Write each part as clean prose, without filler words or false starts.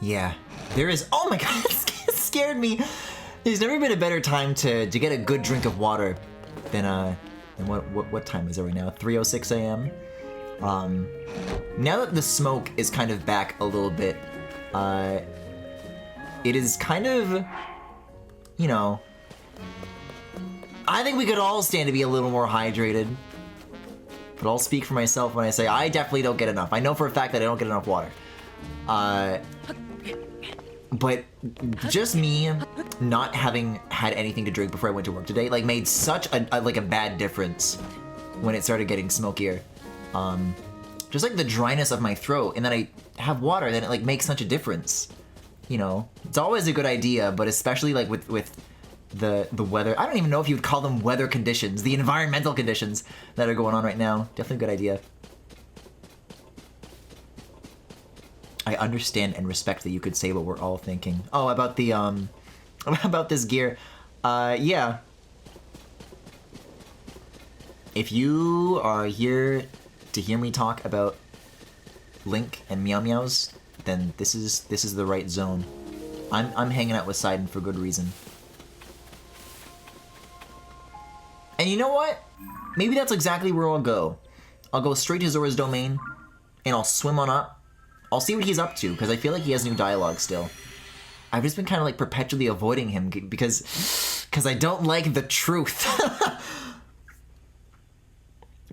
Yeah, there is. Oh my god, it scared me. There's never been a better time to get a good drink of water than what time is it right now? 3:06 a.m. Now that the smoke is kind of back a little bit, it is kind of, you know, I think we could all stand to be a little more hydrated. But I'll speak for myself when I say I definitely don't get enough. I know for a fact that I don't get enough water. But just me not having had anything to drink before I went to work today, like, made such a bad difference when it started getting smokier. Just like the dryness of my throat, and then I have water, then it like makes such a difference. You know, it's always a good idea, but especially like with the weather. I don't even know if you would call them weather conditions, the environmental conditions that are going on right now. Definitely a good idea. I understand and respect that you could say what we're all thinking. Oh, about the about this gear. Yeah. If you are here to hear me talk about Link and Meow Meows, then this is the right zone. I'm hanging out with Sidon for good reason. And you know what? Maybe that's exactly where I'll go. I'll go straight to Zora's domain, and I'll swim on up. I'll see what he's up to, because I feel like he has new dialogue still. I've just been kind of like perpetually avoiding him because I don't like the truth.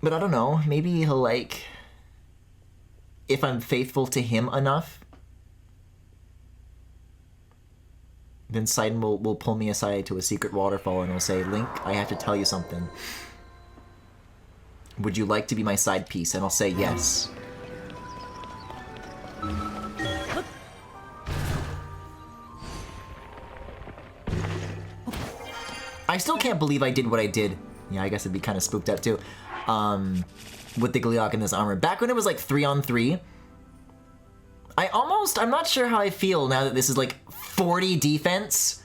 But I don't know, maybe he'll like, if I'm faithful to him enough, then Sidon will pull me aside to a secret waterfall and will say, Link, I have to tell you something. Would you like to be my side piece? And I'll say yes. I still can't believe I did what I did. Yeah, I guess I'd be kind of spooked out too. With the Gleeok in this armor. Back when it was like 3-on-3, I'm not sure how I feel now that this is like 40 defense.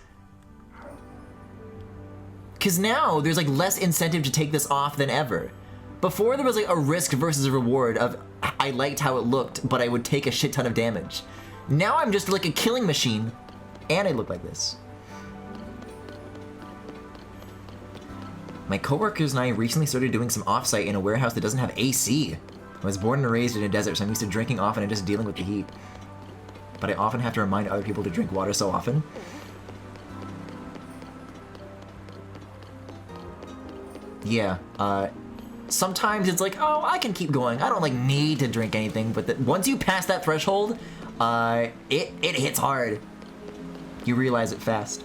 Cause now there's like less incentive to take this off than ever. Before there was like a risk versus a reward of I liked how it looked, but I would take a shit ton of damage. Now I'm just like a killing machine, and I look like this. My coworkers and I recently started doing some offsite in a warehouse that doesn't have AC. I was born and raised in a desert, so I'm used to drinking often and just dealing with the heat. But I often have to remind other people to drink water so often. Yeah, sometimes it's like, oh, I can keep going. I don't like need to drink anything, but once you pass that threshold, it hits hard. You realize it fast.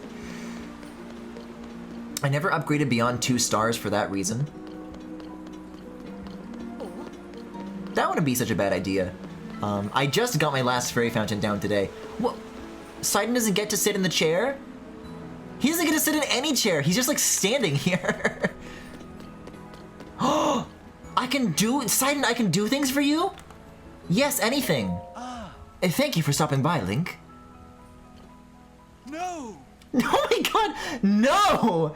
I never upgraded beyond 2 stars for that reason. That wouldn't be such a bad idea. I just got my last fairy fountain down today. What? Sidon doesn't get to sit in the chair? He doesn't get to sit in any chair. He's just like standing here. Oh, Sidon, I can do things for you? Yes, anything. Thank you for stopping by, Link. No! Oh my god, no!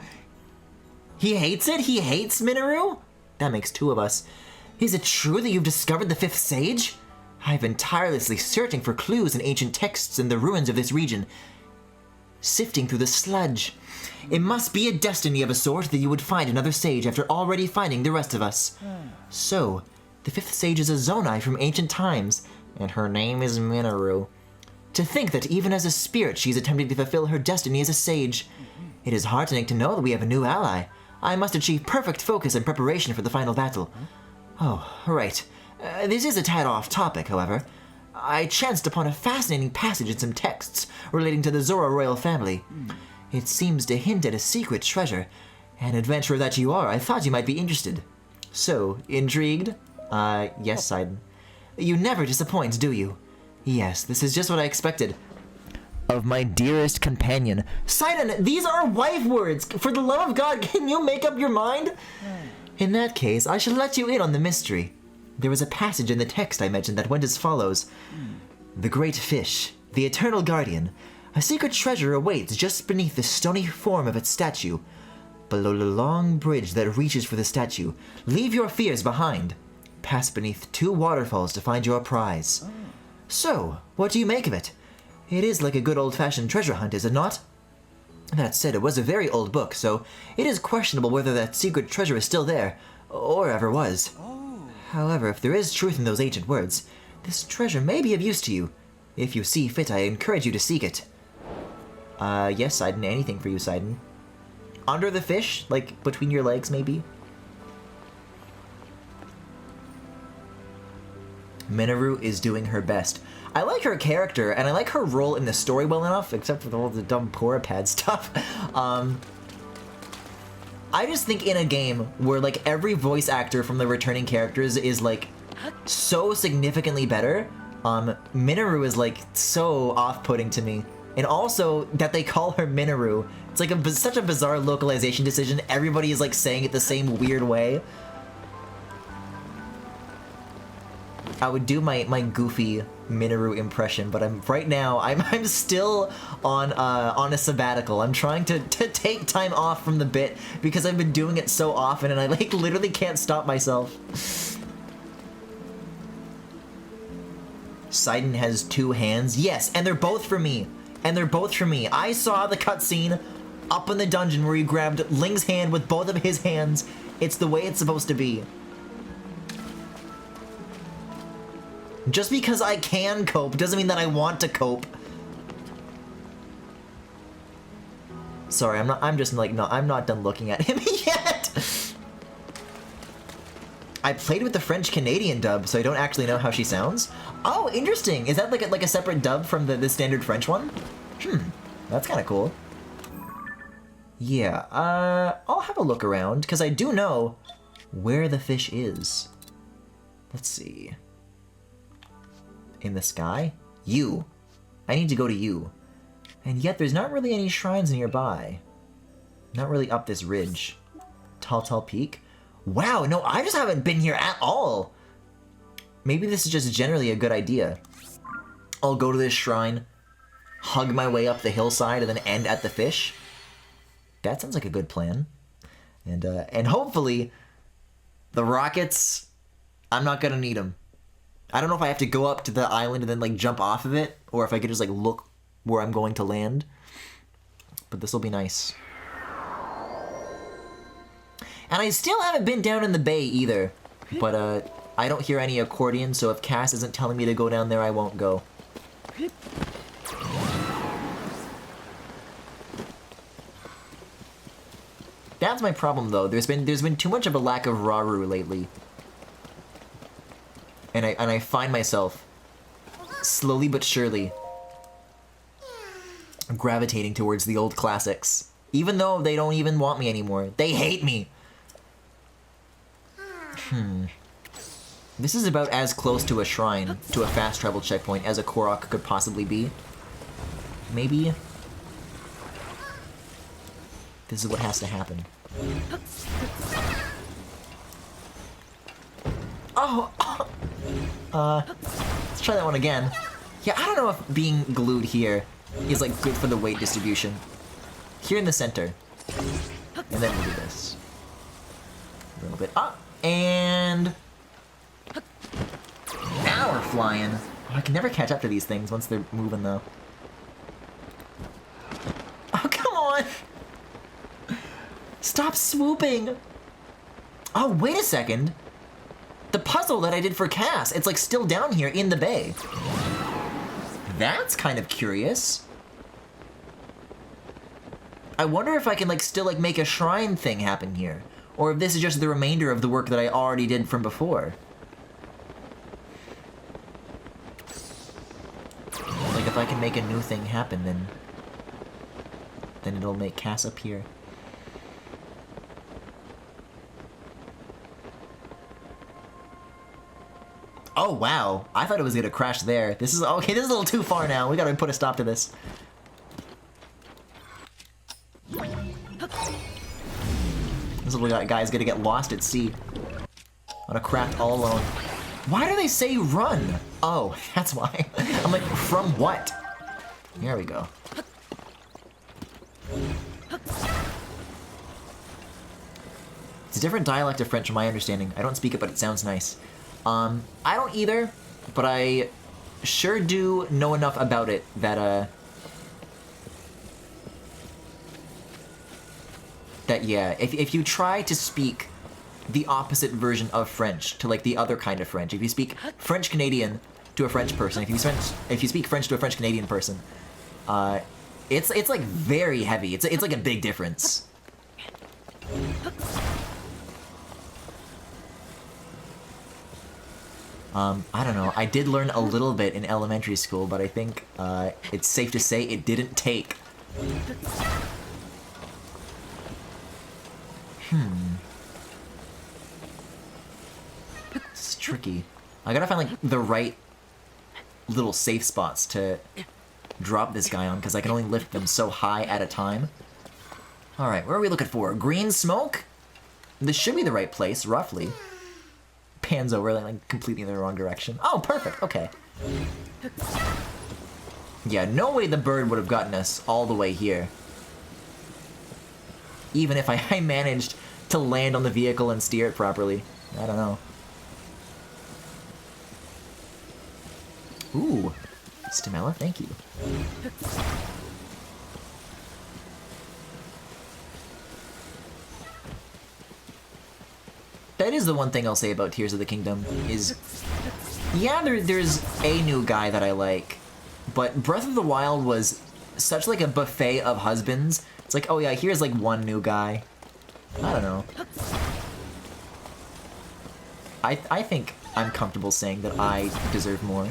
He hates it? He hates Minoru? That makes 2 of us. Is it true that you've discovered the 5th sage? I've been tirelessly searching for clues in ancient texts in the ruins of this region, sifting through the sludge. It must be a destiny of a sort that you would find another sage after already finding the rest of us. So, the 5th sage is a Zonai from ancient times, and her name is Minoru. To think that even as a spirit she's attempting to fulfill her destiny as a sage. It is heartening to know that we have a new ally. I must achieve perfect focus and preparation for the final battle. Oh, right. This is a tad off topic, however. I chanced upon a fascinating passage in some texts relating to the Zora royal family. It seems to hint at a secret treasure. An adventurer that you are, I thought you might be interested. So, intrigued? Yes, Sidon. You never disappoint, do you? Yes, this is just what I expected. Of my dearest companion. Sidon, these are wife words! For the love of God, can you make up your mind? In that case, I shall let you in on the mystery. There was a passage in the text I mentioned that went as follows. The great fish, the eternal guardian. A secret treasure awaits just beneath the stony form of its statue. Below the long bridge that reaches for the statue, leave your fears behind. Pass beneath 2 waterfalls to find your prize. So, what do you make of it? It is like a good old-fashioned treasure hunt, is it not? That said, it was a very old book, so it is questionable whether that secret treasure is still there, or ever was. However, if there is truth in those ancient words, this treasure may be of use to you. If you see fit, I encourage you to seek it. Yes, Sidon, anything for you, Sidon. Under the fish? Like, between your legs, maybe? Minoru is doing her best. I like her character, and I like her role in the story well enough, except for all the dumb Porapad stuff. I just think in a game where, like, every voice actor from the returning characters is, like, so significantly better, Minoru is, like, so off-putting to me. And also, that they call her Minoru. It's, like, such a bizarre localization decision. Everybody is, like, saying it the same weird way. I would do my goofy Minoru impression, but right now I'm still on a sabbatical. I'm trying to take time off from the bit because I've been doing it so often and I like literally can't stop myself. Sidon has 2 hands. Yes, and they're both for me. And they're both for me. I saw the cutscene up in the dungeon where he grabbed Ling's hand with both of his hands. It's the way it's supposed to be. Just because I can cope doesn't mean that I want to cope. Sorry, I'm just like, no, I'm not done looking at him yet. I played with the French-Canadian dub, so I don't actually know how she sounds. Oh, interesting. Is that like a separate dub from the standard French one? That's kind of cool. Yeah, I'll have a look around, because I do know where the fish is. Let's see. In the sky? You. I need to go to you. And yet there's not really any shrines nearby. Not really up this ridge. Tall Peak? Wow, no, I just haven't been here at all. Maybe this is just generally a good idea. I'll go to this shrine, hug my way up the hillside, and then end at the fish. That sounds like a good plan. And hopefully, the rockets, I'm not gonna need them. I don't know if I have to go up to the island and then, like, jump off of it, or if I could just, like, look where I'm going to land. But this will be nice. And I still haven't been down in the bay either. But, I don't hear any accordion, so if Cass isn't telling me to go down there, I won't go. That's my problem, though. There's been too much of a lack of Raru lately. And I find myself, slowly but surely, gravitating towards the old classics. Even though they don't even want me anymore. They hate me! This is about as close to a shrine, to a fast travel checkpoint, as a Korok could possibly be. Maybe? This is what has to happen. Oh! Let's try that one again. Yeah, I don't know if being glued here is, like, good for the weight distribution. Here in the center. And then we'll do this. A little bit up. And... now we're flying. Oh, I can never catch up to these things once they're moving, though. Oh, come on! Stop swooping! Oh, wait a second. The puzzle that I did for Cass, it's like still down here in the bay. That's kind of curious. I wonder if I can like still like make a shrine thing happen here. Or if this is just the remainder of the work that I already did from before. Like if I can make a new thing happen, then it'll make Cass appear. Oh, wow. I thought it was gonna crash there. This is, okay, this is a little too far now. We gotta put a stop to this. This little guy's gonna get lost at sea. On a craft all alone. Why do they say run? Oh, that's why. I'm like, from what? There we go. It's a different dialect of French from my understanding. I don't speak it, but it sounds nice. I don't either, but I sure do know enough about it that, that yeah, if you try to speak the opposite version of French to like the other kind of French, if you speak French Canadian to a French person, if you speak French to a French Canadian person, it's like very heavy. It's like a big difference. I don't know. I did learn a little bit in elementary school, but I think it's safe to say it didn't take. It's tricky. I gotta find like the right little safe spots to drop this guy on, because I can only lift them so high at a time. Alright, where are we looking for? Green smoke? This should be the right place, roughly. Panzo, we're like completely in the wrong direction. Oh, perfect, okay. Yeah, no way the bird would have gotten us all the way here. Even if I managed to land on the vehicle and steer it properly. I don't know. Ooh, Stamella, thank you. That is the one thing I'll say about Tears of the Kingdom, is... Yeah, there's a new guy that I like, but Breath of the Wild was such like a buffet of husbands. It's like, oh yeah, here's like one new guy. I don't know. I think I'm comfortable saying that I deserve more.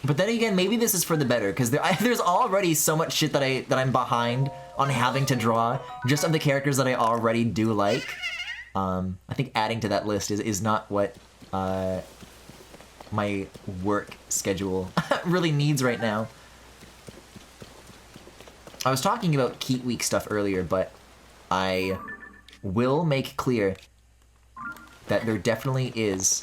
But then again, maybe this is for the better, because there's already so much shit that I'm behind on having to draw, just of the characters that I already do like. I think adding to that list is not what my work schedule really needs right now. I was talking about Keat Week stuff earlier, but I will make clear that there definitely is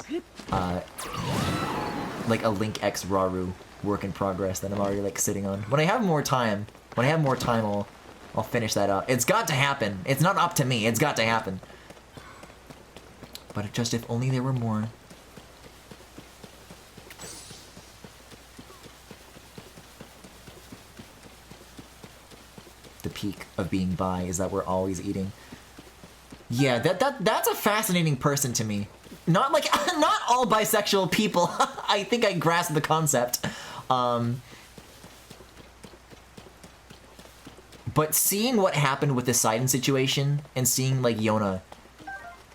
like a Link X Raru work in progress that I'm already like sitting on. When I have more time, I'll finish that up. It's got to happen. It's not up to me. It's got to happen. But just if only there were more. The peak of being bi is that we're always eating. Yeah, that's a fascinating person to me. Not like, not all bisexual people. I think I grasp the concept. But seeing what happened with the Sidon situation and seeing like Yona,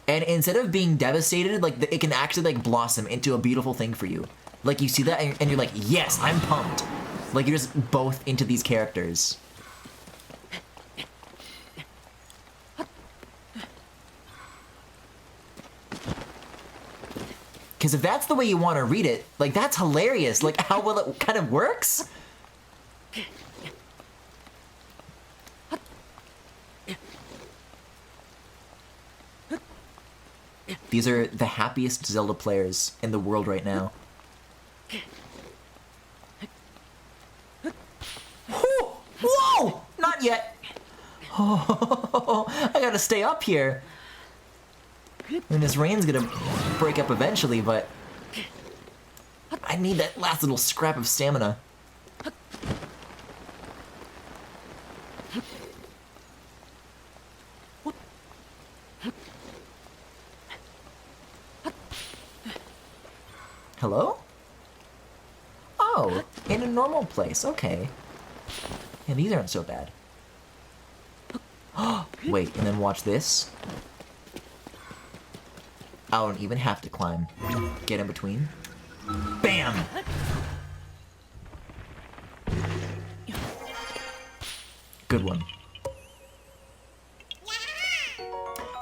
and instead of being devastated, like it can actually like blossom into a beautiful thing for you. Like you see that and you're like, yes, I'm pumped. Like you're just both into these characters. Because if that's the way you want to read it, like, that's hilarious. Like, how well it kind of works. These are the happiest Zelda players in the world right now. Whoa! Not yet. Oh, I gotta stay up here. And this rain's gonna break up eventually, but I need that last little scrap of stamina. Hello? Oh, in a normal place, okay. Yeah, these aren't so bad. Wait, and then watch this. I don't even have to climb. Get in between. Bam! Good one.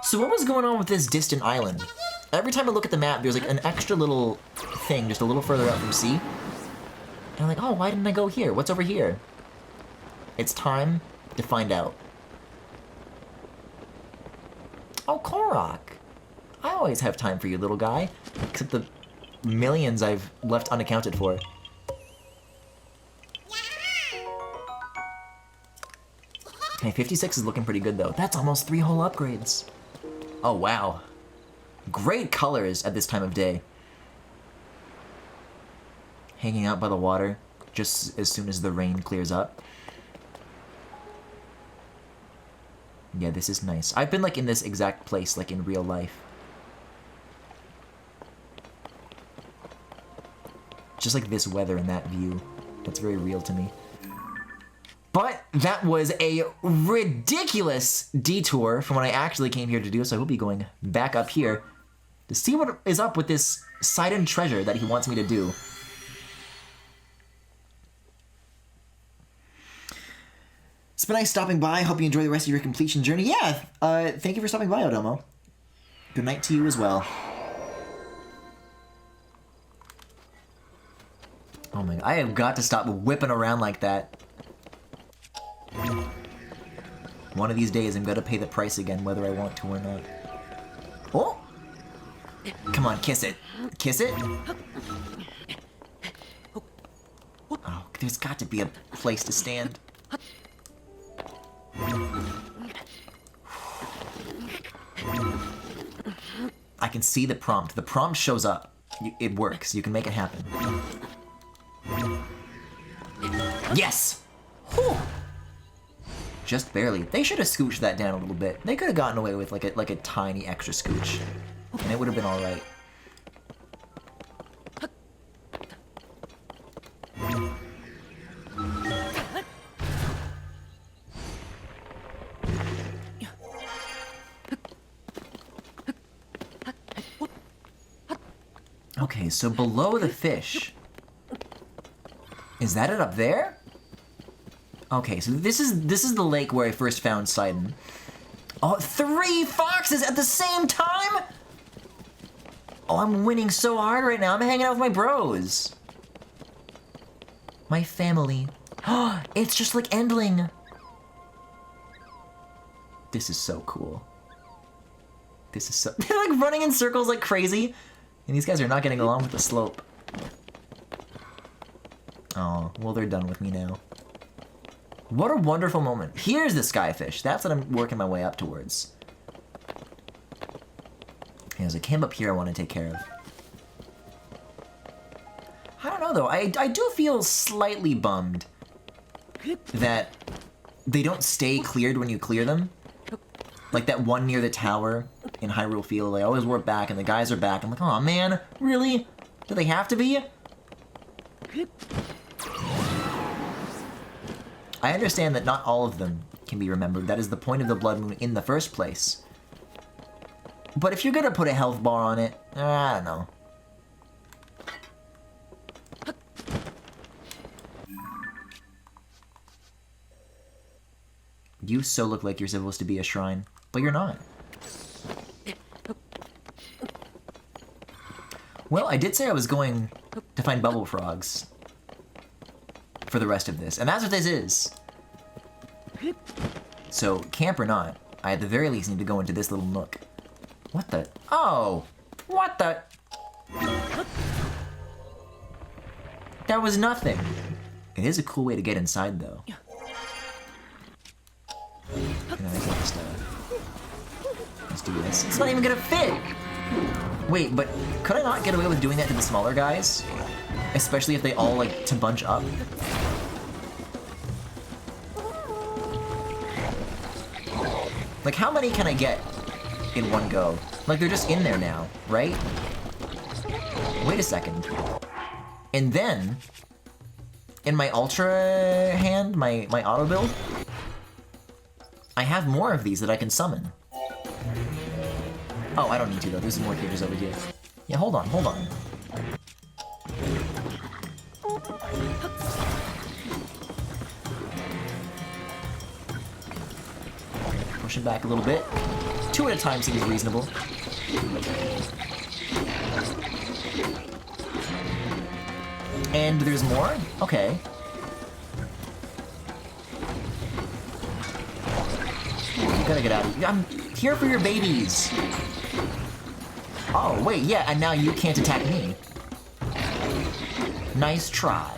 So what was going on with this distant island? Every time I look at the map, there's like an extra little thing just a little further out from sea. And I'm like, oh, why didn't I go here? What's over here? It's time to find out. Oh, Korok. I always have time for you, little guy. Except the millions I've left unaccounted for. Okay, 56 is looking pretty good, though. That's almost 3 whole upgrades. Oh, wow. Great colors at this time of day. hanging out by the water just as soon as the rain clears up. Yeah, this is nice. I've been like in this exact place like in real life. Just like this weather and that view. That's very real to me. But that was a ridiculous detour from what I actually came here to do, so I will be going back up here to see what is up with this Sidon treasure that he wants me to do. It's been nice stopping by. Hope you enjoy the rest of your completion journey. Yeah, thank you for stopping by, Odomo. Good night to you as well. Oh my god, I have got to stop whipping around like that. One of these days I'm gonna pay the price again, whether I want to or not. Oh! Come on, kiss it. Kiss it? Oh, there's got to be a place to stand. I can see the prompt. The prompt shows up. It works. You can make it happen. Yes! Whew. Just barely. They should have scooched that down a little bit. They could have gotten away with like a tiny extra scooch, and it would have been all right. Okay, so below the fish, is that it up there? Okay, so this is the lake where I first found Sidon. Oh, 3 foxes at the same time? Oh, I'm winning so hard right now. I'm hanging out with my bros. My family. Oh, it's just like Endling. This is so cool. This is so... They're like running in circles like crazy. And these guys are not getting along with the slope. Oh, well, they're done with me now. What a wonderful moment. Here's the skyfish. That's what I'm working my way up towards. There's a camp up here I want to take care of. I don't know, though. I do feel slightly bummed that they don't stay cleared when you clear them. Like that one near the tower in Hyrule Field. I always warp back and the guys are back. I'm like, oh man, really? Do they have to be? I understand that not all of them can be remembered. That is the point of the Blood Moon in the first place. But if you're gonna put a health bar on it, I don't know. You so look like you're supposed to be a shrine, but you're not. Well, I did say I was going to find bubble frogs for the rest of this, and that's what this is. So, camp or not, I at the very least need to go into this little nook. What the? Oh! What the? That was nothing. It is a cool way to get inside, though. And then I can just, let's do this. It's not even gonna fit! Wait, but could I not get away with doing that to the smaller guys? Especially if they all like to bunch up. Like, how many can I get in one go? Like, they're just in there now, right? Wait a second. And then, in my Ultra hand, my auto build, I have more of these that I can summon. Oh, I don't need to, though. There's some more cages over here. Yeah, hold on, hold on. Push it back a little bit. 2 at a time seems reasonable. And there's more? Okay. You gotta get out of here. I'm here for your babies. Oh, wait, yeah, and now you can't attack me. Nice try.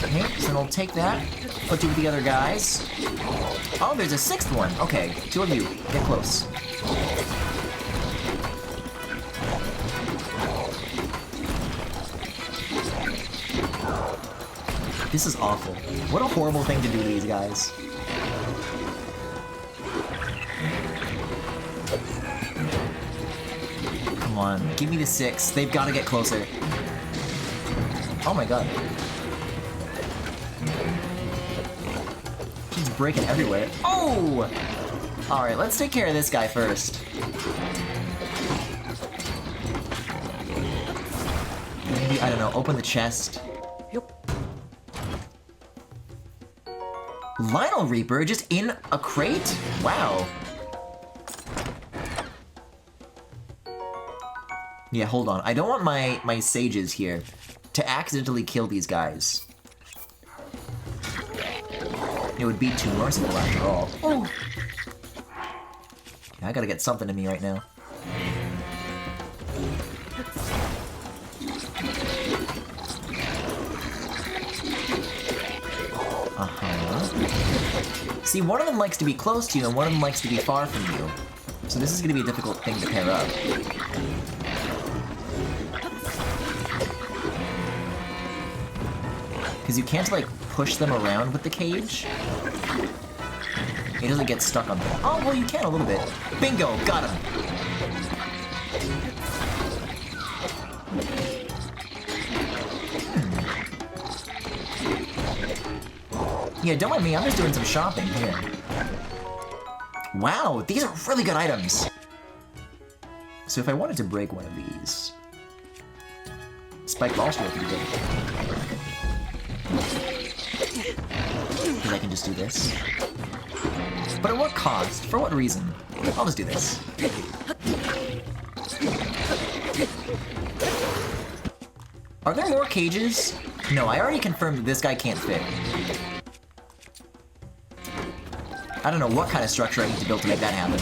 Okay, so we'll take that. Put you with the other guys. Oh, there's a 6th one. Okay, 2 of you. Get close. This is awful. What a horrible thing to do to these guys. Come on, give me the 6. They've got to get closer. Oh my god. He's breaking everywhere. Oh! Alright, let's take care of this guy first. Maybe, I don't know, open the chest. Yep. Lionel Reaper just in a crate? Wow. Yeah, hold on. I don't want my sages here to accidentally kill these guys. It would be too merciful after all. Oh! I gotta get something to me right now. See, one of them likes to be close to you, and one of them likes to be far from you. So this is gonna be a difficult thing to pair up. Because you can't, like, push them around with the cage. It doesn't get stuck on them. Oh, well, you can a little bit. Bingo! Got him! Yeah, don't mind me, I'm just doing some shopping here. Wow, these are really good items! So if I wanted to break one of these... Spike ball stroke would be good. Because I can just do this. But at what cost? For what reason? I'll just do this. Are there more cages? No, I already confirmed that this guy can't fit. I don't know what kind of structure I need to build to make that happen.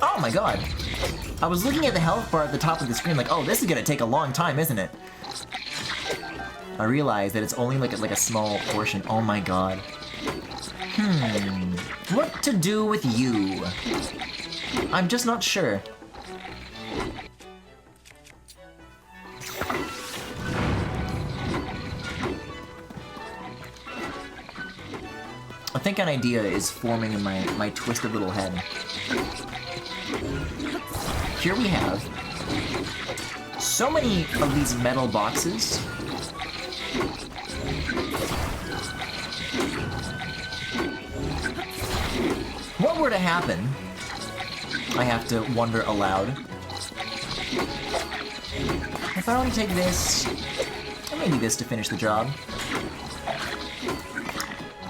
Oh my god. I was looking at the health bar at the top of the screen like, oh, this is gonna take a long time, isn't it? I realized that it's only like a small portion. Oh my god. What to do with you? I'm just not sure. I think an idea is forming in my twisted little head. Here we have so many of these metal boxes. What were to happen? I have to wonder aloud. If I only take this, and maybe this to finish the job.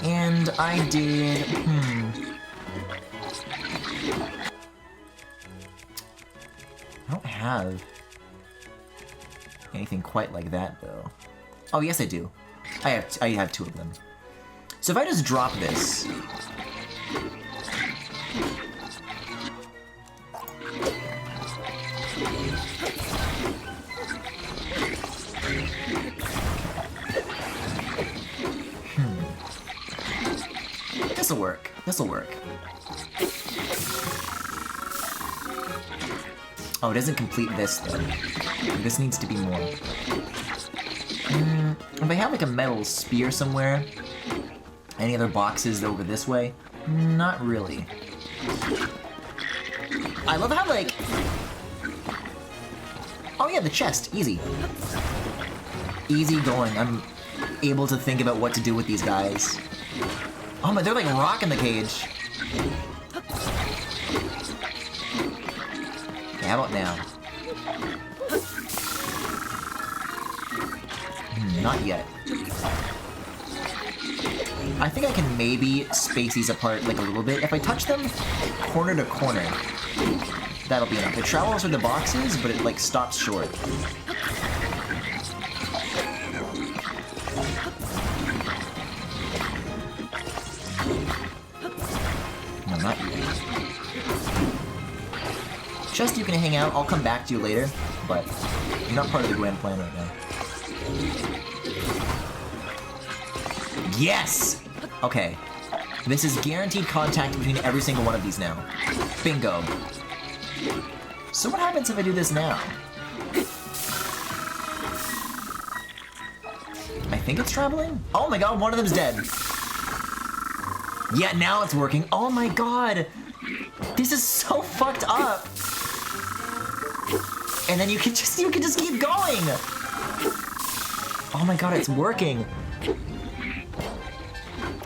And I did, I don't have anything quite like that, though. Oh, yes, I do. I have 2 of them. So if I just drop this... This'll work. This'll work. Oh, it doesn't complete this, though. This needs to be more. If I have, like, a metal spear somewhere... Any other boxes over this way? Not really. I love how, like... Oh yeah, the chest. Easy. Easy going. I'm able to think about what to do with these guys. Oh my, they're like rocking the cage. Okay, how about now? Not yet. I think I can maybe space these apart like a little bit. If I touch them corner to corner, that'll be enough. It travels through the boxes, but it like stops short. No, not yet. Just you can hang out. I'll come back to you later, but you're not part of the grand plan right now. Yes! Okay. This is guaranteed contact between every single one of these now. Bingo. So what happens if I do this now? I think it's traveling? Oh my god, one of them's dead. Yeah, now it's working. Oh my god! This is so fucked up! And then you can just keep going! Oh my god, it's working!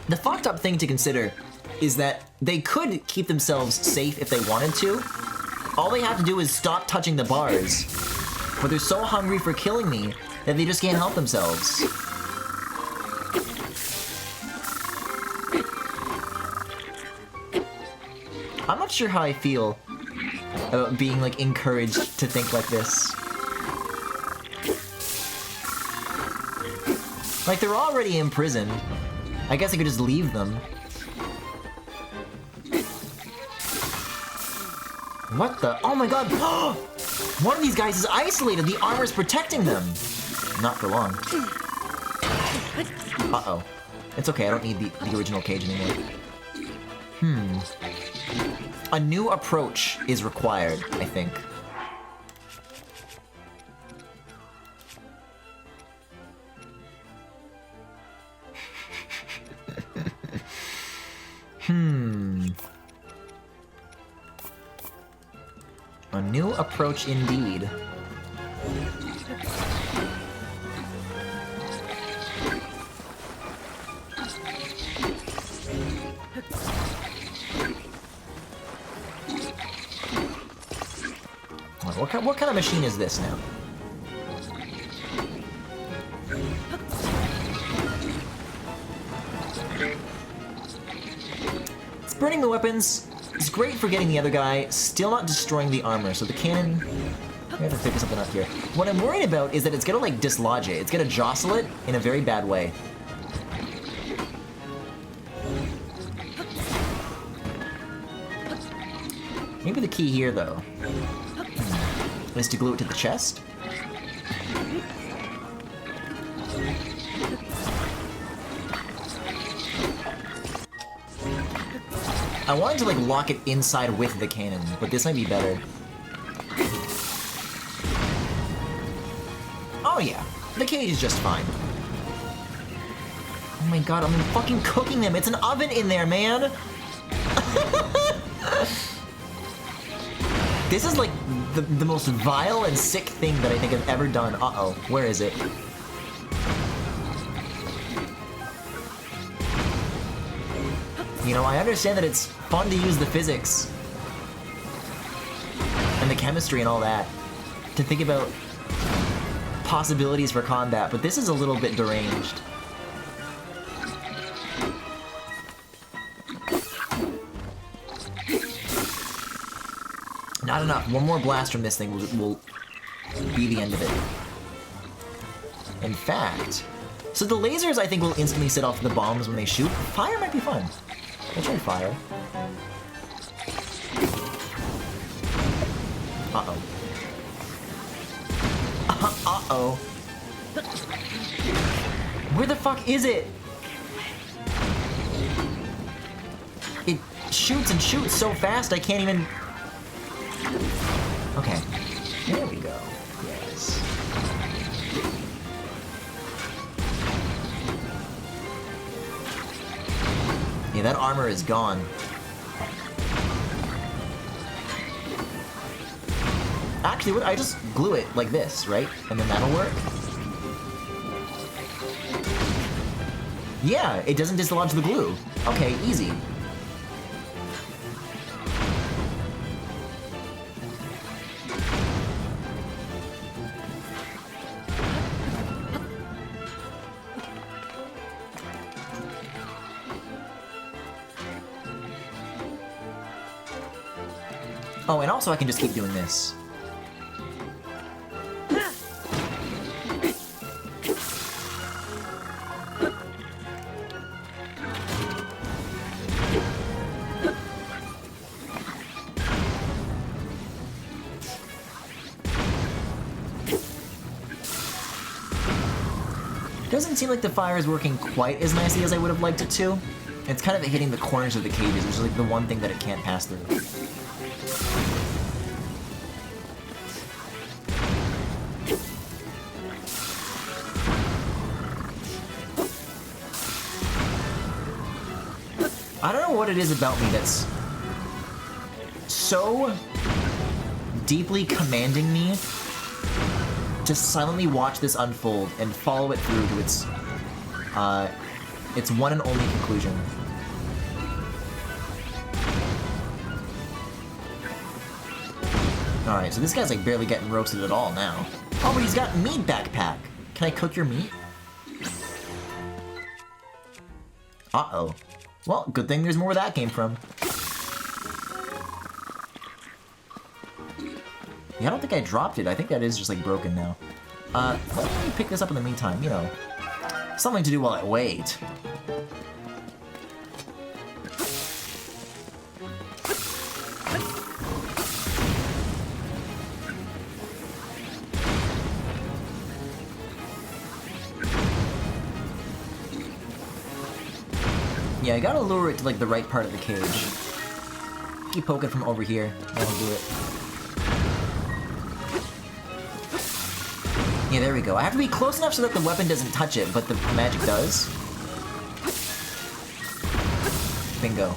The fucked up thing to consider is that they could keep themselves safe if they wanted to. All they have to do is stop touching the bars. But they're so hungry for killing me that they just can't help themselves. I'm not sure how I feel about being like encouraged to think like this. Like they're already imprisoned. I guess I could just leave them. What the? Oh my god! One of these guys is isolated! The armor's protecting them! Not for long. Uh-oh. It's okay, I don't need the original cage anymore. A new approach is required, I think. A new approach indeed. What kind of machine is this now? It's burning the weapons. It's great for getting the other guy, still not destroying the armor, so the cannon... I have to figure something out here. What I'm worried about is that it's gonna, like, dislodge it. It's gonna jostle it in a very bad way. Maybe the key here, though, is to glue it to the chest. I wanted to, like, lock it inside with the cannon, but this might be better. Oh yeah, the cage is just fine. Oh my god, I'm fucking cooking them! It's an oven in there, man! This is, like, the most vile and sick thing that I think I've ever done. Uh-oh, where is it? You know, I understand that it's fun to use the physics and the chemistry and all that to think about possibilities for combat, but this is a little bit deranged. Not enough. One more blast from this thing will be the end of it. In fact, so the lasers I think will instantly set off the bombs when they shoot. Fire might be fun. I'll try fire. Uh-oh. Uh-oh. Where the fuck is it? It shoots and shoots so fast I can't even... Okay. There we go. Yes. Yeah, that armor is gone. Actually, what? I just glue it like this, right? And then that'll work? Yeah, it doesn't dislodge the glue. Okay, easy. Oh, and also I can just keep doing this. doesn't seem like the fire is working quite as nicely as I would have liked it to. It's kind of hitting the corners of the cages, which is like the one thing that it can't pass through. I don't know what it is about me that's so deeply commanding me to silently watch this unfold and follow it through to its one and only conclusion. Alright, so this guy's like barely getting roasted at all now. Oh, but he's got meat backpack. Can I cook your meat? Uh-oh. Well, good thing there's more where that came from. Yeah, I don't think I dropped it. I think that is just like broken now. Let me pick this up in the meantime, you know. Something to do while I wait. Yeah, I gotta lure it to like the right part of the cage. Keep poking from over here. That'll do it. Yeah, there we go. I have to be close enough so that the weapon doesn't touch it, but the magic does. Bingo.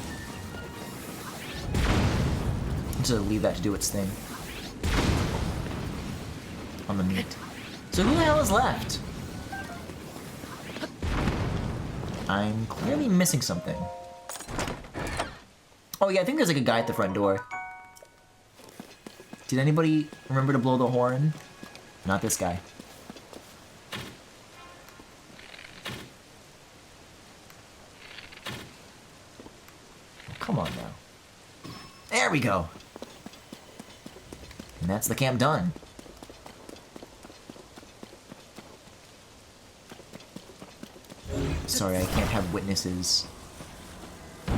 Just leave that to do its thing. On the meat. So who the hell is left? I'm clearly missing something. Oh yeah, I think there's like a guy at the front door. Did anybody remember to blow the horn? Not this guy. Come on now. There we go. And that's the camp done. Sorry, I can't have witnesses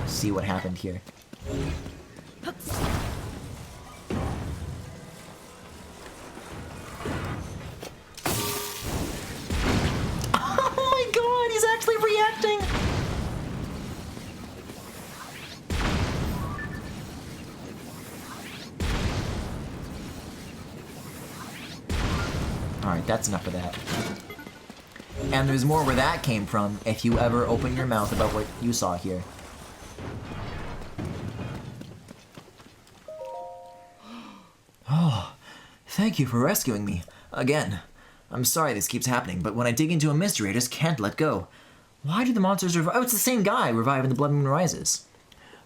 see what happened here. Oh my god, he's actually reacting! Alright, that's enough of that. And there's more where that came from if you ever open your mouth about what you saw here. Oh, thank you for rescuing me. Again. I'm sorry this keeps happening, but when I dig into a mystery, I just can't let go. Why do the monsters revive? Oh, it's the same guy reviving the Blood Moon Rises.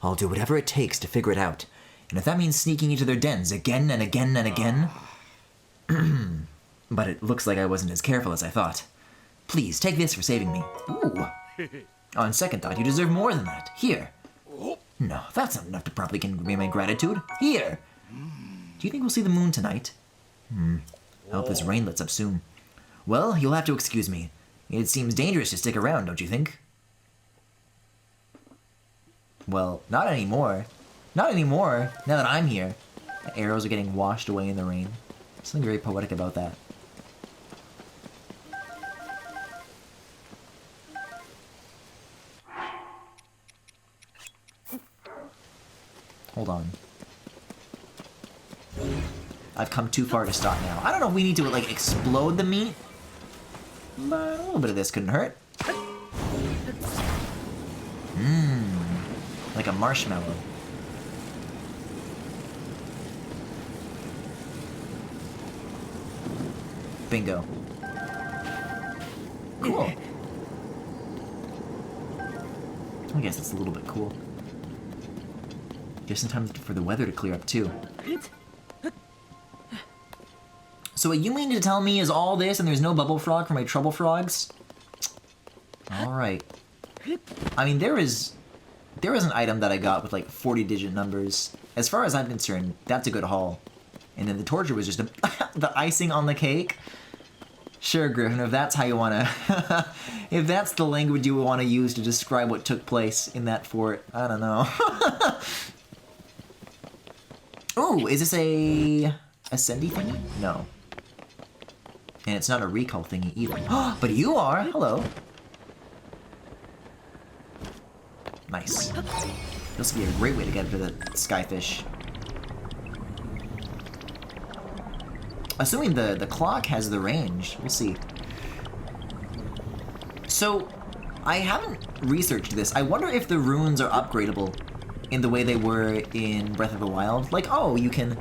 I'll do whatever it takes to figure it out. And if that means sneaking into their dens again and again and again... But it looks like I wasn't as careful as I thought. Please, take this for saving me. Ooh. On second thought, you deserve more than that. Here. No, that's not enough to properly convey my gratitude. Here. Do you think we'll see the moon tonight? I hope this rain lets up soon. Well, you'll have to excuse me. It seems dangerous to stick around, don't you think? Well, not anymore. Not anymore, now that I'm here. The arrows are getting washed away in the rain. Something very poetic about that. Hold on. I've come too far to stop now. I don't know if we need to, like, explode the meat. But a little bit of this couldn't hurt. Like a marshmallow. Bingo. Cool. I guess that's a little bit cool. Just in time for the weather to clear up, too. So what you mean to tell me is all this and there's no bubble frog for my trouble frogs? Alright. I mean, there is an item that I got with like 40-digit numbers. As far as I'm concerned, that's a good haul. And then the torture was just the icing on the cake. Sure, Griffin, if that's how you want to... if that's the language you want to use to describe what took place in that fort, I don't know. Ooh, is this a... Ascendi thingy? No. And it's not a recall thingy either. But you are! Hello. Nice. This would be a great way to get into the skyfish. Assuming the clock has the range. We'll see. So, I haven't researched this. I wonder if the runes are upgradable in the way they were in Breath of the Wild. Like, oh, you can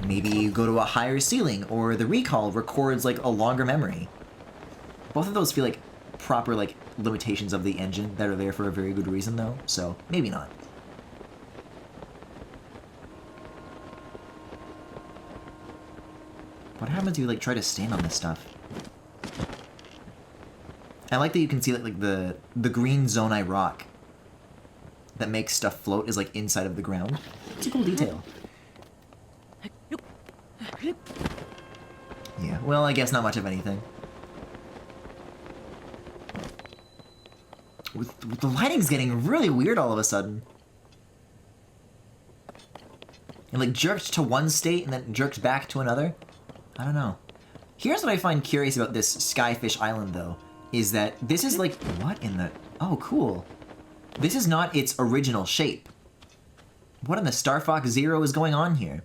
maybe go to a higher ceiling, or the recall records, like, a longer memory. Both of those feel like proper, like, limitations of the engine that are there for a very good reason, though, so maybe not. What happens if you, like, try to stand on this stuff? I like that you can see that, like, the green zone I rock that makes stuff float is, like, inside of the ground. It's a cool detail. Yeah, well, I guess not much of anything. With the lighting's getting really weird all of a sudden. It, like, jerked to one state and then jerked back to another. I don't know. Here's what I find curious about this Skyfish Island, though, is that this is like, what in the... Oh, cool. This is not its original shape. What in the Star Fox Zero is going on here?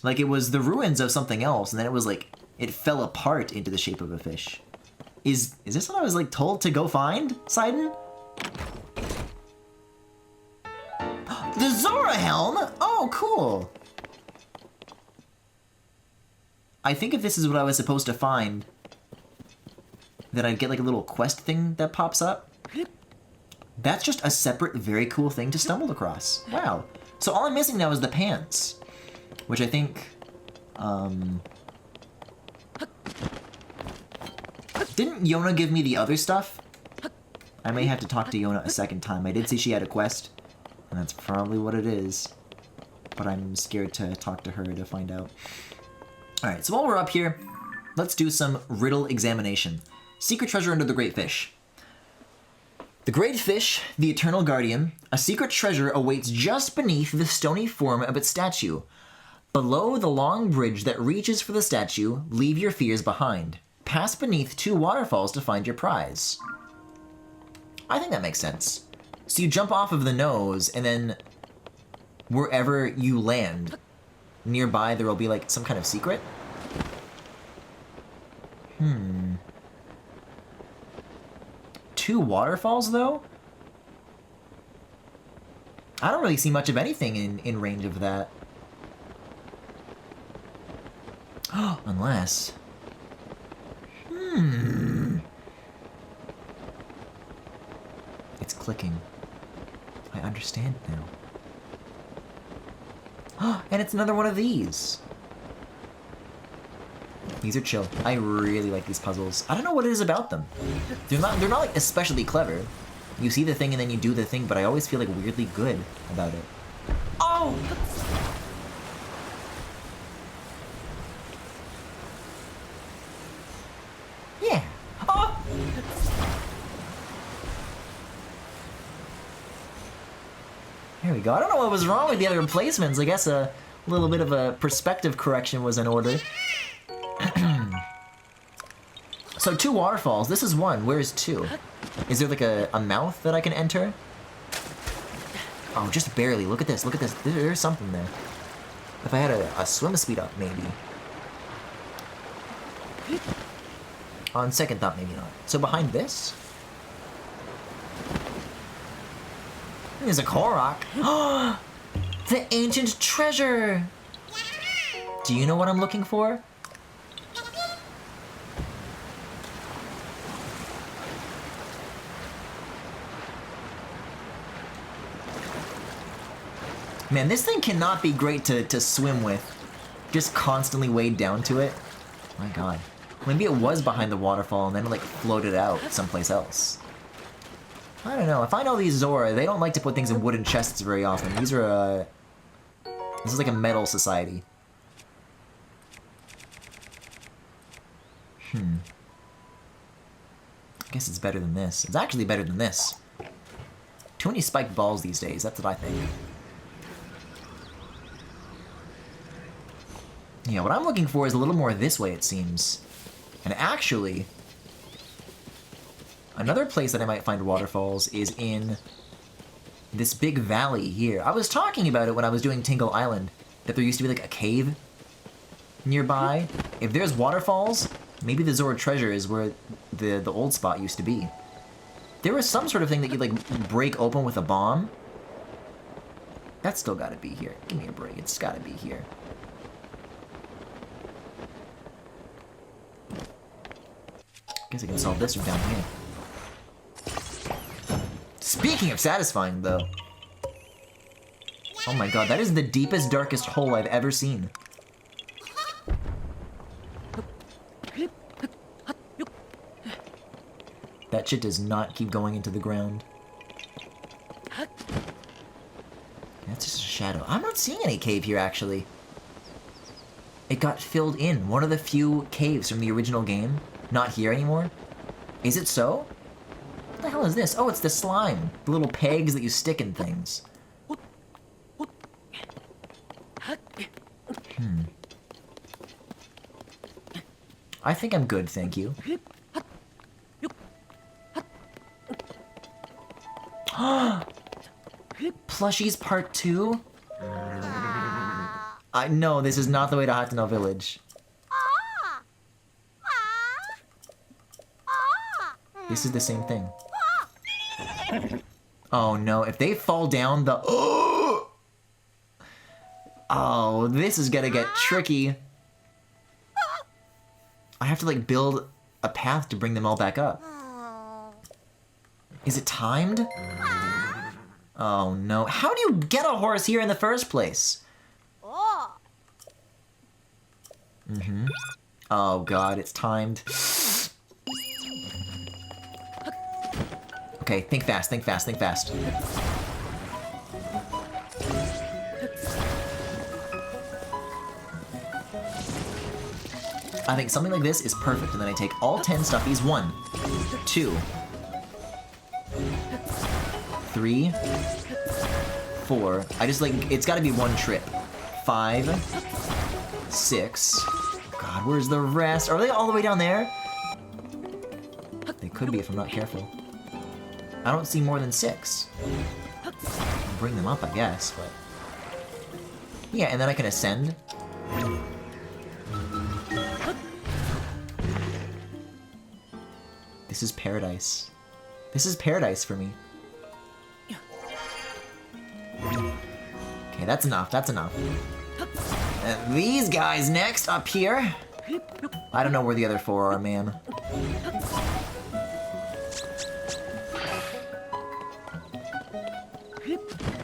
Like, it was the ruins of something else, and then it was like, it fell apart into the shape of a fish. Is this what I was, like, told to go find, Sidon? The Zora Helm? Oh, cool. I think if this is what I was supposed to find, that I'd get like a little quest thing that pops up. That's just a separate, very cool thing to stumble across. Wow. So all I'm missing now is the pants, which I think, didn't Yona give me the other stuff? I may have to talk to Yona a second time. I did see she had a quest, and that's probably what it is. But I'm scared to talk to her to find out. Alright, so while we're up here, let's do some riddle examination. Secret treasure under the Great Fish. The Great Fish, the Eternal Guardian, a secret treasure awaits just beneath the stony form of its statue. Below the long bridge that reaches for the statue, leave your fears behind. Pass beneath 2 waterfalls to find your prize. I think that makes sense. So you jump off of the nose, and then wherever you land, nearby there will be like some kind of secret? 2 waterfalls though? I don't really see much of anything in range of that. Unless... It's clicking. I understand now. And it's another one of these. These are chill. I really like these puzzles. I don't know what it is about them. They're not like especially clever. You see the thing and then you do the thing, but I always feel like weirdly good about it. Oh! Yeah. Oh! There we go. I don't know what was wrong with the other replacements. I guess a little bit of a perspective correction was in order. So 2 waterfalls. This is 1. Where is 2? Is there like a mouth that I can enter? Oh, just barely. Look at this. Look at this. There's something there. If I had a swim speed up, maybe. On second thought, maybe not. So behind this? There's a Korok. The ancient treasure! Do you know what I'm looking for? Man, this thing cannot be great to swim with. Just constantly weighed down to it. My god. Maybe it was behind the waterfall and then it like floated out someplace else. I don't know. If I know these Zora, they don't like to put things in wooden chests very often. These are, this is like a metal society. I guess it's better than this. It's actually better than this. Too many spiked balls these days, that's what I think. Yeah, what I'm looking for is a little more this way, it seems. And actually, another place that I might find waterfalls is in this big valley here. I was talking about it when I was doing Tingle Island, that there used to be like a cave nearby. If there's waterfalls, maybe the Zora treasure is where the old spot used to be. There was some sort of thing that you'd like break open with a bomb. That's still gotta be here. Give me a break, it's gotta be here. Guess I can solve this from down here. Speaking of satisfying, though. Oh my god, that is the deepest, darkest hole I've ever seen. That shit does not keep going into the ground. That's just a shadow. I'm not seeing any cave here, actually. It got filled in. One of the few caves from the original game. Not here anymore? Is it so? What the hell is this? Oh, it's the slime. The little pegs that you stick in things. I think I'm good, thank you. Plushies Part 2? I know, this is not the way to Hateno Village. This is the same thing. Oh no, if they fall down the... Oh, this is gonna get tricky. I have to like build a path to bring them all back up. Is it timed? Oh no, how do you get a horse here in the first place? Oh god, it's timed. Okay, think fast, think fast, think fast. I think something like this is perfect, and then I take all 10 stuffies. 1, 2, 3, 4. I just like, it's gotta be one trip. 5, 6. God, where's the rest? Are they all the way down there? They could be if I'm not careful. I don't see more than 6. I'll bring them up, I guess, but... Yeah, and then I can ascend. This is paradise. This is paradise for me. Okay, that's enough, that's enough. And these guys next, up here. I don't know where the other 4 are, man.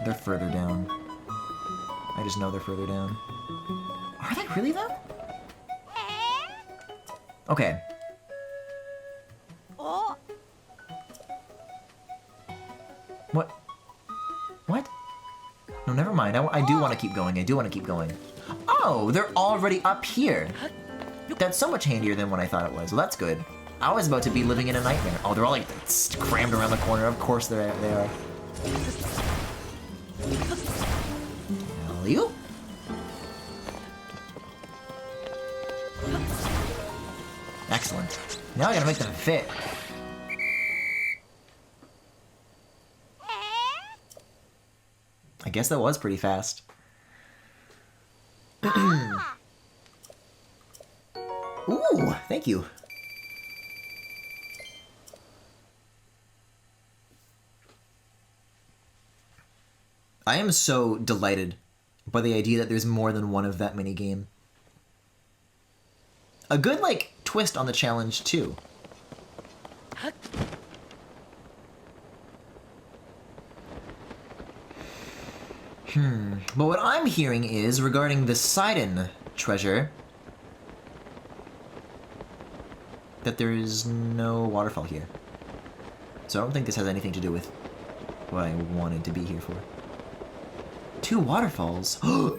They're further down. I just know they're further down. Are they really, though? Okay. What? What? No, never mind. I do want to keep going. I do want to keep going. Oh, they're already up here. That's so much handier than what I thought it was. Well, that's good. I was about to be living in a nightmare. Oh, they're all like crammed around the corner. Of course they are. You? Excellent. Now I gotta make them fit. I guess that was pretty fast. Ooh, thank you. I am so delighted by the idea that there's more than one of that minigame. A good, like, twist on the challenge, too. But what I'm hearing is, regarding the Sidon treasure, that there is no waterfall here. So I don't think this has anything to do with what I wanted to be here for. 2 waterfalls? Well,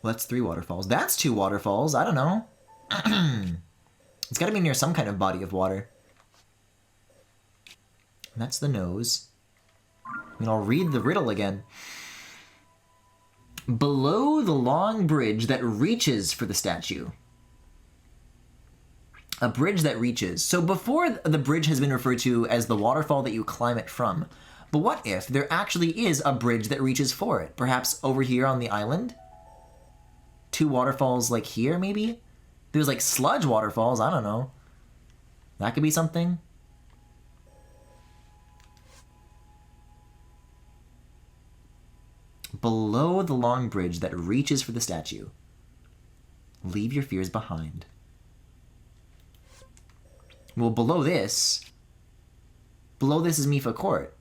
that's 3 waterfalls. That's 2 waterfalls, I don't know. It's gotta be near some kind of body of water. And that's the nose. I mean, I'll read the riddle again. Below the long bridge that reaches for the statue. A bridge that reaches. So before, the bridge has been referred to as the waterfall that you climb it from. But what if there actually is a bridge that reaches for it? Perhaps over here on the island? 2 waterfalls like here, maybe? There's like sludge waterfalls, I don't know. That could be something. Below the long bridge that reaches for the statue. Leave your fears behind. Well, below this is Mifa Court.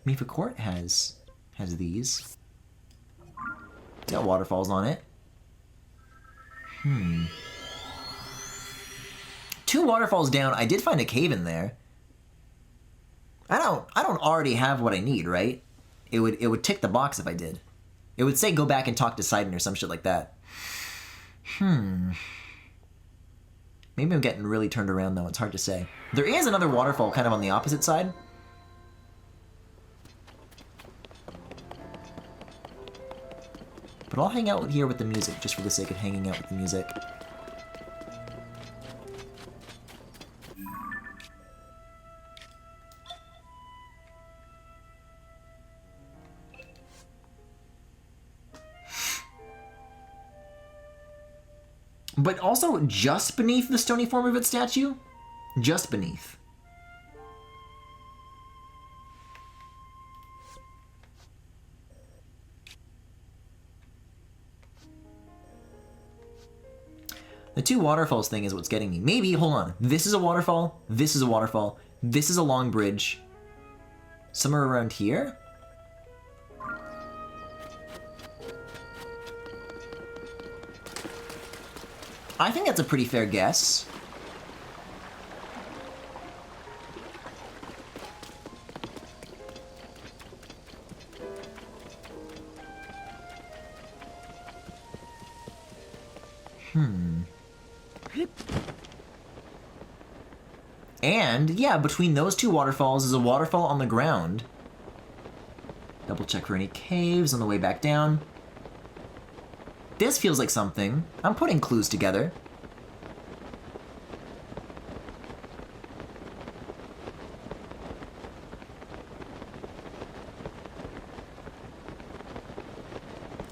Mifa Court has these. It's got waterfalls on it. 2 waterfalls down. I did find a cave in there. I don't already have what I need, right? It would tick the box if I did. It would say go back and talk to Sidon or some shit like that. Maybe I'm getting really turned around, though. It's hard to say. There is another waterfall kind of on the opposite side. But I'll hang out here with the music, just for the sake of hanging out with the music. But also just beneath the stony form of its statue? Just beneath. The 2 waterfalls thing is what's getting me. Maybe, hold on. This is a waterfall. This is a waterfall. This is a long bridge. Somewhere around here? I think that's a pretty fair guess. And, yeah, between those 2 waterfalls is a waterfall on the ground. Double check for any caves on the way back down. This feels like something. I'm putting clues together.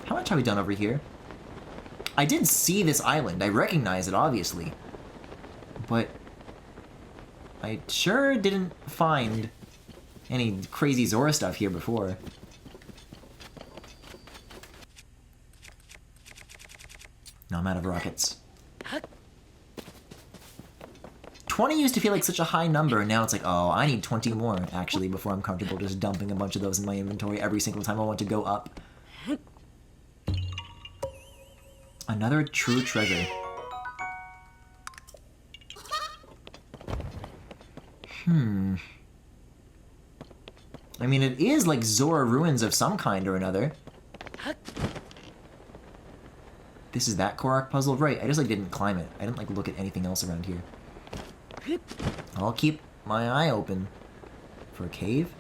How much have we done over here? I did see this island. I recognize it, obviously. But I sure didn't find any crazy Zora stuff here before. No, I'm out of rockets. 20 used to feel like such a high number, and now it's like, oh, I need 20 more, actually, before I'm comfortable just dumping a bunch of those in my inventory every single time I want to go up. Another true treasure. I mean, it is like Zora ruins of some kind or another. This is that Korok puzzle? Right, I just like didn't climb it. I didn't like look at anything else around here. I'll keep my eye open for a cave.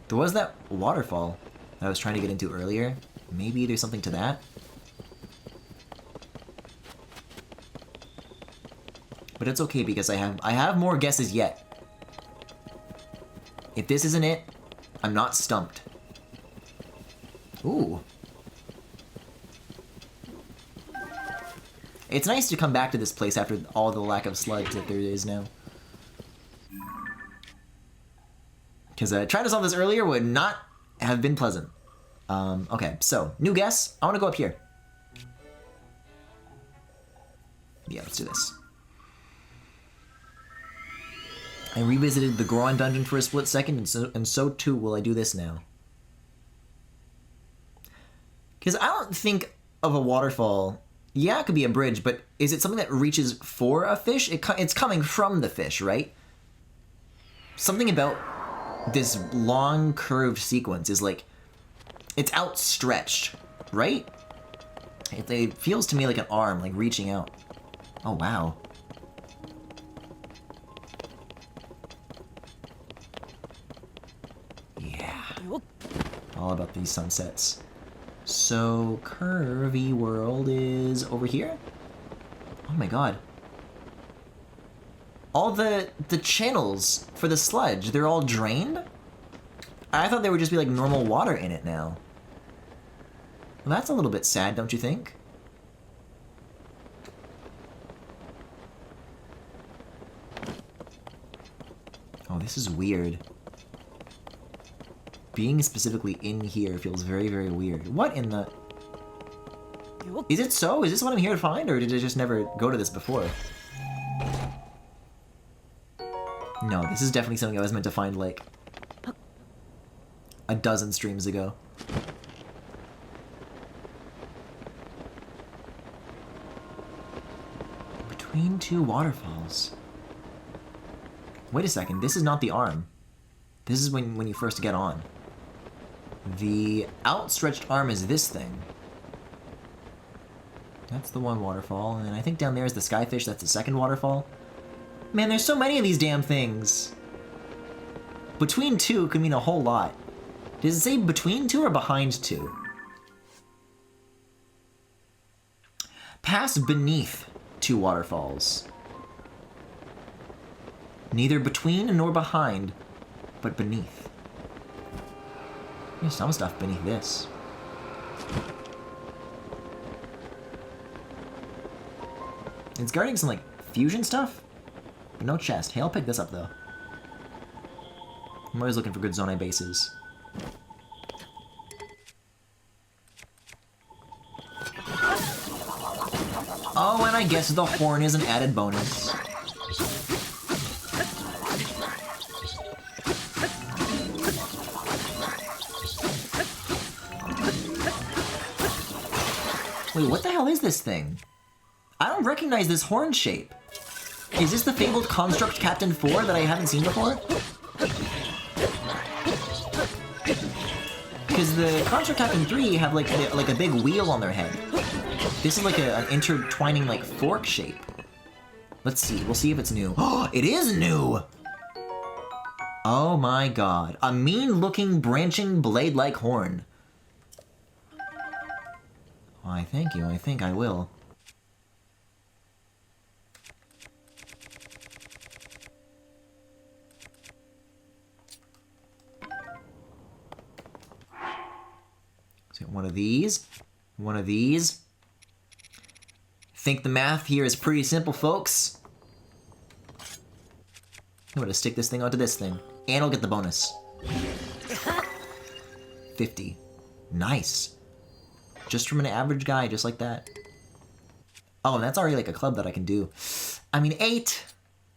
There was that waterfall that I was trying to get into earlier. Maybe there's something to that. But it's okay because I have more guesses yet. If this isn't it, I'm not stumped. Ooh. It's nice to come back to this place after all the lack of sludge that there is now. Because trying to solve this earlier would not have been pleasant. Okay, so, new guess. I want to go up here. Yeah, let's do this. I revisited the Goron dungeon for a split second, and so too will I do this now. Because I don't think of a waterfall... Yeah, it could be a bridge, but is it something that reaches for a fish? It's coming from the fish, right? Something about this long curved sequence is like, it's outstretched, right? It feels to me like an arm, like reaching out. Oh, wow. Yeah. All about these sunsets. So, curvy world is over here? Oh my god. All the channels for the sludge, they're all drained? I thought there would just be like normal water in it now. Well, that's a little bit sad, don't you think? Oh, this is weird. Being specifically in here feels very, very weird. What in the... Is it so? Is this what I'm here to find, or did I just never go to this before? No, this is definitely something I was meant to find, like, a dozen streams ago. Between two waterfalls. Wait a second, this is not the arm. This is when you first get on. The outstretched arm is this thing. That's the one waterfall, and then I think down there is the skyfish, that's the second waterfall. Man, there's so many of these damn things. Between two could mean a whole lot. Does it say between two or behind two? Pass beneath two waterfalls. Neither between nor behind, but beneath. There's some stuff beneath this. It's guarding some, like, fusion stuff? But no chest. Hey, I'll pick this up, though. I'm always looking for good Zone bases. Oh, and I guess the horn is an added bonus. Wait, what the hell is this thing? I don't recognize this horn shape. Is this the fabled Construct Captain 4 that I haven't seen before? Because the Construct Captain 3 have like a big wheel on their head. This is like an intertwining like fork shape. Let's see. We'll see if it's new. Oh, it is new! Oh my god. A mean-looking branching blade-like horn. Why, thank you. I think I will. So one of these. One of these. Think the math here is pretty simple, folks. I'm gonna stick this thing onto this thing. And I'll get the bonus. 50. Nice. Just from an average guy, just like that. Oh, and that's already like a club that I can do. I mean, 8.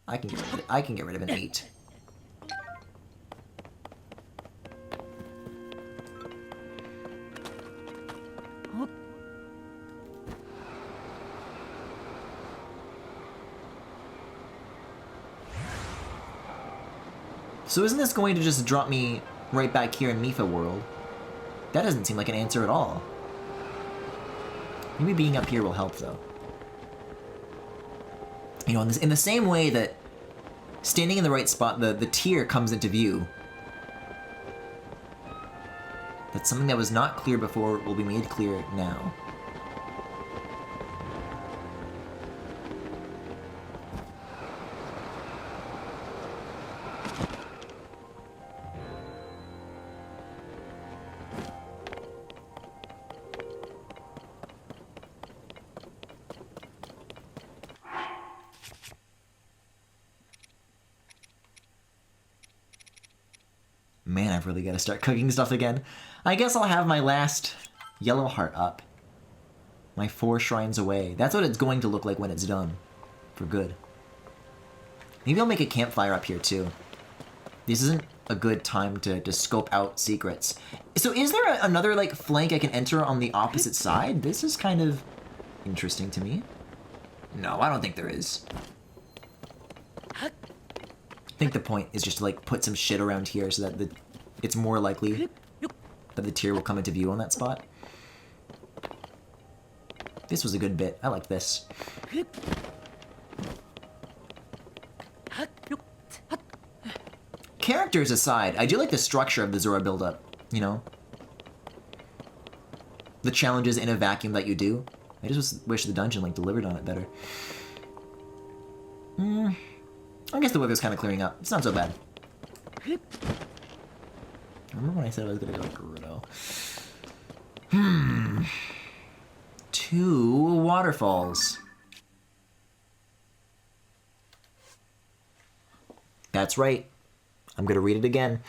I can get rid of an 8. So isn't this going to just drop me right back here in Mifa World? That doesn't seem like an answer at all. Maybe being up here will help, though. You know, in the same way that standing in the right spot, the tier comes into view. That something that was not clear before will be made clear now. Man, I've really got to start cooking stuff again. I guess I'll have my last yellow heart up. My 4 shrines away. That's what it's going to look like when it's done. For good. Maybe I'll make a campfire up here, too. This isn't a good time to scope out secrets. So is there another, like, flank I can enter on the opposite side? This is kind of interesting to me. No, I don't think there is. I think the point is just to like put some shit around here so that it's more likely that the tier will come into view on that spot. This was a good bit. I like this. Characters aside, I do like the structure of the Zora build-up, you know? The challenges in a vacuum that you do. I just wish the dungeon like delivered on it better. I guess the weather's kind of clearing up. It's not so bad. Remember when I said I was gonna go Gerudo? 2 waterfalls. That's right. I'm gonna read it again.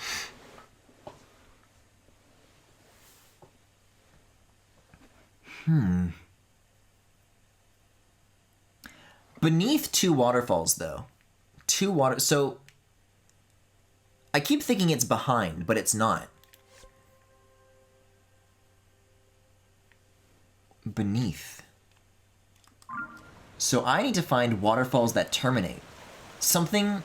Beneath 2 waterfalls, though. So I keep thinking it's behind, but it's not. Beneath. So I need to find waterfalls that terminate. Something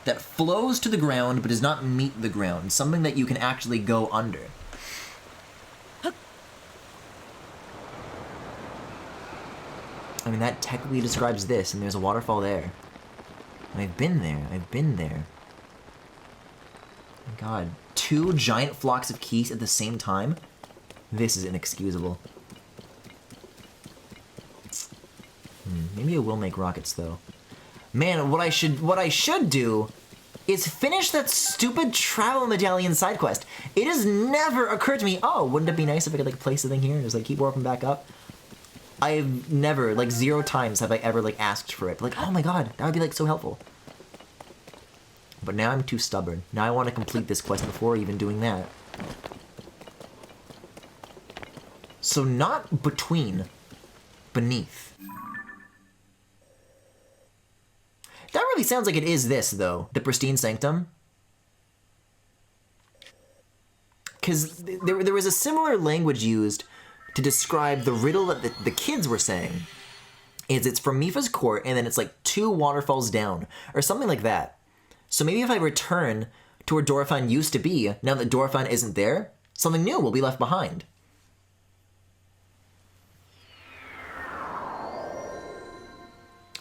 that flows to the ground but does not meet the ground. Something that you can actually go under. I mean, that technically describes this, and there's a waterfall there. And I've been there. I've been there. Oh my god. 2 giant flocks of geese at the same time? This is inexcusable. Maybe I will make rockets, though. Man, what I should do is finish that stupid travel medallion side quest. It has never occurred to me, oh, wouldn't it be nice if I could, like, place the thing here and just, like, keep warping back up? I've never, like, 0 times have I ever, like, asked for it. Like, oh my god, that would be, like, so helpful. But now I'm too stubborn. Now I want to complete this quest before even doing that. So not between, beneath. That really sounds like it is this, though. The Pristine Sanctum. Because there was a similar language used to describe the riddle that the kids were saying. It's from Mipha's court, and then it's like 2 waterfalls down, or something like that. So maybe if I return to where Dorephan used to be, now that Dorephan isn't there, something new will be left behind.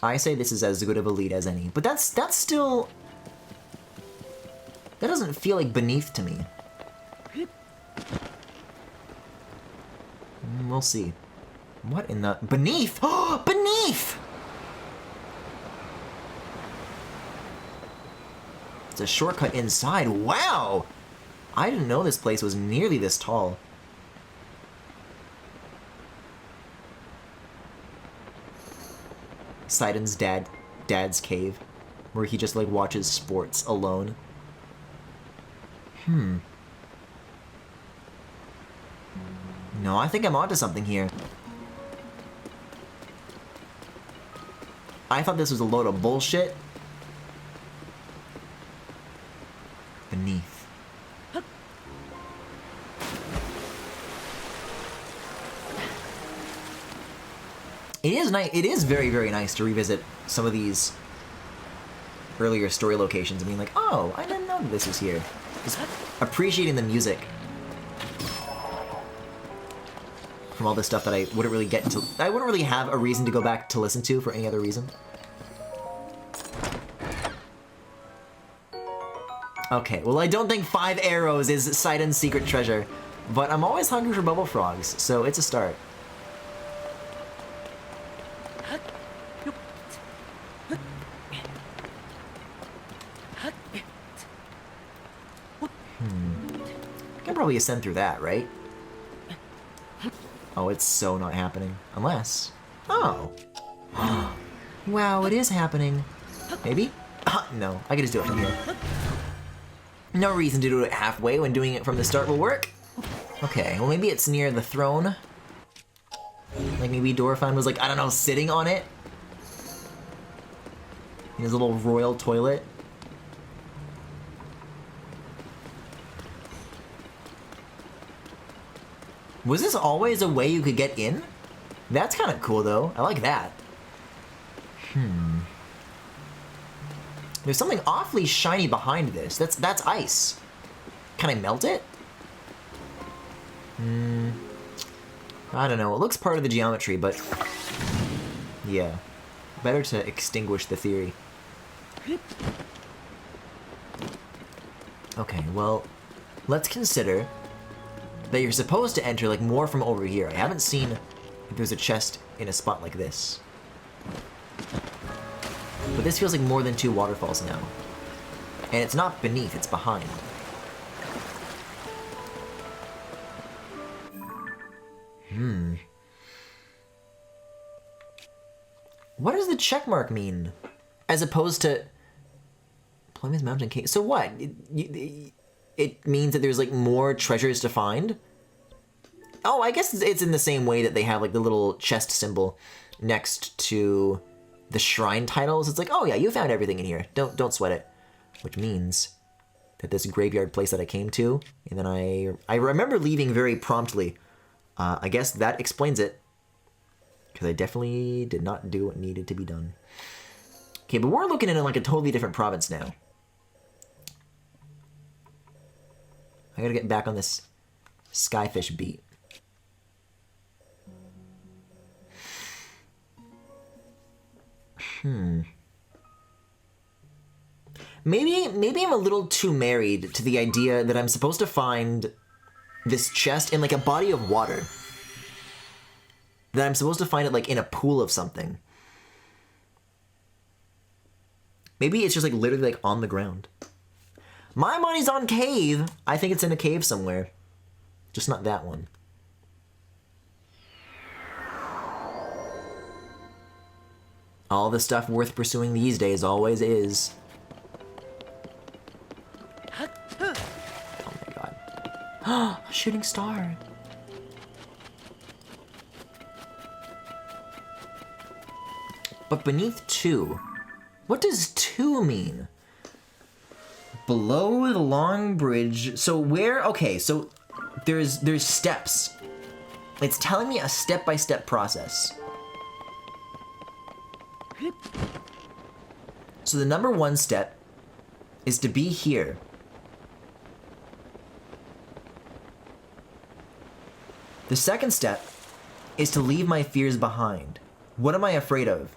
I say this is as good of a lead as any, but that's still... That doesn't feel like beneath to me. We'll see. What in the... Beneath? Oh, beneath! It's a shortcut inside. Wow! I didn't know this place was nearly this tall. Sidon's dad's cave, where he just, like, watches sports alone. No, I think I'm onto something here. I thought this was a load of bullshit. Beneath. It is nice. It is very, very nice to revisit some of these earlier story locations and being like, oh, I didn't know this was here. Just appreciating the music from all this stuff that I wouldn't really get into. I wouldn't really have a reason to go back to listen to for any other reason. Okay, well, I don't think 5 arrows is Sidon's secret treasure, but I'm always hungry for bubble frogs, so it's a start. I can probably ascend through that, right? Oh, it's so not happening. Unless... Oh. Wow, it is happening. Maybe? No, I can just do it from here. No reason to do it halfway when doing it from the start will work. Okay, well maybe it's near the throne. Like maybe Dorephan was like, I don't know, sitting on it? In his little royal toilet. Was this always a way you could get in? That's kind of cool though. I like that. There's something awfully shiny behind this. That's ice. Can I melt it? I don't know. It looks part of the geometry, but... yeah. Better to extinguish the theory. Okay, well... let's consider that you're supposed to enter, like, more from over here. I haven't seen if there's a chest in a spot like this. But But this feels like more than 2 waterfalls now. And it's not beneath, it's behind. What does the check mark mean? As opposed to Plymouth Mountain Cave. So what? It means that there's like more treasures to find? Oh, I guess it's in the same way that they have like the little chest symbol next to the shrine titles. It's like, oh yeah, you found everything in here. Don't sweat it. Which means that this graveyard place that I came to, and then I remember leaving very promptly. I guess that explains it. Because I definitely did not do what needed to be done. Okay, but we're looking at like a totally different province now. I gotta get back on this skyfish beat. Maybe I'm a little too married to the idea that I'm supposed to find this chest in like a body of water. That I'm supposed to find it like in a pool of something. Maybe it's just like literally like on the ground. My money's on cave. I think it's in a cave somewhere. Just not that one. All the stuff worth pursuing these days always is. Oh my god. A shooting star. But beneath 2, what does 2 mean? Below the long bridge. So where? Okay, so there's steps. It's telling me a step-by-step process. So the number 1 step is to be here. The second step is to leave my fears behind. What am I afraid of?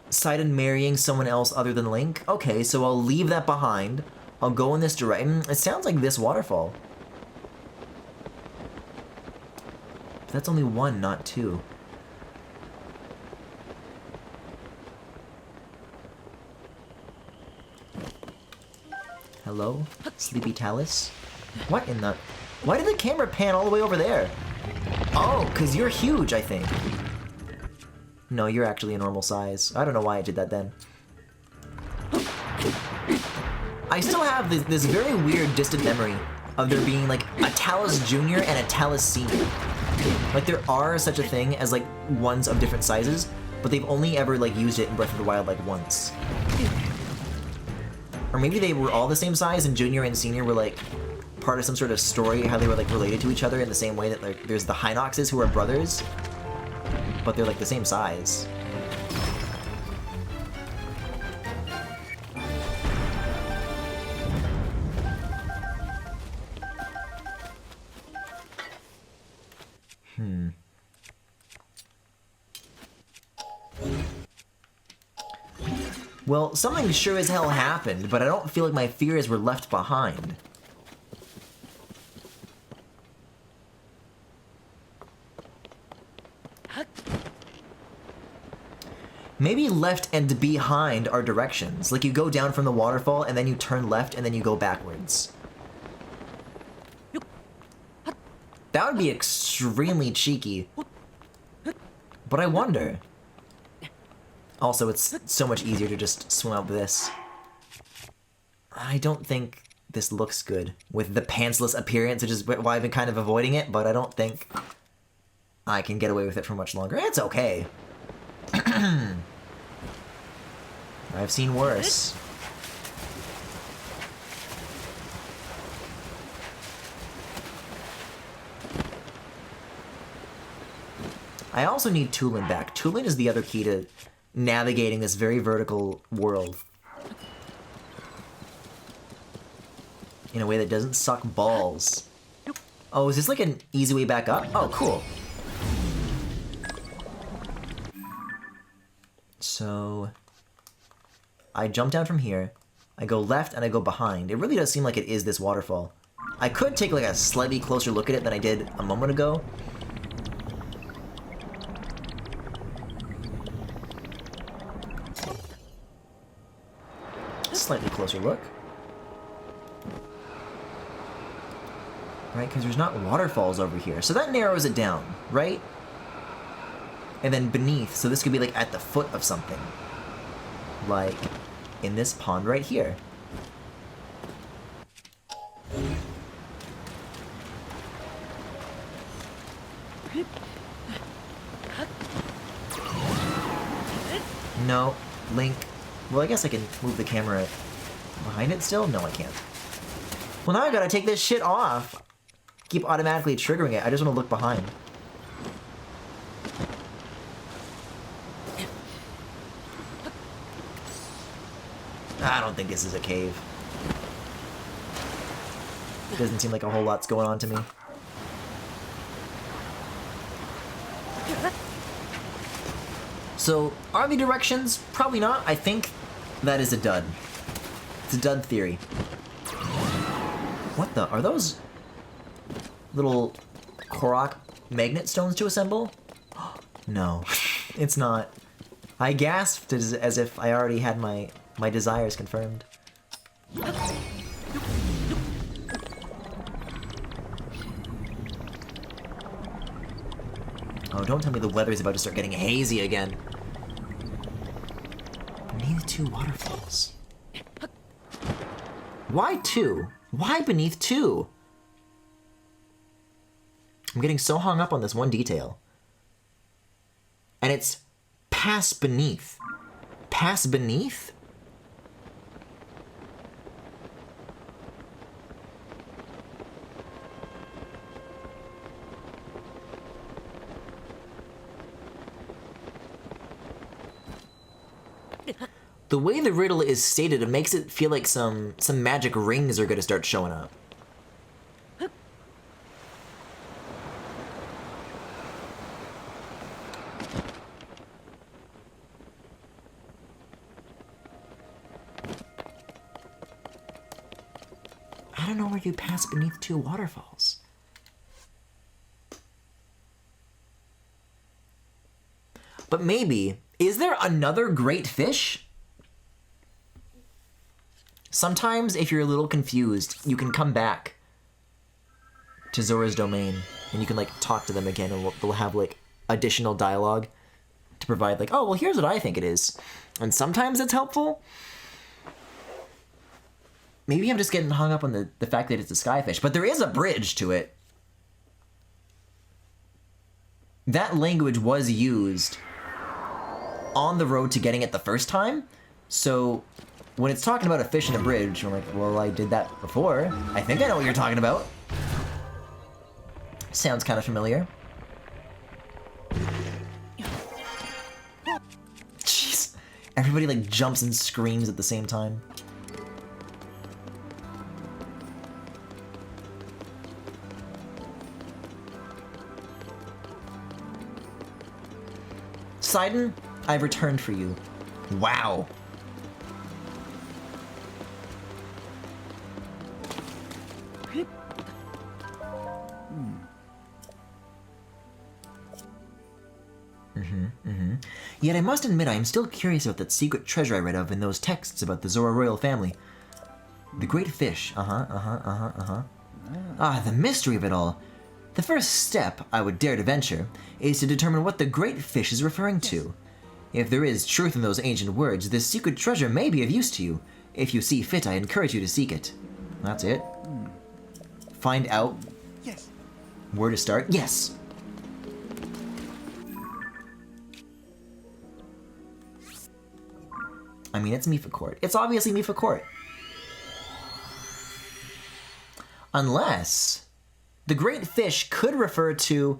Sidon marrying someone else other than Link? Okay, so I'll leave that behind. I'll go in this direction. It sounds like this waterfall. But that's only 1, not 2. Hello? Sleepy Talus? What in the... Why did the camera pan all the way over there? Oh, because you're huge, I think. No, you're actually a normal size. I don't know why I did that then. I still have this very weird distant memory of there being like a Talus Jr. and a Talus Senior. Like there are such a thing as like ones of different sizes, but they've only ever like used it in Breath of the Wild like once. Or maybe they were all the same size and Junior and Senior were like part of some sort of story, how they were like related to each other in the same way that like there's the Hinoxes who are brothers, but they're like the same size. Well, something sure as hell happened, but I don't feel like my fears were left behind. Maybe left and behind are directions. Like you go down from the waterfall and then you turn left and then you go backwards. That would be extremely cheeky. But I wonder. Also, it's so much easier to just swim up this. I don't think this looks good with the pantsless appearance, which is why I've been kind of avoiding it, but I don't think I can get away with it for much longer. It's okay. I've seen worse. I also need Tulin back. Tulin is the other key to navigating this very vertical world in a way that doesn't suck balls. Oh, is this like an easy way back up? Oh, cool. So I jump down from here, I go left and I go behind. It really does seem like it is this waterfall. I could take like a slightly closer look at it than I did a moment ago. slightly closer look. Right, because there's not waterfalls over here. So that narrows it down, right? And then beneath, so this could be like at the foot of something. Like in this pond right here. No, Link. Well, I guess I can move the camera behind it still? No, I can't. Well, now I gotta take this shit off. Keep automatically triggering it. I just want to look behind. I don't think this is a cave. It doesn't seem like a whole lot's going on to me. So, are the directions? Probably not. I think that is a dud. It's a dud theory. What the? Are those little Korok magnet stones to assemble? No, it's not. I gasped as if I already had my desires confirmed. Oh, don't tell me the weather's about to start getting hazy again. Beneath two waterfalls. Why two? Why beneath two? I'm getting so hung up on this one detail. And it's pass beneath. Pass beneath? The way the riddle is stated, it makes it feel like some magic rings are going to start showing up. I don't know where you pass beneath two waterfalls. But maybe, is there another great fish? Sometimes, if you're a little confused, you can come back to Zora's domain, and you can, like, talk to them again, and they'll have, like, additional dialogue to provide, like, oh, well, here's what I think it is. And sometimes it's helpful. Maybe I'm just getting hung up on the fact that it's a skyfish, but there is a bridge to it. That language was used on the road to getting it the first time, so when it's talking about a fish in a bridge, I'm like, well, I did that before. I think I know what you're talking about. Sounds kind of familiar. Jeez. Everybody, like, jumps and screams at the same time. Sidon, I've returned for you. Wow. Yet I must admit I am still curious about that secret treasure I read of in those texts about the Zora royal family. The great fish, Ah, the mystery of it all. The first step, I would dare to venture, is to determine what the great fish is referring to. If there is truth in those ancient words, this secret treasure may be of use to you. If you see fit, I encourage you to seek it. That's it. Find out. Yes. Where to start? Yes. I mean, it's Mifa Court. It's obviously Mifa Court. Unless the great fish could refer to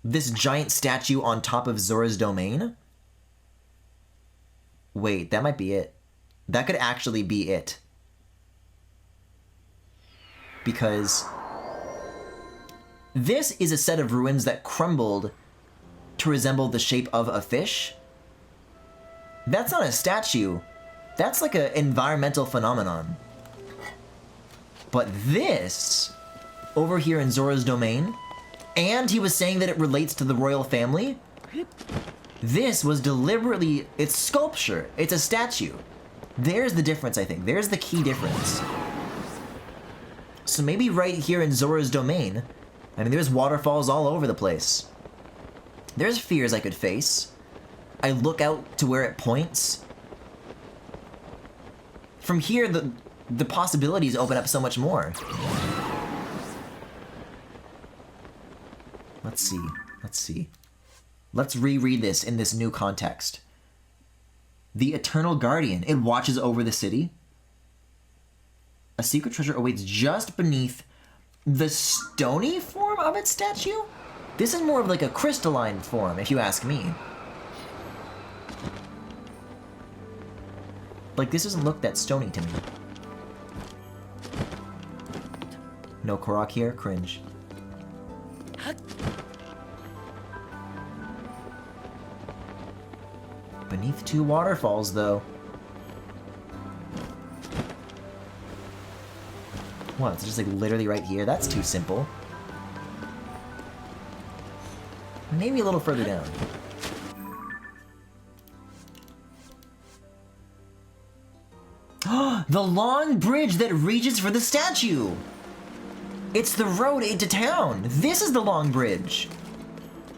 this giant statue on top of Zora's domain. Wait, that might be it. That could actually be it. Because this is a set of ruins that crumbled to resemble the shape of a fish. That's not a statue. That's like an environmental phenomenon. But this, over here in Zora's domain, and he was saying that it relates to the royal family, this was deliberately, it's sculpture, it's a statue. There's the difference, I think. There's the key difference. So maybe right here in Zora's domain, I mean, there's waterfalls all over the place. There's fears I could face. I look out to where it points. From here, the possibilities open up so much more. Let's see. Let's see. Let's reread this in this new context. The Eternal Guardian. It watches over the city. A secret treasure awaits just beneath the stony form of its statue? This is more of like a crystalline form, if you ask me. Like, this doesn't look that stony to me. No Korok here? Cringe. Beneath two waterfalls, though. What, it's just like literally right here? That's too simple. Maybe a little further down. The long bridge that reaches for the statue! It's the road into town! This is the long bridge!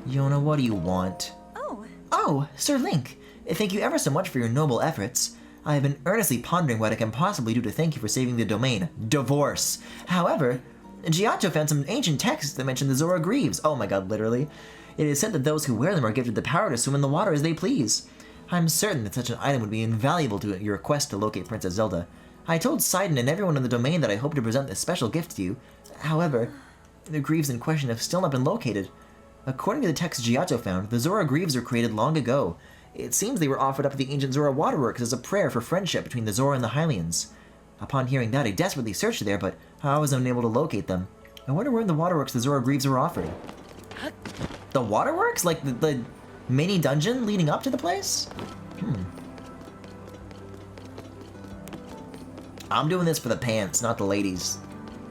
Yona, what do you want? Oh, Sir Link! Thank you ever so much for your noble efforts. I have been earnestly pondering what I can possibly do to thank you for saving the domain. Divorce! However, Giotto found some ancient texts that mention the Zora Greaves. Oh my god, literally. It is said that those who wear them are gifted the power to swim in the water as they please. I'm certain that such an item would be invaluable to your quest to locate Princess Zelda. I told Sidon and everyone in the domain that I hope to present this special gift to you. However, the Greaves in question have still not been located. According to the text Giotto found, the Zora Greaves were created long ago. It seems they were offered up to the ancient Zora Waterworks as a prayer for friendship between the Zora and the Hylians. Upon hearing that, I desperately searched there, but I was unable to locate them. I wonder where in the Waterworks the Zora Greaves were offered. The Waterworks? Like the mini dungeon leading up to the place? I'm doing this for the pants, not the ladies.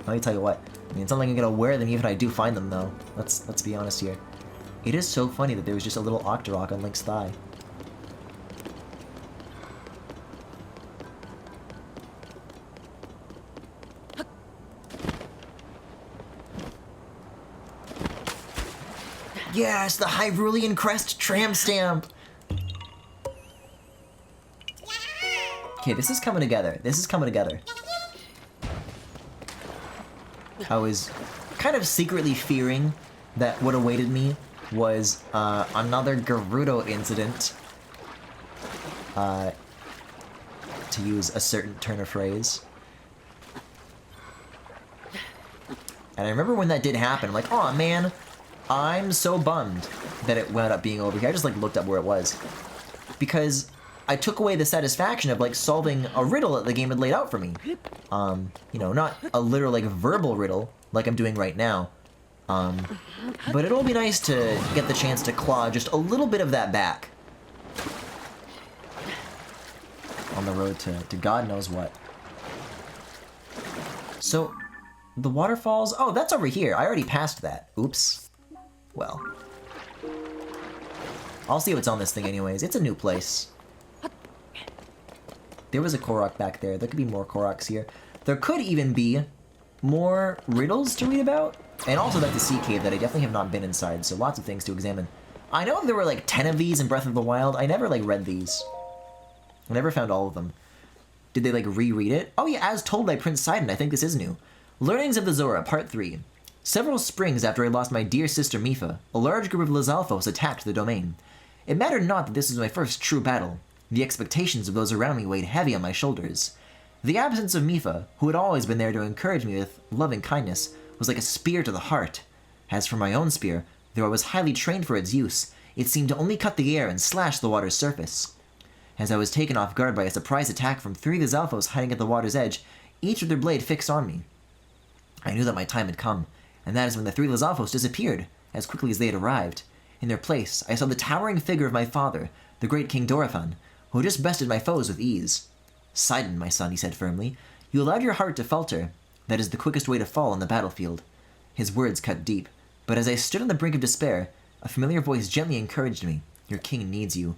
Let me tell you what. I mean, it's not like I'm gonna wear them even if I do find them, though. Let's be honest here. It is so funny that there was just a little Octorok on Link's thigh. Yes, the Hyrulean Crest tram stamp! Okay, this is coming together. This is coming together. I was kind of secretly fearing that what awaited me was another Gerudo incident. To use a certain turn of phrase. And I remember when that did happen, I'm like, oh man, I'm so bummed that it wound up being over here. I just like looked up where it was. Because I took away the satisfaction of like solving a riddle that the game had laid out for me. You know, not a literal like verbal riddle like I'm doing right now. But it'll be nice to get the chance to claw just a little bit of that back. On the road to God knows what. So, the waterfalls, oh, that's over here. I already passed that. Oops. Well. I'll see what's on this thing anyways. It's a new place. There was a Korok back there. There could be more Koroks here. There could even be more riddles to read about. And also that's a sea cave that I definitely have not been inside, so lots of things to examine. I know there were like 10 of these in Breath of the Wild. I never like read these. I never found all of them. Did they like reread it? Oh yeah, as told by Prince Sidon, I think this is new. Learnings of the Zora, Part 3. Several springs after I lost my dear sister Mipha, a large group of Lizalfos attacked the domain. It mattered not that this was my first true battle. The expectations of those around me weighed heavy on my shoulders. The absence of Mipha, who had always been there to encourage me with loving kindness, was like a spear to the heart. As for my own spear, though I was highly trained for its use, it seemed to only cut the air and slash the water's surface. As I was taken off guard by a surprise attack from 3 Lizalfos hiding at the water's edge, each with their blade fixed on me. I knew that my time had come, and that is when the 3 Lizalfos disappeared, as quickly as they had arrived. In their place, I saw the towering figure of my father, the great King Dorephan, who had just bested my foes with ease. Sidon, my son, he said firmly, you allowed your heart to falter. That is the quickest way to fall on the battlefield. His words cut deep, but as I stood on the brink of despair, a familiar voice gently encouraged me. Your king needs you.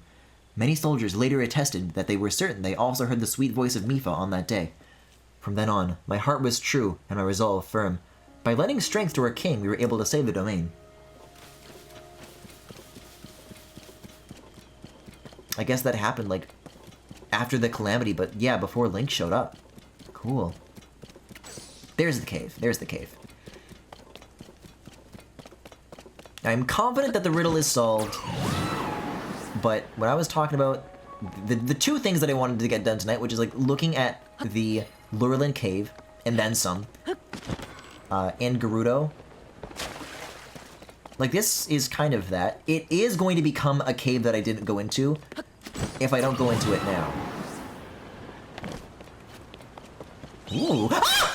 Many soldiers later attested that they were certain they also heard the sweet voice of Mifa on that day. From then on, my heart was true and my resolve firm. By lending strength to our king, we were able to save the domain. I guess that happened, like, after the calamity, but yeah, before Link showed up. Cool. There's the cave. There's the cave. I'm confident that the riddle is solved, but what I was talking about, the two things that I wanted to get done tonight, which is like looking at the Lurelin cave, and then some, and Gerudo. Like, this is kind of that. It is going to become a cave that I didn't go into if I don't go into it now. Ooh. Ah!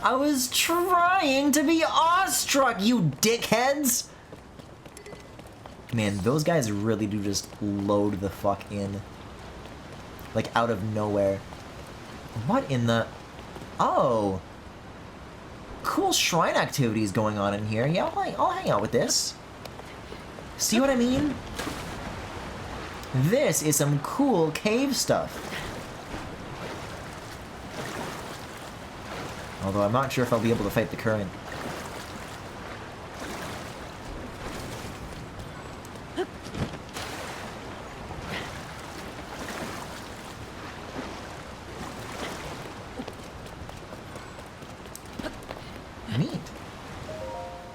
I was trying to be awestruck, you dickheads! Man, those guys really do just load the fuck in. Like, out of nowhere. What in the... Oh! Cool shrine activities going on in here. Yeah, I'll hang out with this. See what I mean? This is some cool cave stuff. Although I'm not sure if I'll be able to fight the current. Neat.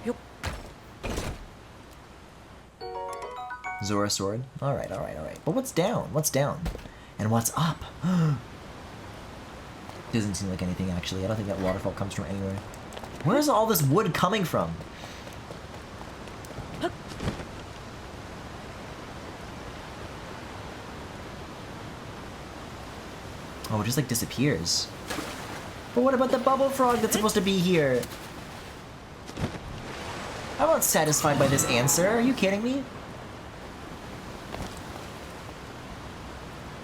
Yep. Zora sword. Alright, alright, alright. But what's down? What's down? And what's up? Doesn't seem like anything, actually. I don't think that waterfall comes from anywhere. Where's all this wood coming from? Oh, it just like disappears. But what about the bubble frog that's supposed to be here? I'm not satisfied by this answer. Are you kidding me?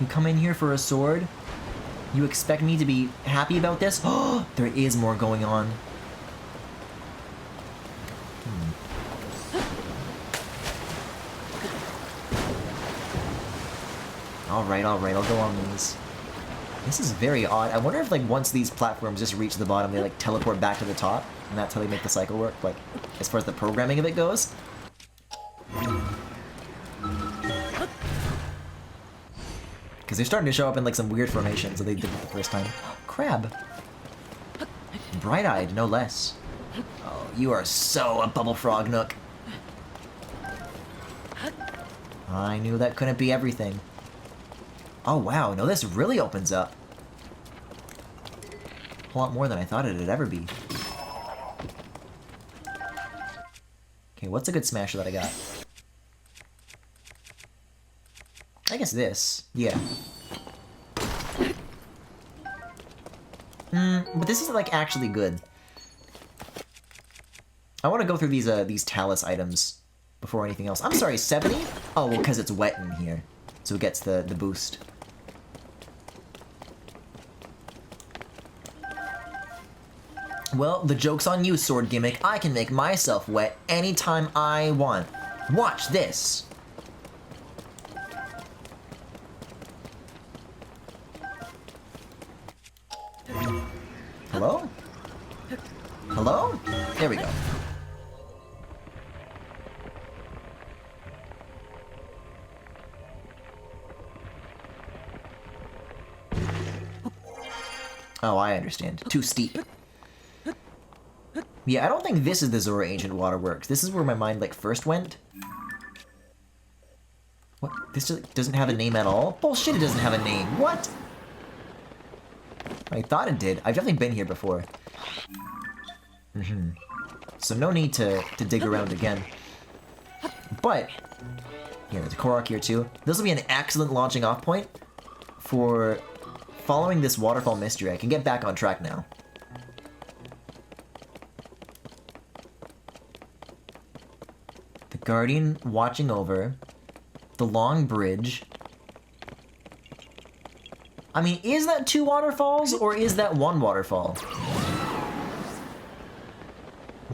You come in here for a sword? You expect me to be happy about this? Oh, there is more going on. Alright, alright, I'll go on these. This is very odd. I wonder if, like, once these platforms just reach the bottom, they, like, teleport back to the top, and that's how they make the cycle work, like, as far as the programming of it goes. Because they're starting to show up in, like, some weird formations that they did the first time. Crab! Bright-eyed, no less. Oh, you are so a bubble frog, Nook. I knew that couldn't be everything. Oh wow, no, this really opens up. A lot more than I thought it'd ever be. Okay, what's a good smasher that I got? I guess this. Yeah. But this is like actually good. I want to go through these Talus items before anything else. I'm sorry, 70? Oh, well, because it's wet in here. So it gets the boost. Well, the joke's on you, sword gimmick. I can make myself wet anytime I want. Watch this! Hello? Hello? There we go. Oh, I understand. Too steep. Yeah, I don't think this is the Zora Ancient Waterworks. This is where my mind, like, first went. What? This doesn't have a name at all? Bullshit, it doesn't have a name. What? I thought it did. I've definitely been here before. So no need to dig around again. But, yeah, there's a Korok here too. This will be an excellent launching off point for following this waterfall mystery. I can get back on track now. The Guardian watching over. The long bridge. I mean, is that 2 waterfalls, or is that 1 waterfall?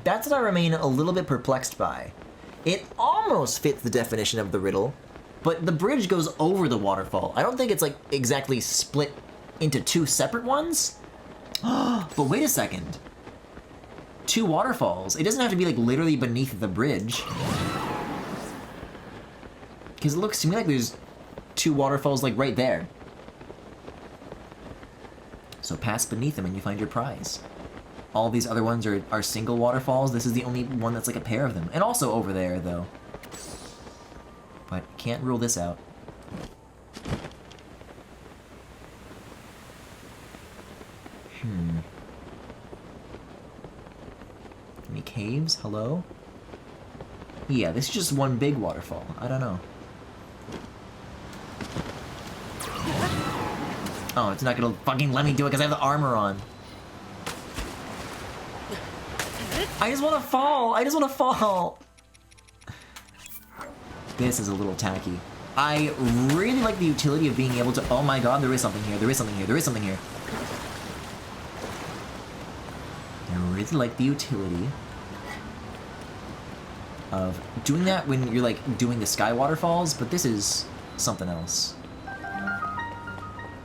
That's what I remain a little bit perplexed by. It almost fits the definition of the riddle, but the bridge goes over the waterfall. I don't think it's like exactly split into two separate ones. But wait a second. Two waterfalls. It doesn't have to be like literally beneath the bridge. Because it looks to me like there's two waterfalls like right there. So pass beneath them and you find your prize. All these other ones are single waterfalls. This is the only one that's like a pair of them. And also over there, though. But can't rule this out. Any caves? Hello? Yeah, this is just one big waterfall. I don't know. Oh, it's not gonna fucking let me do it because I have the armor on. I just want to fall! I just want to fall! This is a little tacky. I really like the utility of being able to... Oh my god, there is something here, there is something here, there is something here. I really like the utility of doing that when you're like doing the sky waterfalls, but this is something else.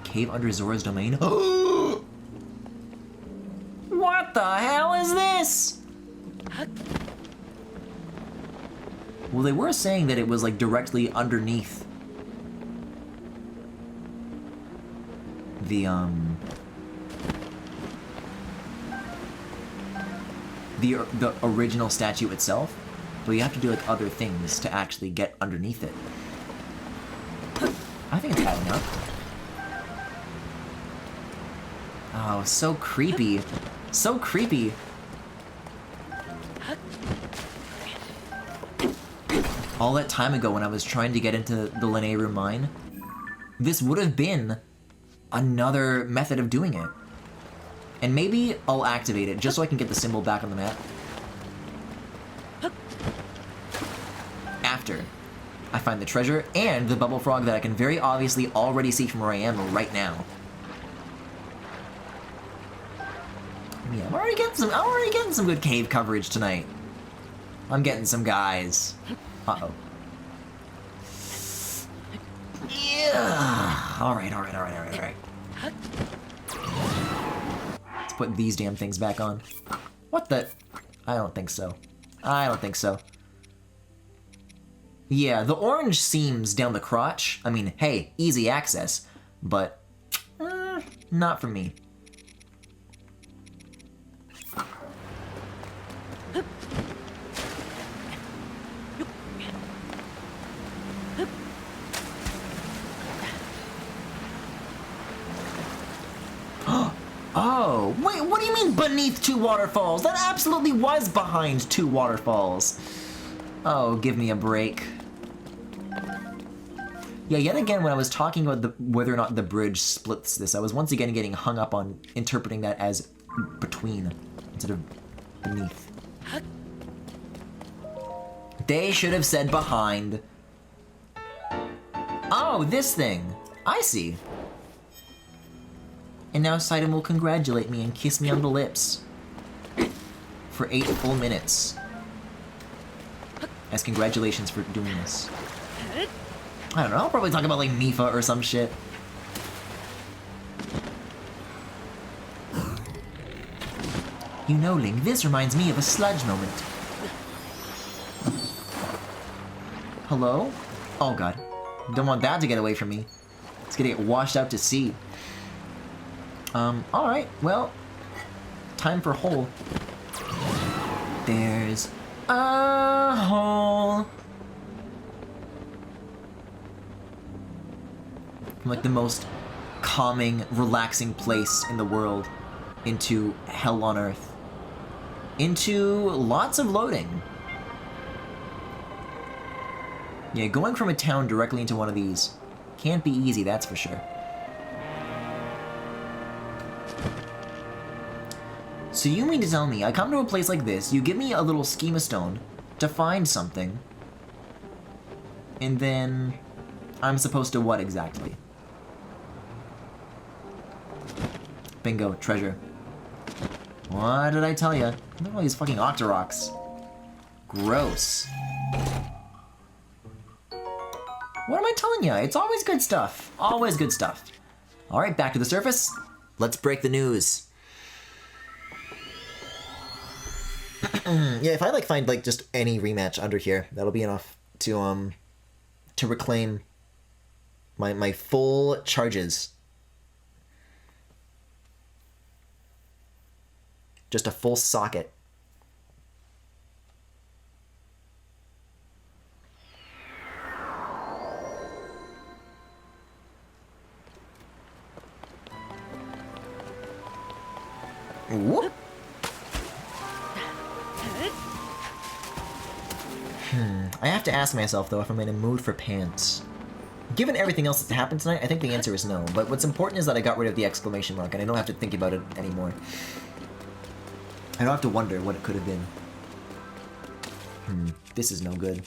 Cave under Zora's domain. What the hell is this? Well, they were saying that it was like directly underneath the original statue itself, but you have to do like other things to actually get underneath it. I think it's adding up. Oh, so creepy. So creepy. All that time ago when I was trying to get into the Lanayru mine, this would have been another method of doing it. And maybe I'll activate it just so I can get the symbol back on the map. After I find the treasure and the bubble frog that I can very obviously already see from where I am right now. Yeah, I'm already getting some good cave coverage tonight. I'm getting some guys. Uh-oh. Yeah. Alright. Let's put these damn things back on. What the? I don't think so. Yeah, the orange seams down the crotch. I mean, hey, easy access, but not for me. Oh, wait, what do you mean beneath two waterfalls? That absolutely was behind two waterfalls. Oh, give me a break. Yeah, yet again, when I was talking about whether or not the bridge splits this, I was once again getting hung up on interpreting that as between instead of beneath. They should have said behind. Oh, this thing. I see. And now Sidon will congratulate me and kiss me on the lips. For 8 full minutes. As congratulations for doing this. I don't know, I'll probably talk about like Mifa or some shit. You know, Link, this reminds me of a sludge moment. Hello? Oh god. Don't want that to get away from me. It's gonna get washed out to sea. Alright, well, time for hole. There's a hole. From like the most calming, relaxing place in the world into hell on earth. Into lots of loading. Yeah, going from a town directly into one of these can't be easy, that's for sure. So you mean to tell me, I come to a place like this, you give me a little schema stone to find something, and then I'm supposed to what exactly? Bingo, treasure. What did I tell ya? Look at all these fucking Octoroks. Gross. ya. It's always good stuff. Always good stuff. All right, back to the surface. Let's break the news. Yeah, if I like find like just any rematch under here, that'll be enough to reclaim my full charges. Just a full socket. Whoop. I have to ask myself, though, if I'm in a mood for pants. Given everything else that's happened tonight, I think the answer is no. But what's important is that I got rid of the exclamation mark, and I don't have to think about it anymore. I don't have to wonder what it could have been. This is no good.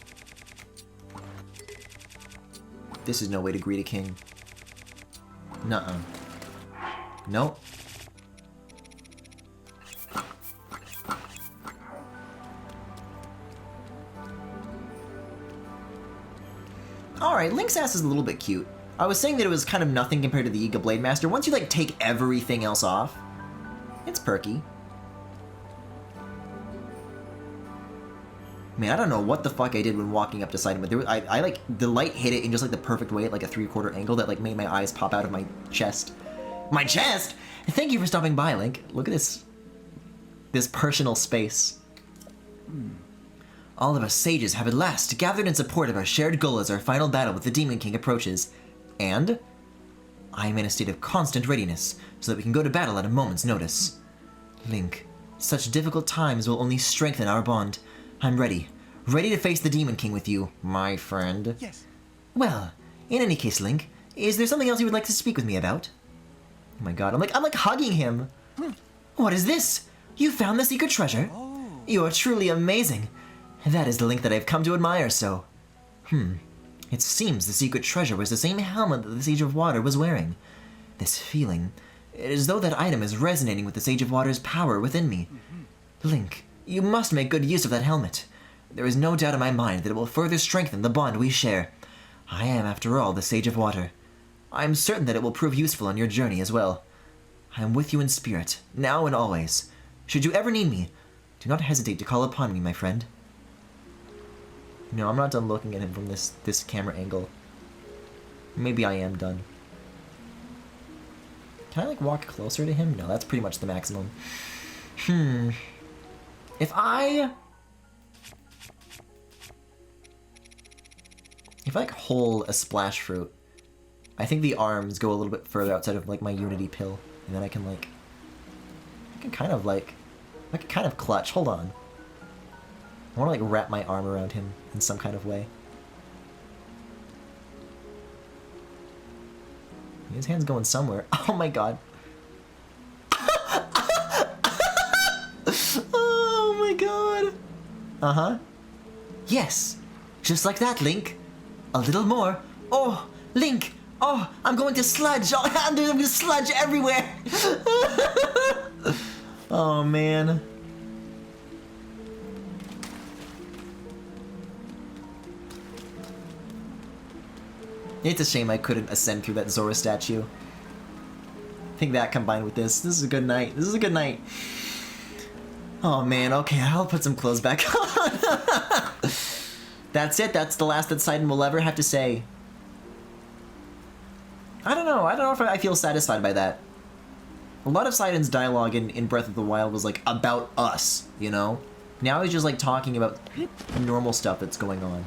This is no way to greet a king. Nuh-uh. Nope. Alright, Link's ass is a little bit cute. I was saying that it was kind of nothing compared to the Yiga Blade Master. Once you, like, take everything else off, it's perky. Man, I don't know what the fuck I did when walking up beside him, but there was, I like, the light hit it in just, like, the perfect way at, like, a 3/4 angle that, like, made my eyes pop out of my chest. My chest?! Thank you for stopping by, Link. Look at this. This personal space. All of us sages have at last gathered in support of our shared goal as our final battle with the Demon King approaches. And I am in a state of constant readiness, so that we can go to battle at a moment's notice. Link, such difficult times will only strengthen our bond. I'm ready. Ready to face the Demon King with you, my friend. Yes. Well, in any case, Link, is there something else you would like to speak with me about? Oh my god, I'm like hugging him. What is this? You found the secret treasure? Oh. You are truly amazing. That is the Link that I've come to admire so. It seems the secret treasure was the same helmet that the Sage of Water was wearing. This feeling, it is as though that item is resonating with the Sage of Water's power within me. Link, you must make good use of that helmet. There is no doubt in my mind that it will further strengthen the bond we share. I am, after all, the Sage of Water. I am certain that it will prove useful on your journey as well. I am with you in spirit, now and always. Should you ever need me, do not hesitate to call upon me, my friend. No, I'm not done looking at him from this camera angle. Maybe I am done. Can I, like, walk closer to him? No, that's pretty much the maximum. If I, like, hold a splash fruit, I think the arms go a little bit further outside of, like, my Unity pill. And then I can, like, I can kind of clutch. Hold on. I want to, like, wrap my arm around him in some kind of way. His hand's going somewhere. Oh my god. Oh my god. Uh-huh. Yes. Just like that, Link. A little more. Oh, Link. Oh, I'm going to sludge. Oh, I'm going to sludge everywhere. Oh, man. It's a shame I couldn't ascend through that Zora statue. I think that combined with this is a good night. This is a good night. Oh man, okay, I'll put some clothes back on. That's it, that's the last that Sidon will ever have to say. I don't know if I feel satisfied by that. A lot of Sidon's dialogue in Breath of the Wild was like about us, you know? Now he's just like talking about normal stuff that's going on.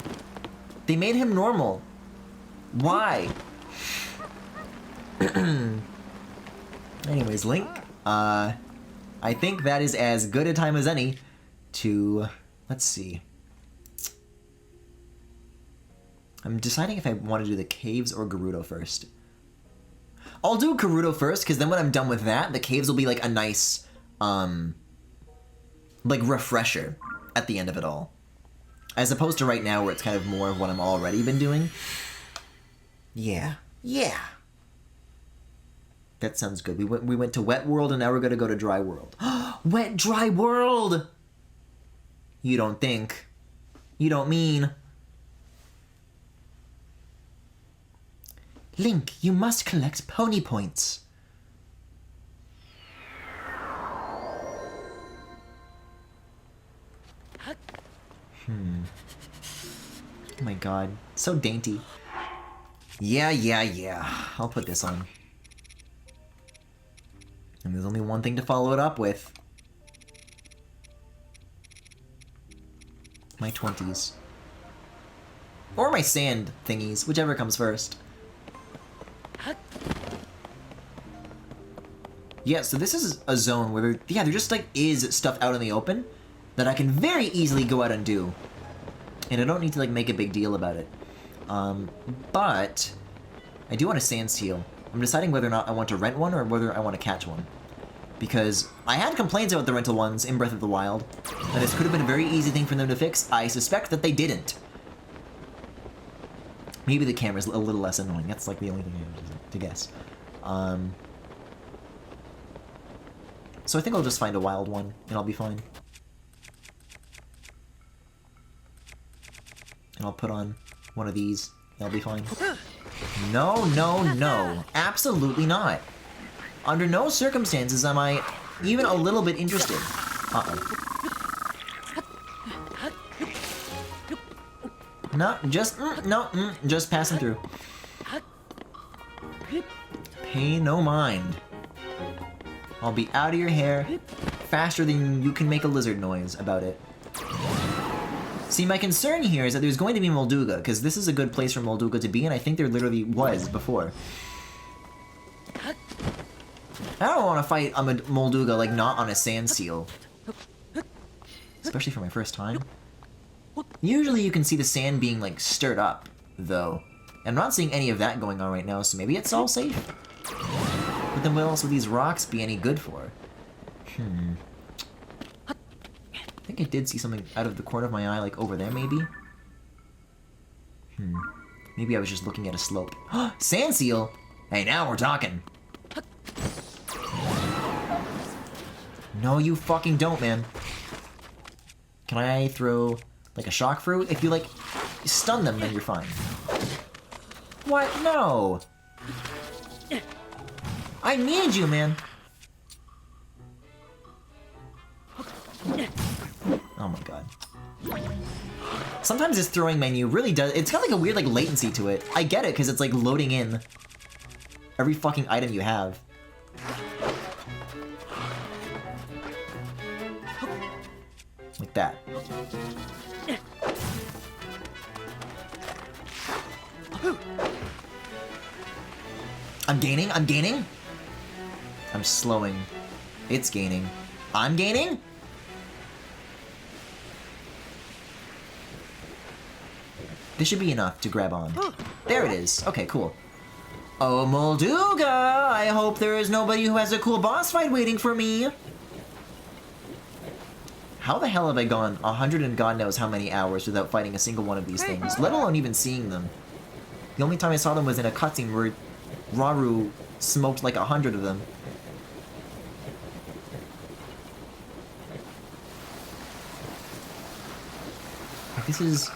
They made him normal. Why? Anyways, Link, I think that is as good a time as any to, let's see. I'm deciding if I want to do the caves or Gerudo first. I'll do Gerudo first, because then when I'm done with that, the caves will be like a nice, like refresher at the end of it all. As opposed to right now where it's kind of more of what I'm already been doing. Yeah. That sounds good. We went to Wet World and now we're gonna go to Dry World. Wet Dry World! You don't think. You don't mean. Link, you must collect pony points. Oh my god. So dainty. Yeah. I'll put this on. And there's only one thing to follow it up with. My 20s. Or my sand thingies, whichever comes first. Yeah, so this is a zone where there just like is stuff out in the open that I can very easily go out and do. And I don't need to like make a big deal about it. But I do want a sand seal. I'm deciding whether or not I want to rent one or whether I want to catch one. Because I had complaints about the rental ones in Breath of the Wild, and this could have been a very easy thing for them to fix. I suspect that they didn't. Maybe the camera's a little less annoying. That's like the only thing I have to guess. So I think I'll just find a wild one, and I'll be fine. And I'll put on one of these, and I'll be fine. No. Absolutely not. Under no circumstances am I even a little bit interested. Uh-oh. No, just passing through. Pay no mind. I'll be out of your hair faster than you can make a lizard noise about it. See, my concern here is that there's going to be Molduga, because this is a good place for Molduga to be, and I think there literally was before. I don't want to fight a Molduga, like, not on a sand seal. Especially for my first time. Usually you can see the sand being, like, stirred up, though. I'm not seeing any of that going on right now, so maybe it's all safe. But then what else would these rocks be any good for? I think I did see something out of the corner of my eye, like, over there, maybe? Maybe I was just looking at a slope. Sand seal! Hey, now we're talking! No, you fucking don't, man. Can I throw, like, a shock fruit? If you, like, stun them, then you're fine. What? No! I need you, man! Oh my god. Sometimes this throwing menu really does... It's got, like, a weird, like, latency to it. I get it, because it's, like, loading in every fucking item you have. Like that. I'm gaining? I'm slowing. It's gaining. I'm gaining? This should be enough to grab on. There it is. Okay, cool. Oh, Molduga! I hope there is nobody who has a cool boss fight waiting for me! How the hell have I gone 100 and God knows how many hours without fighting a single one of these things, let alone even seeing them? The only time I saw them was in a cutscene where Rauru smoked like 100 of them. This is...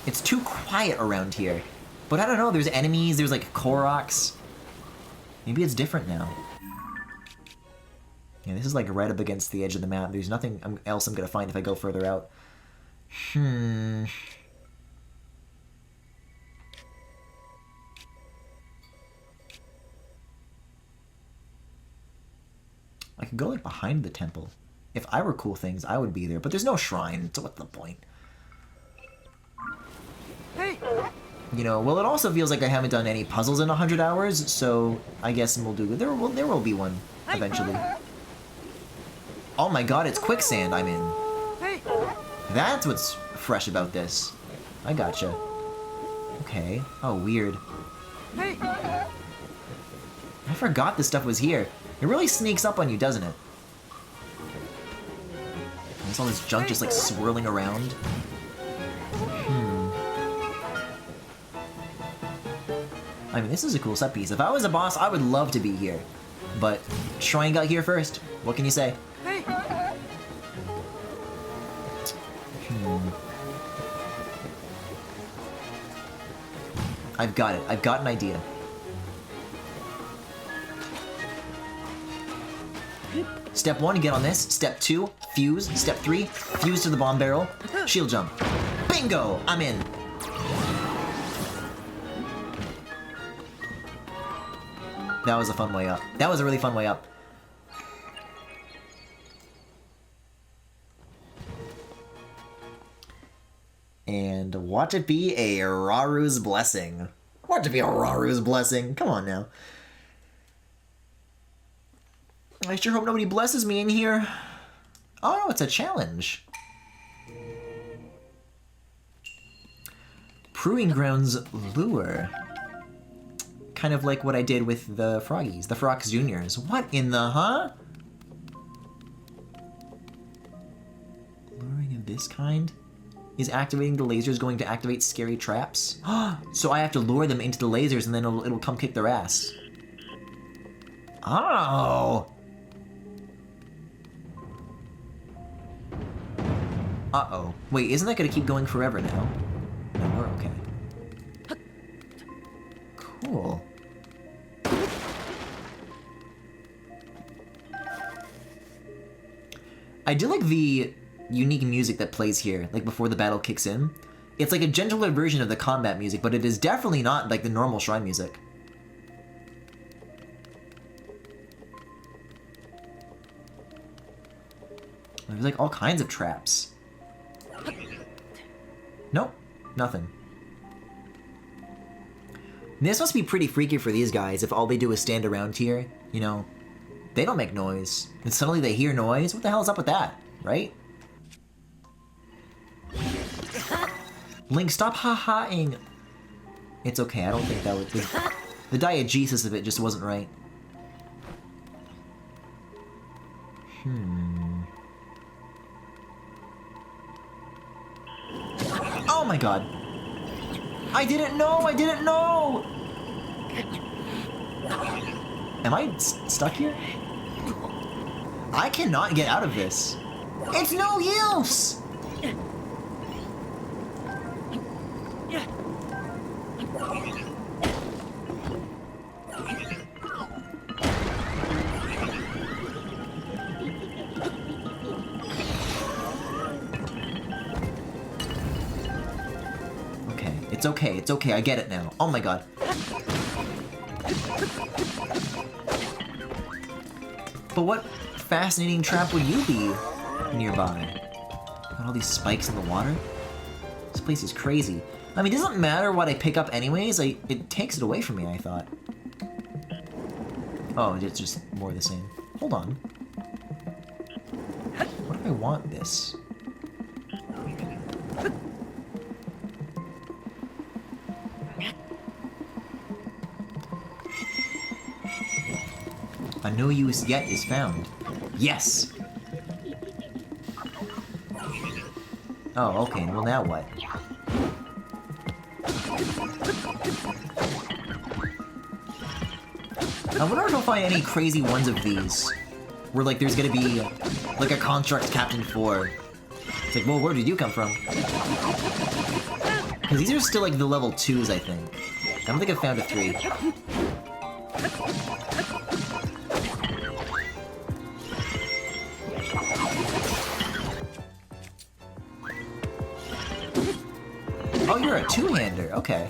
It's too quiet around here. But I don't know, there's enemies, there's like Koroks. Maybe it's different now. Yeah, this is like right up against the edge of the map. There's nothing else I'm gonna find if I go further out. I could go like behind the temple. If I were cool things, I would be there. But there's no shrine, so what's the point? You know, well, it also feels like I haven't done any puzzles in 100 hours, so I guess we'll do it. There will be one eventually. Oh my god, it's quicksand I'm in. That's what's fresh about this. I gotcha. Okay. Oh, weird. I forgot this stuff was here. It really sneaks up on you, doesn't it? There's all this junk just like swirling around. I mean, this is a cool set piece. If I was a boss, I would love to be here. But Shrine got here first. What can you say? I've got it. I've got an idea. Step 1, get on this. Step 2, fuse. Step 3, fuse to the bomb barrel. Shield jump. Bingo! I'm in. That was a fun way up. That was a really fun way up. And watch it be a Raru's blessing. Watch it be a Raru's blessing. Come on now. I sure hope nobody blesses me in here. Oh no, it's a challenge. Proving Grounds Lure. Kind of like what I did with the Froggies, the Frox Juniors. What in the huh? Luring of this kind? Is activating the lasers going to activate scary traps? So I have to lure them into the lasers and then it'll come kick their ass. Oh! Uh-oh. Wait, isn't that gonna keep going forever now? No, we're okay. Cool. I do like the unique music that plays here, like before the battle kicks in. It's like a gentler version of the combat music, but it is definitely not like the normal shrine music. There's like all kinds of traps. Nope, nothing. This must be pretty freaky for these guys if all they do is stand around here, you know. They don't make noise, and suddenly they hear noise. What the hell is up with that, right? Link, stop ha-haing. It's okay, I don't think that would... The diegesis of it just wasn't right. Oh my god. I didn't know! I didn't know! Am I stuck here? I cannot get out of this. It's no use! It's okay, I get it now. Oh my god. But what fascinating trap would you be nearby? Got all these spikes in the water? This place is crazy. I mean, it doesn't matter what I pick up anyways, it takes it away from me, I thought. Oh, it's just more of the same. Hold on. What if I want this? A no use yet is found. Yes! Oh, okay, well now what? I wonder if I'll find any crazy ones of these. Where like there's gonna be like a Construct Captain 4. It's like, well, where did you come from? Because these are still like the level 2s, I think. I don't think I've found a 3. Oh, you're a two-hander. Okay.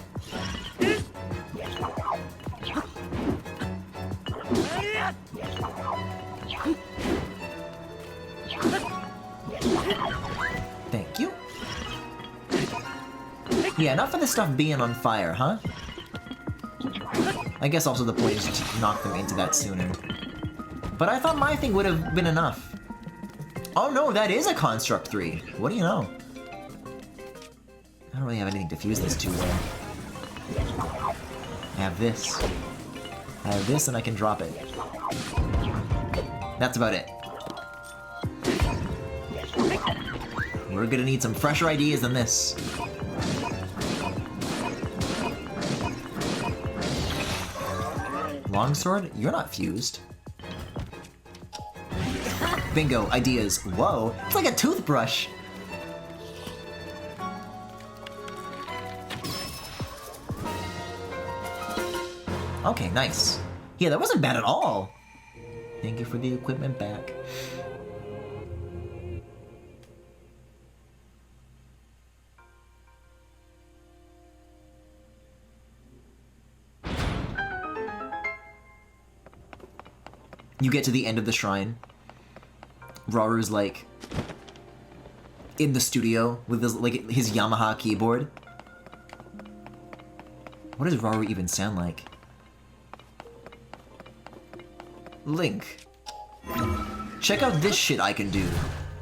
Thank you. Yeah, enough of this stuff being on fire, huh? I guess also the point is to knock them into that sooner. But I thought my thing would have been enough. Oh no, that is a Construct 3. What do you know? I don't really have anything to fuse this to, though. I have this. I have this, and I can drop it. That's about it. We're gonna need some fresher ideas than this. Longsword? You're not fused. Bingo, ideas. Whoa, it's like a toothbrush! Okay, nice. Yeah, that wasn't bad at all. Thank you for the equipment back. You get to the end of the shrine. Raru's like in the studio with his Yamaha keyboard. What does Raru even sound like? Link. Check out this shit I can do.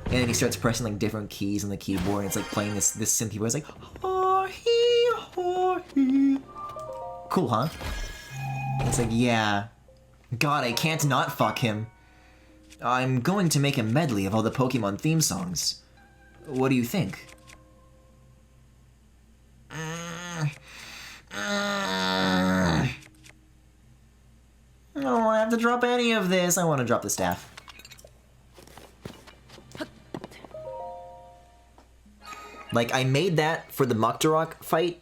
And then he starts pressing like different keys on the keyboard and it's like playing this synth keyboard. It's like ha-hee, ha-hee. Cool, huh? It's like, yeah. God, I can't not fuck him. I'm going to make a medley of all the Pokemon theme songs. What do you think? I don't want to have to drop any of this. I want to drop the staff. Like, I made that for the Muktarok fight,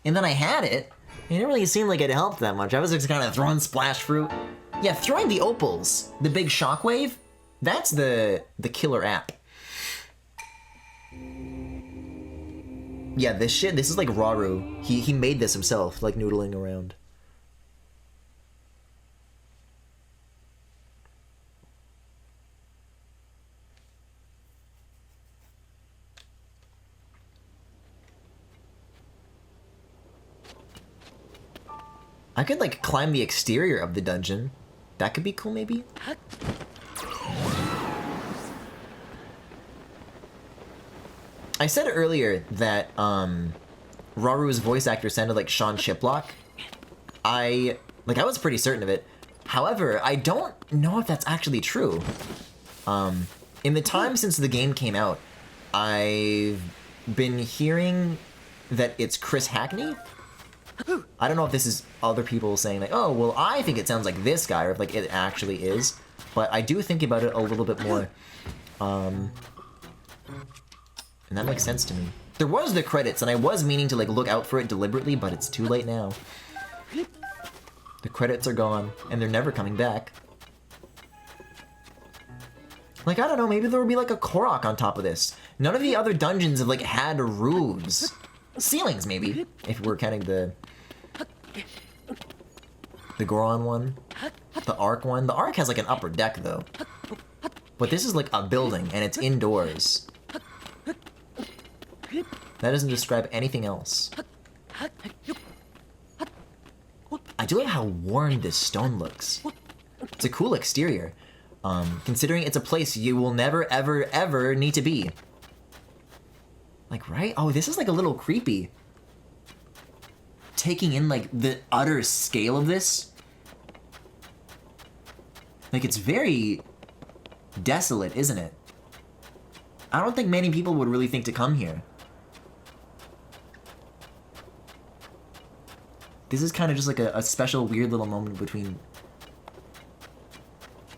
and then I had it. It didn't really seem like it helped that much. I was just kind of throwing Splash Fruit. Yeah, throwing the Opals, the big Shockwave, that's the killer app. Yeah, this is like Raru. He made this himself, like noodling around. I could like climb the exterior of the dungeon. That could be cool, maybe? I said earlier that Raru's voice actor sounded like Sean Chiplock. I was pretty certain of it. However, I don't know if that's actually true. In the time since the game came out, I've been hearing that it's Chris Hackney. I don't know if this is other people saying like, oh, well, I think it sounds like this guy, or if like it actually is. But I do think about it a little bit more. And that makes sense to me. There was the credits, and I was meaning to like look out for it deliberately, but it's too late now. The credits are gone, and they're never coming back. Like, I don't know, maybe there would be like a Korok on top of this. None of the other dungeons have like had roofs. Ceilings, maybe, if we're counting the Goron one, the Ark one. The Ark has like an upper deck though, but this is like a building and it's indoors. That doesn't describe anything else. I do like how worn this stone looks. It's a cool exterior, considering it's a place you will never, ever, ever need to be. Like, right? Oh, this is like a little creepy. Taking in like the utter scale of this. Like, it's very desolate, isn't it? I don't think many people would really think to come here. This is kind of just like a special weird little moment between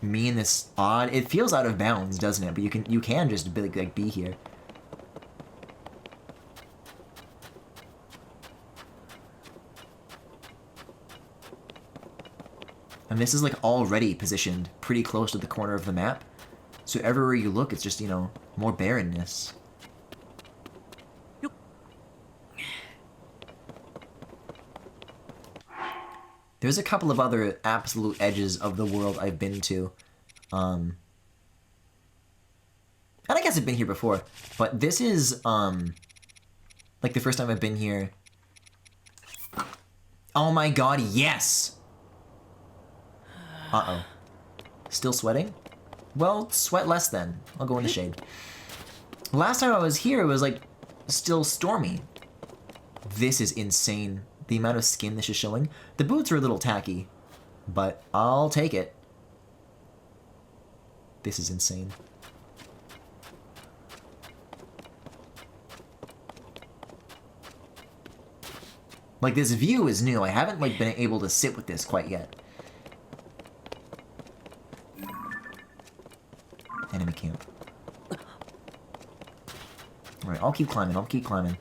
me and this odd... It feels out of bounds, doesn't it? But you can just be here. And this is like already positioned pretty close to the corner of the map. So everywhere you look, it's just, you know, more barrenness. There's a couple of other absolute edges of the world I've been to. And I guess I've been here before, but this is, like the first time I've been here. Oh my god, yes! Uh-oh. Still sweating? Well, sweat less then. I'll go in the shade. Last time I was here, it was like, still stormy. This is insane. The amount of skin this is showing. The boots are a little tacky, but I'll take it. This is insane. Like, this view is new. I haven't, like, been able to sit with this quite yet. Enemy camp. Alright, I'll keep climbing, I'll keep climbing.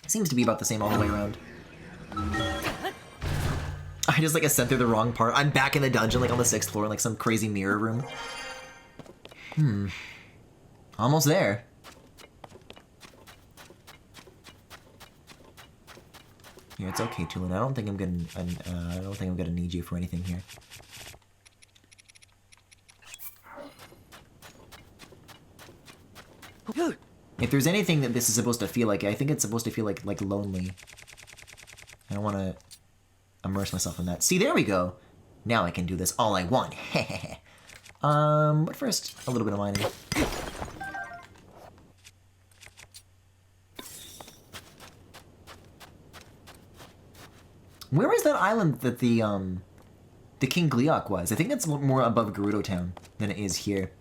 Seems to be about the same all the way around. I I just like ascend through the wrong part. I'm back in the dungeon, like on the 6th floor, in like some crazy mirror room. Almost there. Here, it's okay, Tulin. I don't think I'm gonna need you for anything here. If there's anything that this is supposed to feel like, I think it's supposed to feel like lonely. I don't want to immerse myself in that. See, there we go. Now I can do this all I want. But first, a little bit of mining. Where is that island that the King Gleeok was? I think that's more above Gerudo Town than it is here.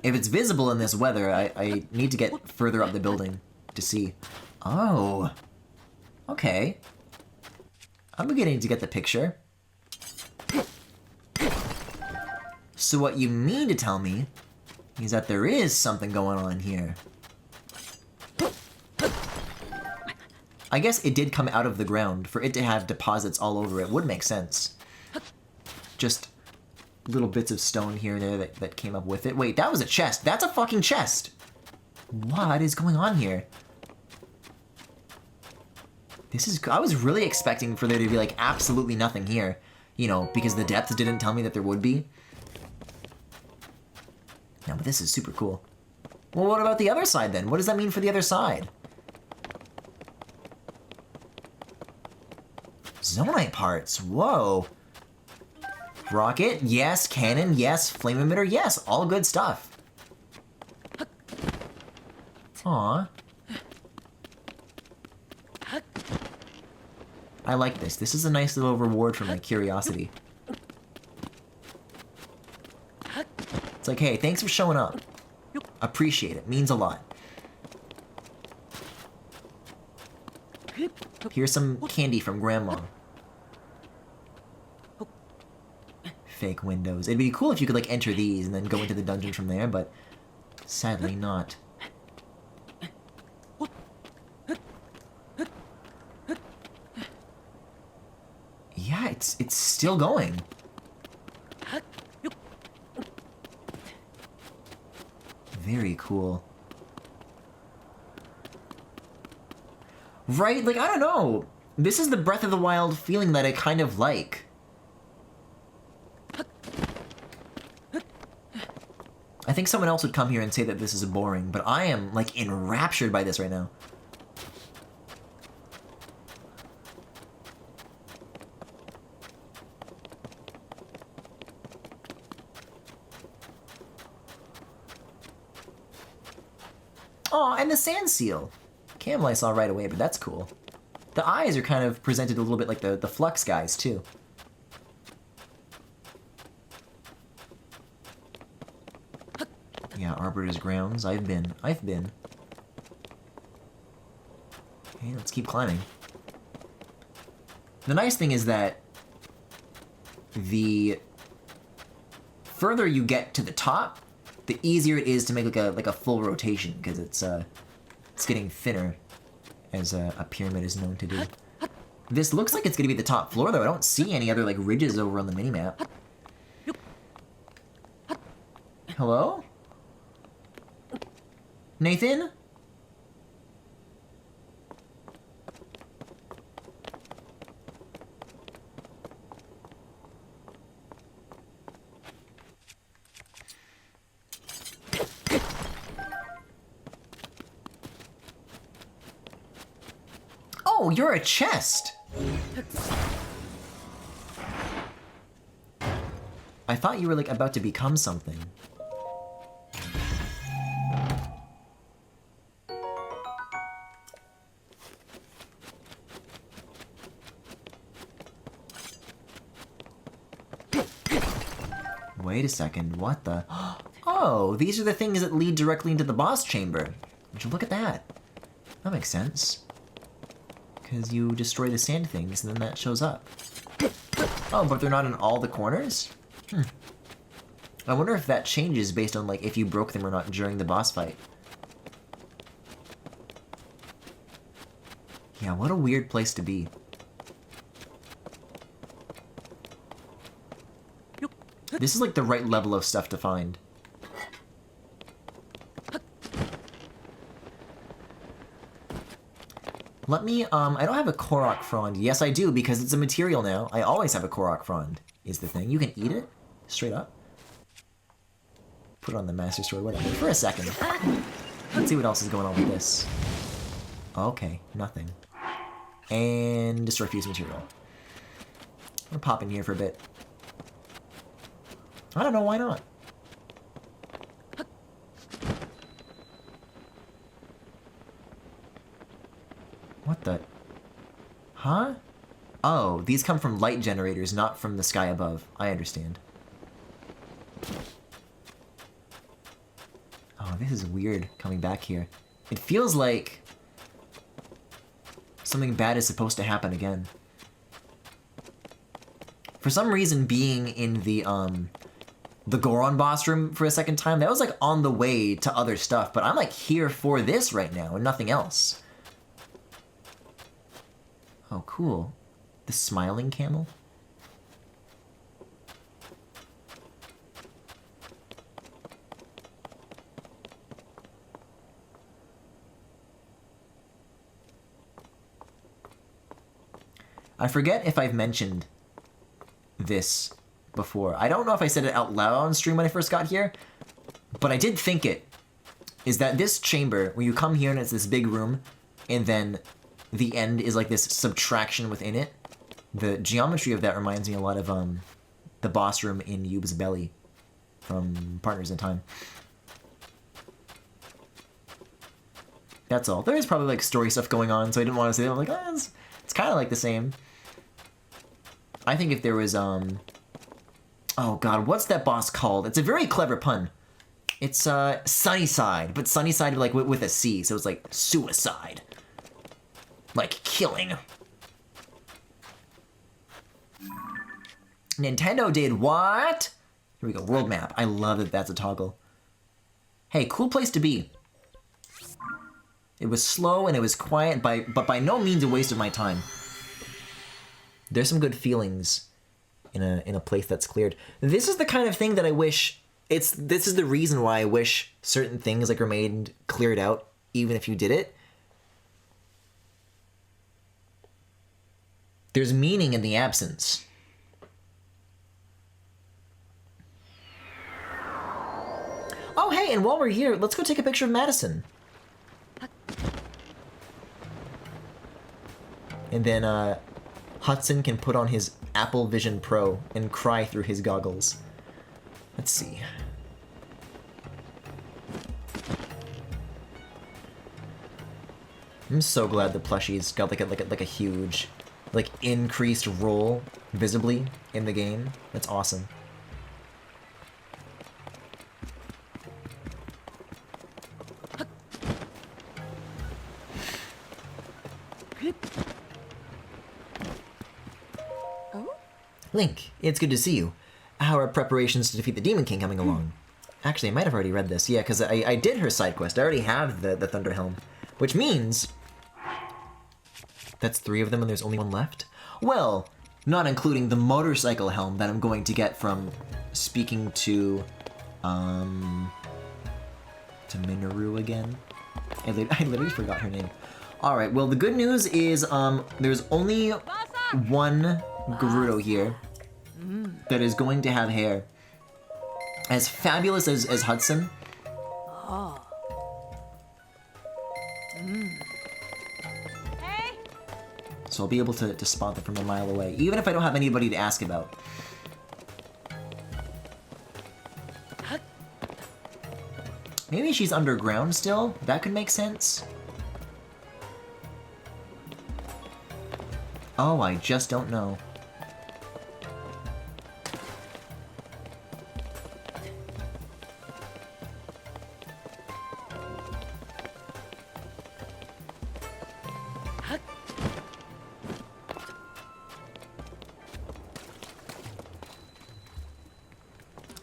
If it's visible in this weather, I need to get further up the building to see. Oh. Okay. I'm beginning to get the picture. So what you mean to tell me is that there is something going on here. I guess it did come out of the ground. For it to have deposits all over it would make sense. Just little bits of stone here and there that came up with it. Wait, that was a chest. That's a fucking chest! What is going on here? I was really expecting for there to be like absolutely nothing here. You know, because the depths didn't tell me that there would be. No, but this is super cool. Well, what about the other side then? What does that mean for the other side? Zonite parts, whoa. Rocket, yes. Cannon, yes. Flame emitter, yes. All good stuff. Aww. I like this. This is a nice little reward for my curiosity. It's like, hey, thanks for showing up. Appreciate it. Means a lot. Here's some candy from Grandma. Fake windows. It'd be cool if you could, like, enter these and then go into the dungeon from there, but sadly not. Yeah, it's still going. Very cool. Right? Like, I don't know. This is the Breath of the Wild feeling that I kind of like. I think someone else would come here and say that this is boring, but I am, like, enraptured by this right now. Aw, and the sand seal. Camel I saw right away, but that's cool. The eyes are kind of presented a little bit like the Flux guys, too. Yeah, Arbiter's Grounds. I've been. Okay, let's keep climbing. The nice thing is that the further you get to the top, the easier it is to make like a full rotation, because it's getting thinner, as a pyramid is known to do. This looks like it's gonna be the top floor, though. I don't see any other like ridges over on the minimap. Hello? Nathan? Oh, you're a chest! I thought you were like about to become something. Wait a second, what the? Oh, these are the things that lead directly into the boss chamber. Would you look at that? That makes sense. Because you destroy the sand things and then that shows up. Oh, but they're not in all the corners? I wonder if that changes based on like if you broke them or not during the boss fight. Yeah, what a weird place to be. This is like the right level of stuff to find. Let me, I don't have a Korok Frond. Yes, I do, because it's a material now. I always have a Korok Frond, is the thing. You can eat it, straight up. Put it on the Master Sword, whatever. For a second. Let's see what else is going on with this. Okay, nothing. And destroy fuse material. I'm gonna pop in here for a bit. I don't know, why not? What the? Huh? Oh, these come from light generators, not from the sky above. I understand. Oh, this is weird coming back here. It feels like something bad is supposed to happen again. For some reason, being in the Goron boss room for a second time, that was like on the way to other stuff, but I'm like here for this right now and nothing else. Oh, cool. The smiling camel? I forget if I've mentioned this before. I don't know if I said it out loud on stream when I first got here, but I did think it. Is that this chamber, where you come here and it's this big room, and then the end is like this subtraction within it. The geometry of that reminds me a lot of the boss room in Yube's Belly from Partners in Time. That's all. There is probably like story stuff going on, so I didn't want to say that. I'm like, oh, it's kind of like the same. I think if there was oh god, what's that boss called? It's a very clever pun. It's Sunnyside, but Sunnyside like with a C, so it's like suicide. Like killing. Nintendo did what? Here we go, world map. I love that that's a toggle. Hey, cool place to be. It was slow and it was quiet, but by no means a waste of my time. There's some good feelings in a place that's cleared. This is the kind of thing that I wish. This is the reason why I wish certain things like remained cleared out, even if you did it. There's meaning in the absence. Oh, hey, and while we're here, let's go take a picture of Madison. And then, Hudson can put on his Apple Vision Pro and cry through his goggles. Let's see. I'm so glad the plushie's got like a huge, like increased role visibly in the game. That's awesome. Link, it's good to see you. How are preparations to defeat the Demon King coming along? Actually, I might have already read this. Yeah, because I did her side quest. I already have the Thunder Helm. Which means that's 3 of them and there's only 1 left? Well, not including the motorcycle helm that I'm going to get from speaking to Minoru again. I literally forgot her name. Alright, well the good news is there's only 1 Gerudo here that is going to have hair. As fabulous as Hudson. So I'll be able to spot them from a mile away, even if I don't have anybody to ask about. Maybe she's underground still? That could make sense. Oh, I just don't know.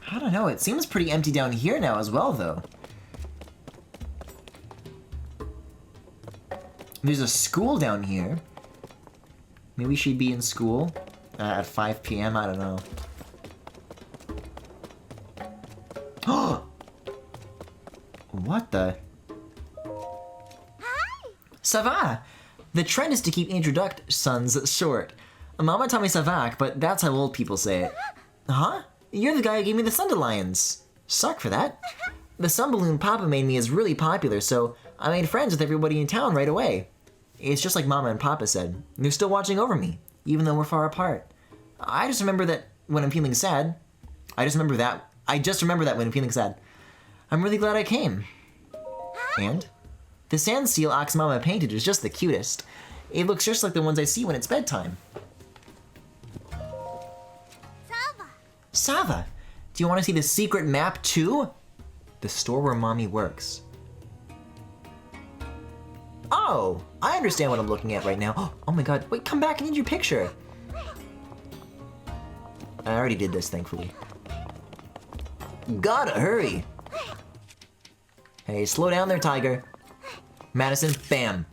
I don't know, it seems pretty empty down here now as well, though. There's a school down here. Maybe she'd be in school at 5 p.m., I don't know. What the? Ça va! The trend is to keep introductions short. Mama taught me ça va, but that's how old people say it. Huh? You're the guy who gave me the Sunderlions. Suck for that. The sun balloon Papa made me is really popular, so I made friends with everybody in town right away. It's just like Mama and Papa said. They're still watching over me, even though we're far apart. I just remember that when I'm feeling sad. I just remember that when I'm feeling sad. I'm really glad I came. And? The sand seal ox Mama painted is just the cutest. It looks just like the ones I see when it's bedtime. Sava! Do you want to see the secret map too? The store where Mommy works. Oh, I understand what I'm looking at right now. Oh my god, wait, come back, I need your picture. I already did this, thankfully. Gotta hurry. Hey, slow down there, Tiger. Madison, bam.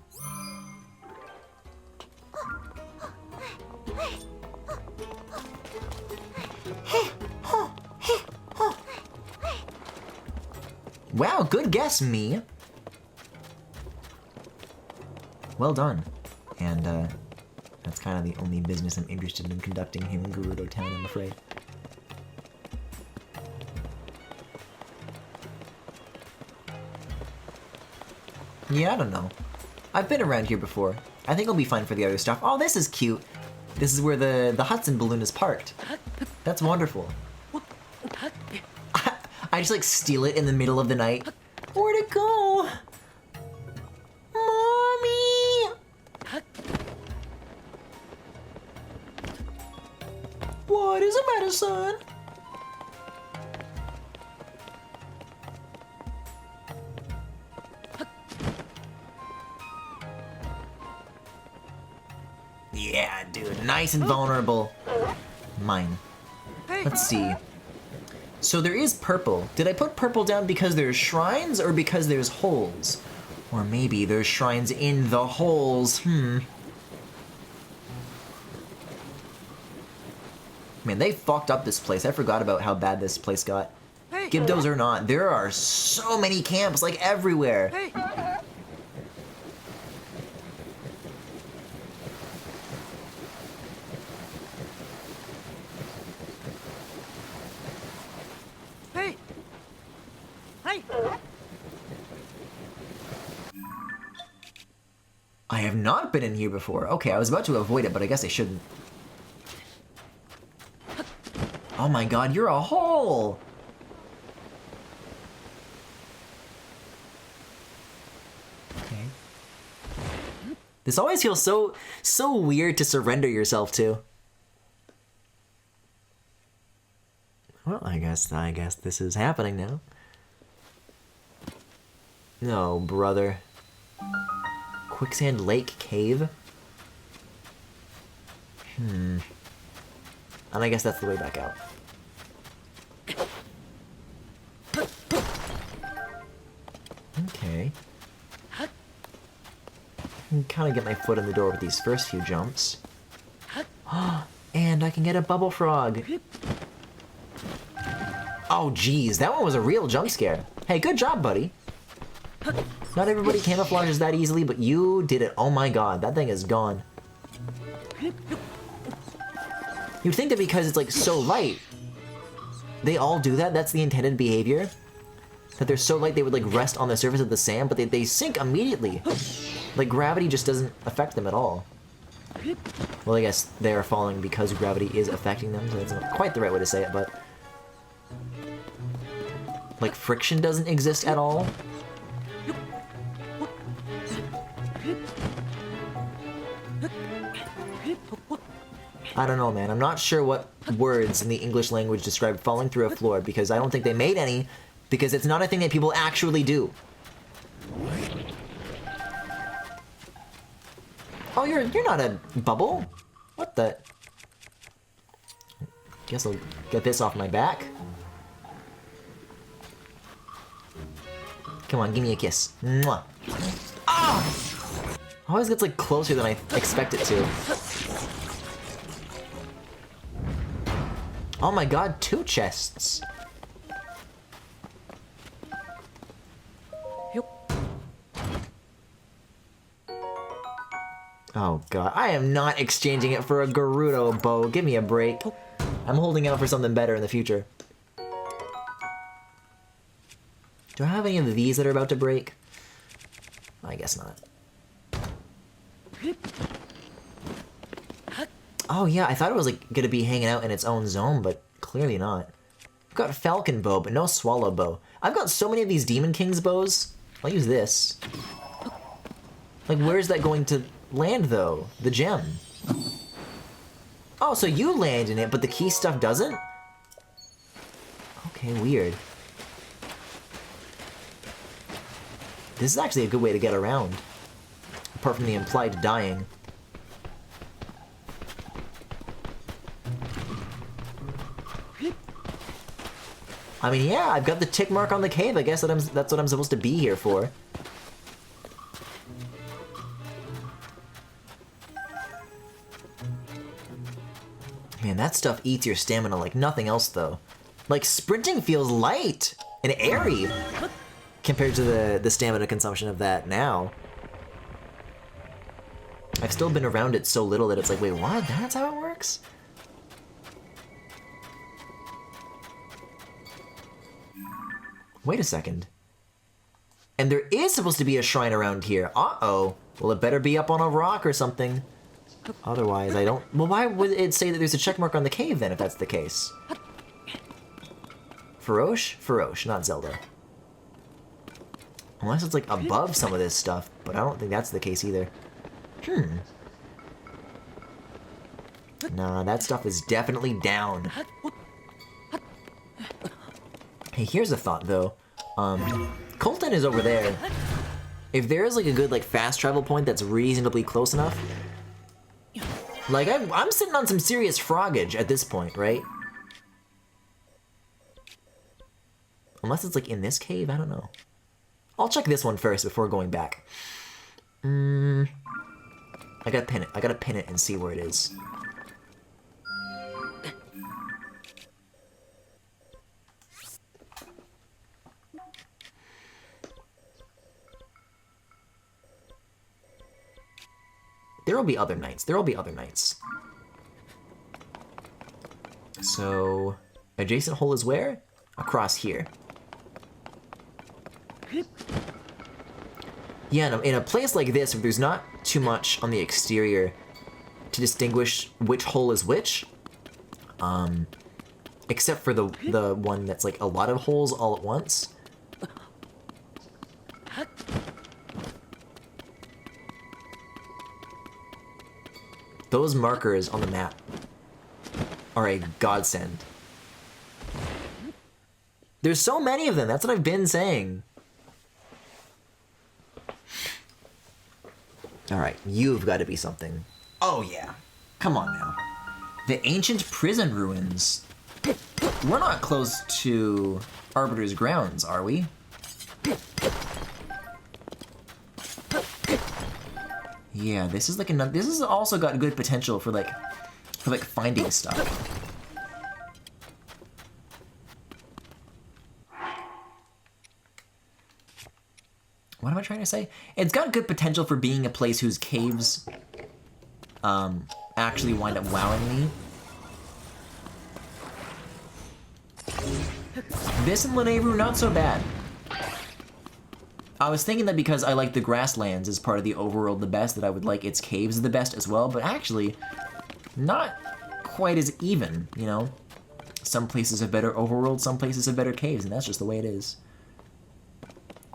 Wow, good guess, me. Well done. And, that's kind of the only business I'm interested in conducting here in Gerudo Town, I'm afraid. Yeah, I don't know. I've been around here before. I think I'll be fine for the other stuff. Oh, this is cute. This is where the Hudson balloon is parked. That's wonderful. I just like steal it in the middle of the night. Where'd it go? Mommy! What is the matter, son? Yeah, dude, nice and vulnerable. Mine. Let's see. So there is purple. Did I put purple down because there's shrines or because there's holes? Or maybe there's shrines in the holes. Man, they fucked up this place. I forgot about how bad this place got. Gibdos or not, there are so many camps, like everywhere. I have not been in here before. Okay, I was about to avoid it, but I guess I shouldn't. Oh my god, you're a hole! Okay. This always feels so weird to surrender yourself to. Well, I guess this is happening now. No, brother. Quicksand Lake Cave? And I guess that's the way back out. Okay. I can kind of get my foot in the door with these first few jumps. And I can get a bubble frog. Oh, geez, that one was a real jump scare. Hey, good job, buddy. Not everybody camouflages that easily, but you did it. Oh my god, that thing is gone. You'd think that because it's like so light, they all do that. That's the intended behavior. That they're so light they would like rest on the surface of the sand, but they sink immediately. Like gravity just doesn't affect them at all. Well, I guess they are falling because gravity is affecting them, so that's not quite the right way to say it, but... Like friction doesn't exist at all. I don't know, man. I'm not sure what words in the English language describe falling through a floor, because I don't think they made any, because it's not a thing that people actually do. Oh, you're not a bubble? What the? Guess I'll get this off my back. Come on, give me a kiss. Mwah. Ah! Always gets like closer than I expect it to. Oh my god, 2 chests. Oh god, I am not exchanging it for a Gerudo bow. Give me a break. I'm holding out for something better in the future. Do I have any of these that are about to break? I guess not. Oh yeah, I thought it was like gonna be hanging out in its own zone, but clearly not. I've got Falcon bow, but no Swallow bow. I've got so many of these Demon King's bows. I'll use this. Like, where's that going to land though? The gem. Oh, so you land in it, but the key stuff doesn't? Okay, weird. This is actually a good way to get around. Apart from the implied dying. I mean, yeah, I've got the tick mark on the cave. I guess that's what I'm supposed to be here for. Man, that stuff eats your stamina like nothing else, though. Like, sprinting feels light and airy compared to the stamina consumption of that now. I've still been around it so little that it's like, wait, what? That's how it works? Wait a second. And there is supposed to be a shrine around here. Uh-oh. Well, it better be up on a rock or something. Otherwise, I don't... Well, why would it say that there's a check mark on the cave, then, if that's the case? Faroche? Faroche, not Zelda. Unless it's, like, above some of this stuff, but I don't think that's the case either. Nah, that stuff is definitely down. Hey, here's a thought, though. Colton is over there. If there is, like, a good, like, fast travel point that's reasonably close enough... Like, I'm sitting on some serious froggage at this point, right? Unless it's, like, in this cave? I don't know. I'll check this one first before going back. I gotta pin it. I gotta pin it and see where it is. There will be other nights. There will be other nights. So, adjacent hole is where? Across here. Yeah, in a place like this, where there's not too much on the exterior to distinguish which hole is which, except for the one that's like a lot of holes all at once. Those markers on the map are a godsend. There's so many of them, that's what I've been saying. Alright, you've got to be something. Oh yeah, come on now. The ancient prison ruins. We're not close to Arbiter's grounds, are we? Yeah, this is like another. This has also got good potential for like finding stuff. What am I trying to say? It's got good potential for being a place whose caves actually wind up wowing me. This and Lanayru, not so bad. I was thinking that because I like the grasslands as part of the overworld the best, that I would like its caves the best as well, but actually, not quite as even, you know? Some places have better overworld, some places have better caves, and that's just the way it is.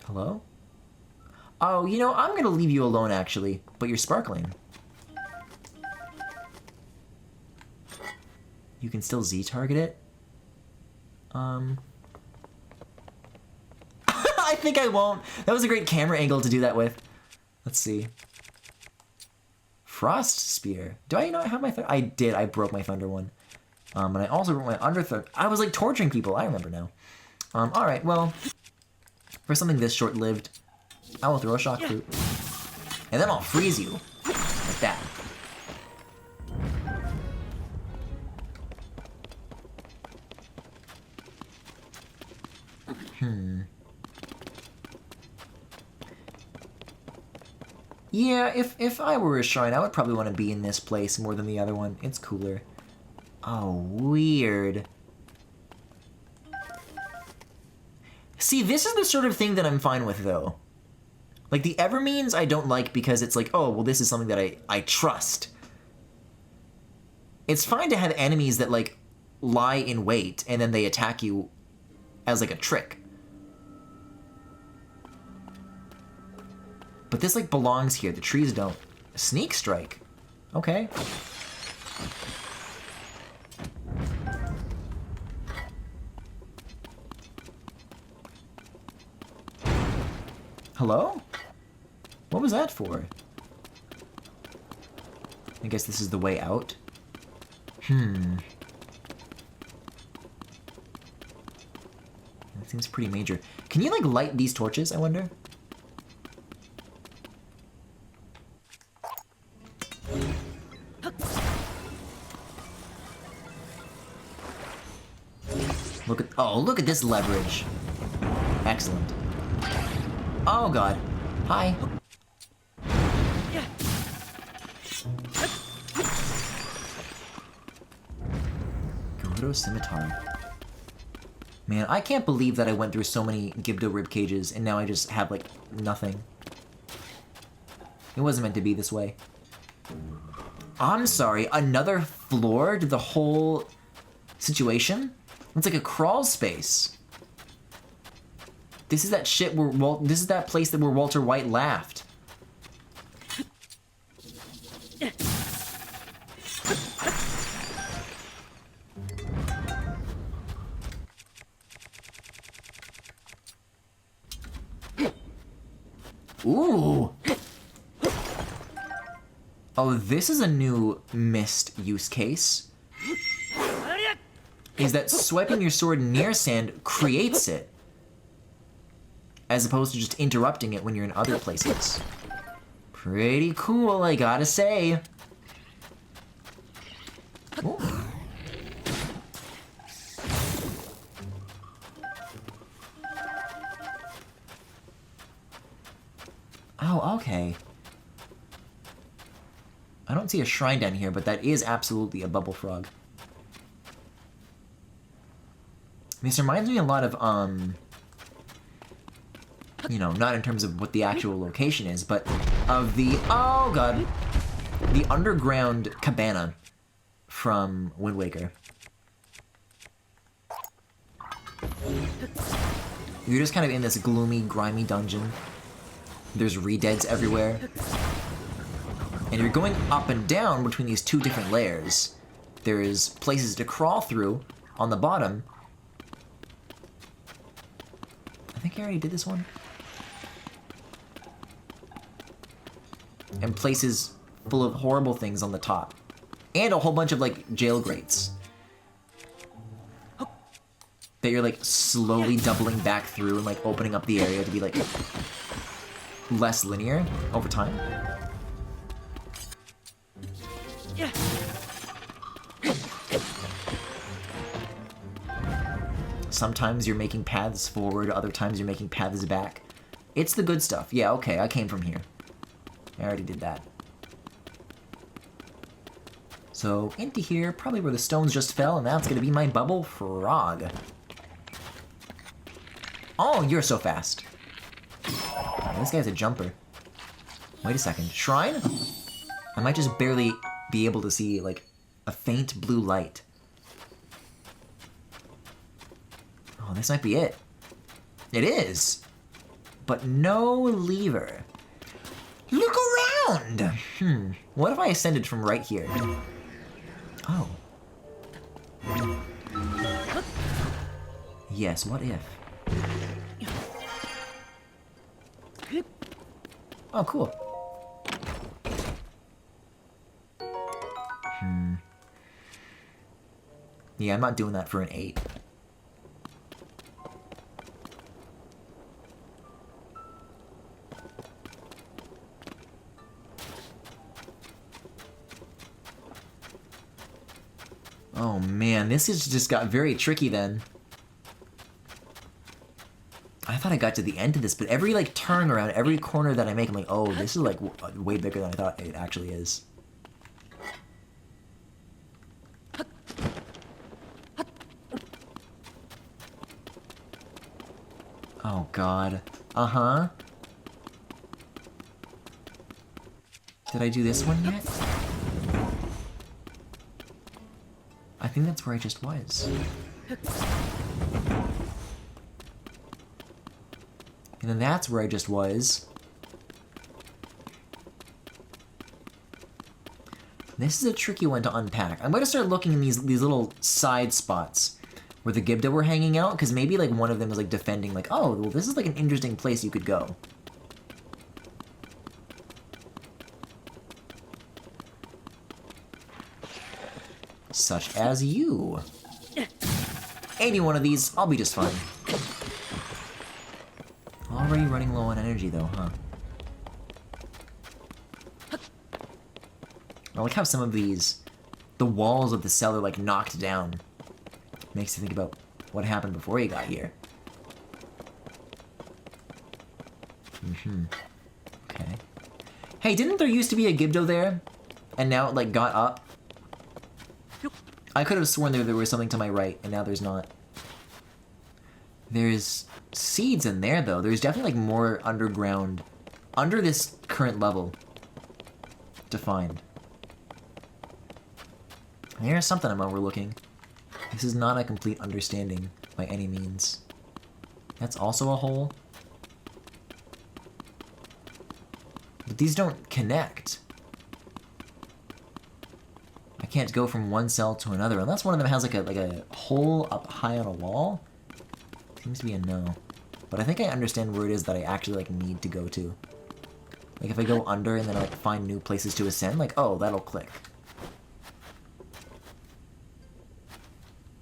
Hello? Oh, you know, I'm gonna leave you alone, actually, but you're sparkling. You can still Z-target it? I think I won't. That was a great camera angle to do that with. Let's see. Frost Spear. Do I not have my thunder? I did. I broke my thunder one. And I also broke my under thunder. I was like torturing people. I remember now. Alright, well, for something this short-lived, I will throw a shock fruit. And then I'll freeze you. Like that. Yeah, if I were a shrine, I would probably want to be in this place more than the other one. It's cooler. Oh, weird. See, this is the sort of thing that I'm fine with, though. Like, the Evermeans I don't like because it's like, oh, well, this is something that I trust. It's fine to have enemies that, like, lie in wait, and then they attack you as, like, a trick. But this, like, belongs here. The trees don't. Sneak strike. Okay. Hello? What was that for? I guess this is the way out. That seems pretty major. Can you, like, light these torches, I wonder? Look at this leverage. Excellent. Oh god. Hi. Gerudo Scimitar. Man, I can't believe that I went through so many Gibdo rib cages and now I just have, like, nothing. It wasn't meant to be this way. I'm sorry, another floor to the whole situation? It's like a crawl space. This is that shit where this is that place where Walter White laughed. Ooh. Oh, this is a new missed use case. Is that swiping your sword near sand creates it, as opposed to just interrupting it when you're in other places. Pretty cool, I gotta say. Ooh. Oh, okay. I don't see a shrine down here, but that is absolutely a bubble frog. This reminds me a lot of, you know, not in terms of what the actual location is, but of the, oh god, the underground cabana from Wind Waker. You're just kind of in this gloomy, grimy dungeon. There's re-deads everywhere. And you're going up and down between these two different layers. There's places to crawl through on the bottom. I think I already did this one. And places full of horrible things on the top. And a whole bunch of, like, jail grates. That you're, like, slowly doubling back through and, like, opening up the area to be, like, less linear over time. Sometimes you're making paths forward, other times you're making paths back. It's the good stuff. Yeah, okay, I came from here. I already did that. So, into here, probably where the stones just fell, and that's gonna be my bubble frog. Oh, you're so fast. This guy's a jumper. Wait a second. Shrine? I might just barely be able to see, like, a faint blue light. Oh, this might be it. It is! But no lever. Look around! What if I ascended from right here? Oh. Yes, what if? Oh, cool. Yeah, I'm not doing that for an 8. Oh man, this has just got very tricky then. I thought I got to the end of this, but every like turn around, every corner that I make, I'm like, oh, this is like way bigger than I thought it actually is. Oh god. Uh-huh. Did I do this one yet? I think that's where I just was. And then that's where I just was. This is a tricky one to unpack. I'm going to start looking in these little side spots where the Gibda were hanging out, because maybe like one of them was like defending, like, oh, well, this is like an interesting place you could go. Such as you. Any one of these, I'll be just fine. Already running low on energy though, huh? I like how some of these, the walls of the cell are like knocked down. Makes you think about what happened before you got here. Okay. Hey, didn't there used to be a Gibdo there? And now it like got up? I could have sworn there was something to my right, and now there's not. There's seeds in there, though. There's definitely like more underground, under this current level, to find. There's something I'm overlooking. This is not a complete understanding by any means. That's also a hole. But these don't connect. I can't go from one cell to another unless one of them has like a hole up high on a wall. Seems to be a no. But I think I understand where it is that I actually like need to go to. Like if I go under and then I like find new places to ascend, like, oh, that'll click.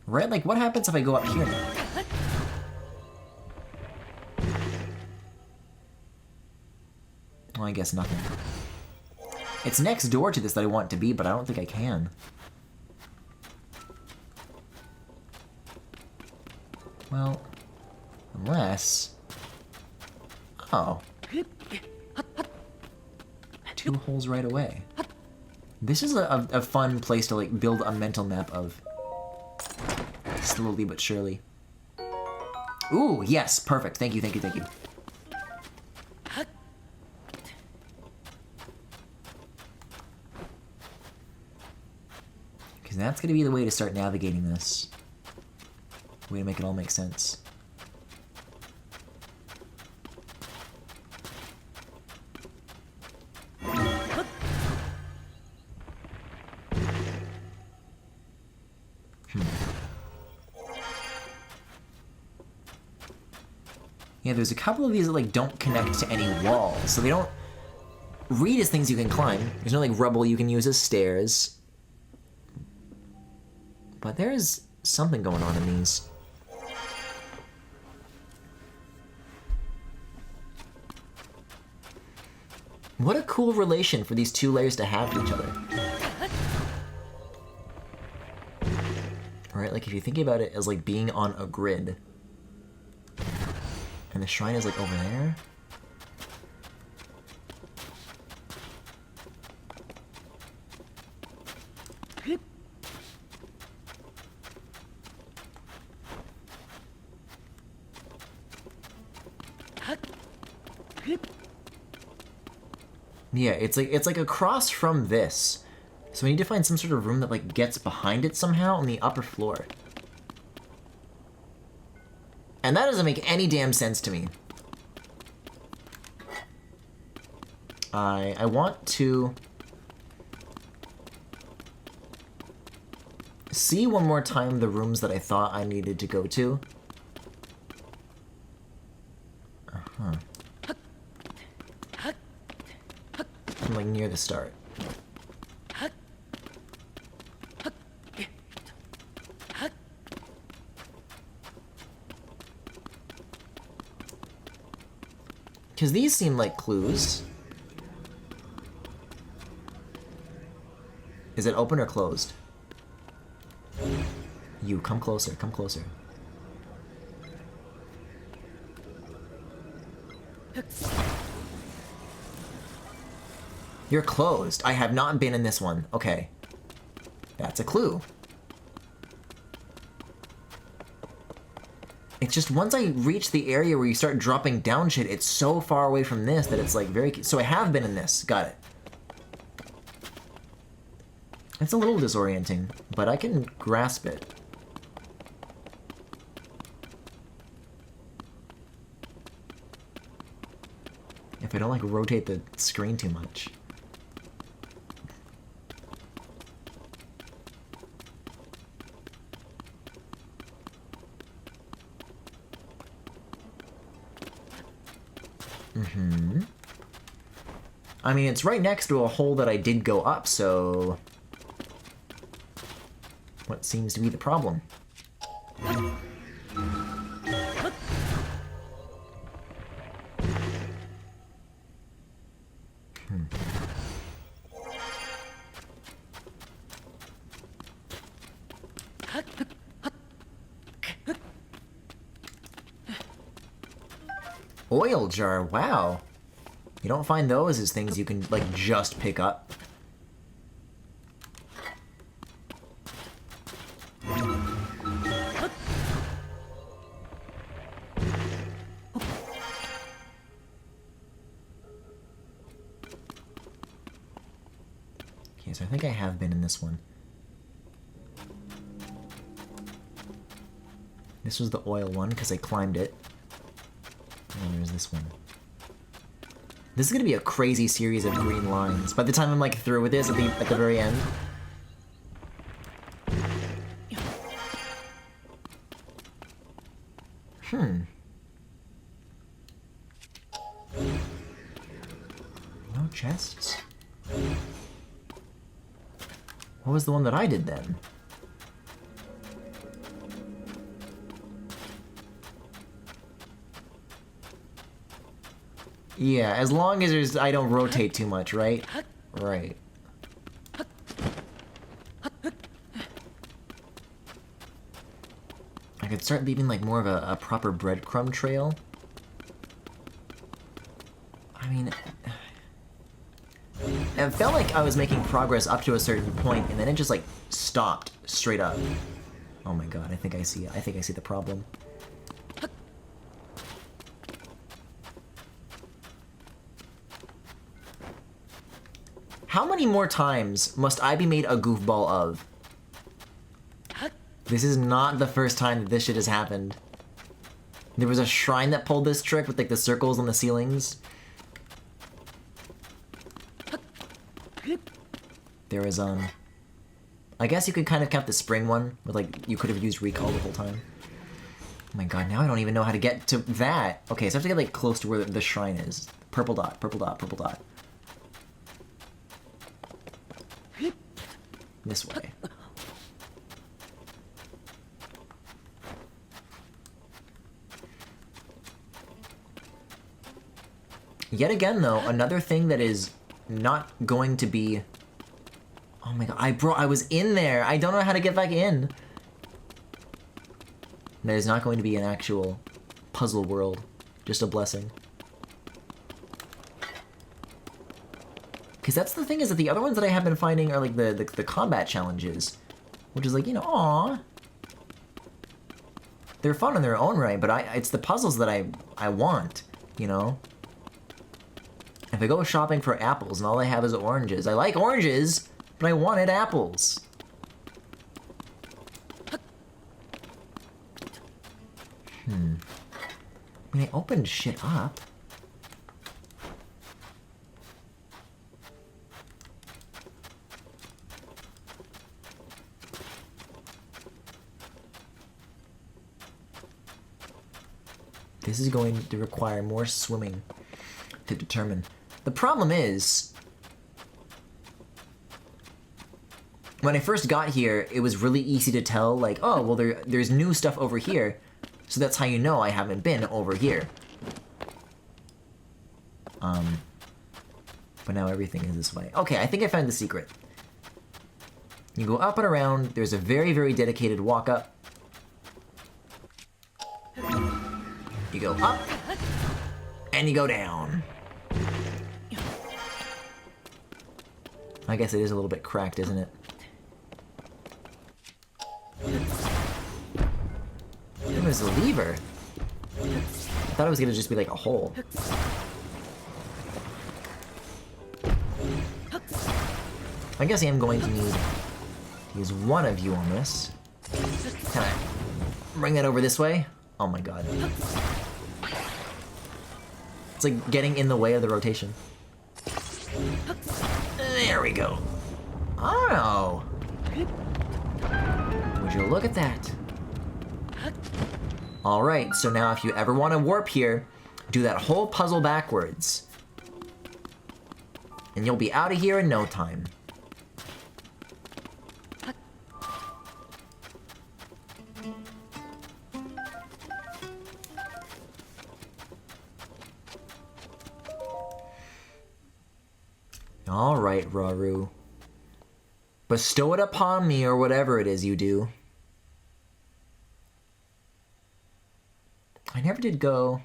Right? Like what happens if I go up here now? Well, I guess nothing. It's next door to this that I want to be, but I don't think I can. Well, unless... Oh. 2 holes right away. This is a fun place to like build a mental map of. Slowly but surely. Ooh, yes, perfect. Thank you, thank you, thank you. Because that's going to be the way to start navigating this. Way to make it all make sense. Yeah, there's a couple of these that like don't connect to any walls, so they don't read as things you can climb. There's no like rubble you can use as stairs. But there is something going on in these. What a cool relation for these 2 layers to have to each other. Right, like if you think about it as like being on a grid. And the shrine is like over there. Yeah, it's like across from this. So we need to find some sort of room that like gets behind it somehow on the upper floor. And that doesn't make any damn sense to me. I want to see one more time the rooms that I thought I needed to go to. Uh-huh. I'm like near the start. Because these seem like clues. Is it open or closed? You, come closer, come closer. You're closed. I have not been in this one. Okay. That's a clue. It's just once I reach the area where you start dropping down shit, it's so far away from this that it's like very... So I have been in this. Got it. It's a little disorienting, but I can grasp it. If I don't like rotate the screen too much. I mean, it's right next to a hole that I did go up, so... What seems to be the problem? Oil jar, wow. You don't find those as things you can, like, just pick up. Okay, so I think I have been in this one. This was the oil one, because I climbed it. And then there's this one. This is gonna be a crazy series of green lines. By the time I'm like through with this at the very end. No chests? What was the one that I did then? Yeah, as long as I don't rotate too much, right? Right. I could start leaving like more of a proper breadcrumb trail. I mean... It felt like I was making progress up to a certain point, and then it just like stopped straight up. Oh my god, I think I see the problem. How many more times must I be made a goofball of? This is not the first time that this shit has happened. There was a shrine that pulled this trick with like the circles on the ceilings. There was, I guess you could kind of count the spring one, with like, you could have used recall the whole time. Oh my god, now I don't even know how to get to that. Okay, so I have to get like close to where the shrine is. Purple dot, purple dot, purple dot. This way. Yet again, though, another thing that is not going to be... Oh my god, I was in there! I don't know how to get back in! That is not going to be an actual puzzle world. Just a blessing. Because that's the thing, is that the other ones that I have been finding are like the combat challenges. Which is like, you know, aww. They're fun in their own right, but it's the puzzles that I want, you know? If I go shopping for apples and all I have is oranges, I like oranges, but I wanted apples. I mean, I opened shit up. This is going to require more swimming to determine. The problem is, when I first got here, it was really easy to tell, like, oh, well, there's new stuff over here, so that's how you know I haven't been over here. But now everything is this way. Okay, I think I found the secret. You go up and around, there's a very, very dedicated walk up. You go up, And you go down. I guess it is a little bit cracked, isn't it? There's a lever. I thought it was gonna just be like a hole. I guess I am going to need to use one of you on this. Can I bring that over this way? Oh my god. It's like getting in the way of the rotation. There we go. Oh! Would you look at that? Alright, so now if you ever want to warp here, do that whole puzzle backwards. And you'll be out of here in no time. Alright, Rauru. Bestow it upon me, or whatever it is you do. I never did go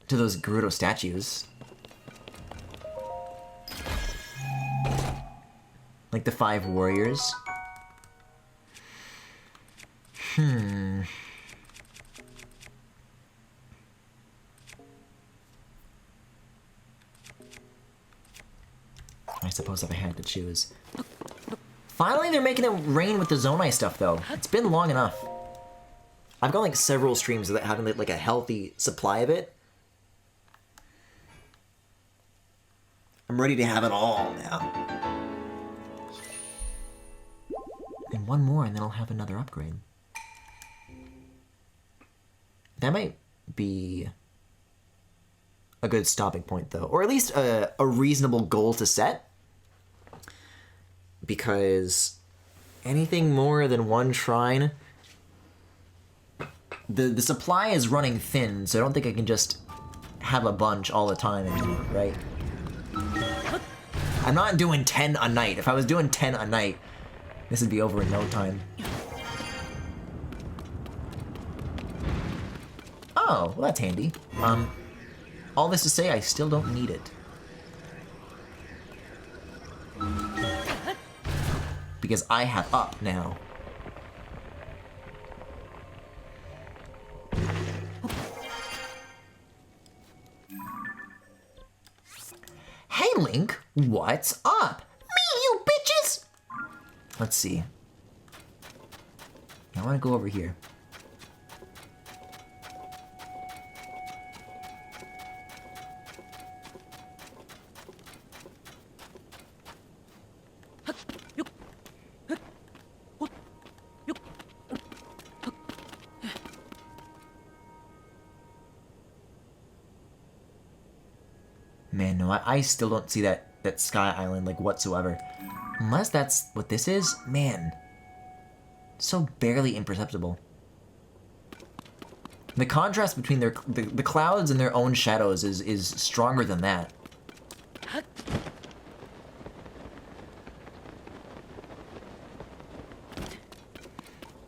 to those Gerudo statues. Like the 5 warriors. I suppose if I had to choose. Finally, they're making it rain with the Zonai stuff, though. It's been long enough. I've got like several streams of that having like a healthy supply of it. I'm ready to have it all now. And one more, and then I'll have another upgrade. That might be a good stopping point, though. Or at least a reasonable goal to set. Because anything more than one shrine, the supply is running thin, so I don't think I can just have a bunch all the time anymore, right? I'm not doing 10 a night. If I was doing 10 a night, this would be over in no time. Oh, well that's handy. All this to say, I still don't need it. Because I have up now. Hey Link, what's up? Me, you bitches! Let's see. I want to go over here. Man, no, I still don't see that sky island, like, whatsoever. Unless that's what this is? Man. So barely imperceptible. The contrast between the clouds and their own shadows is stronger than that.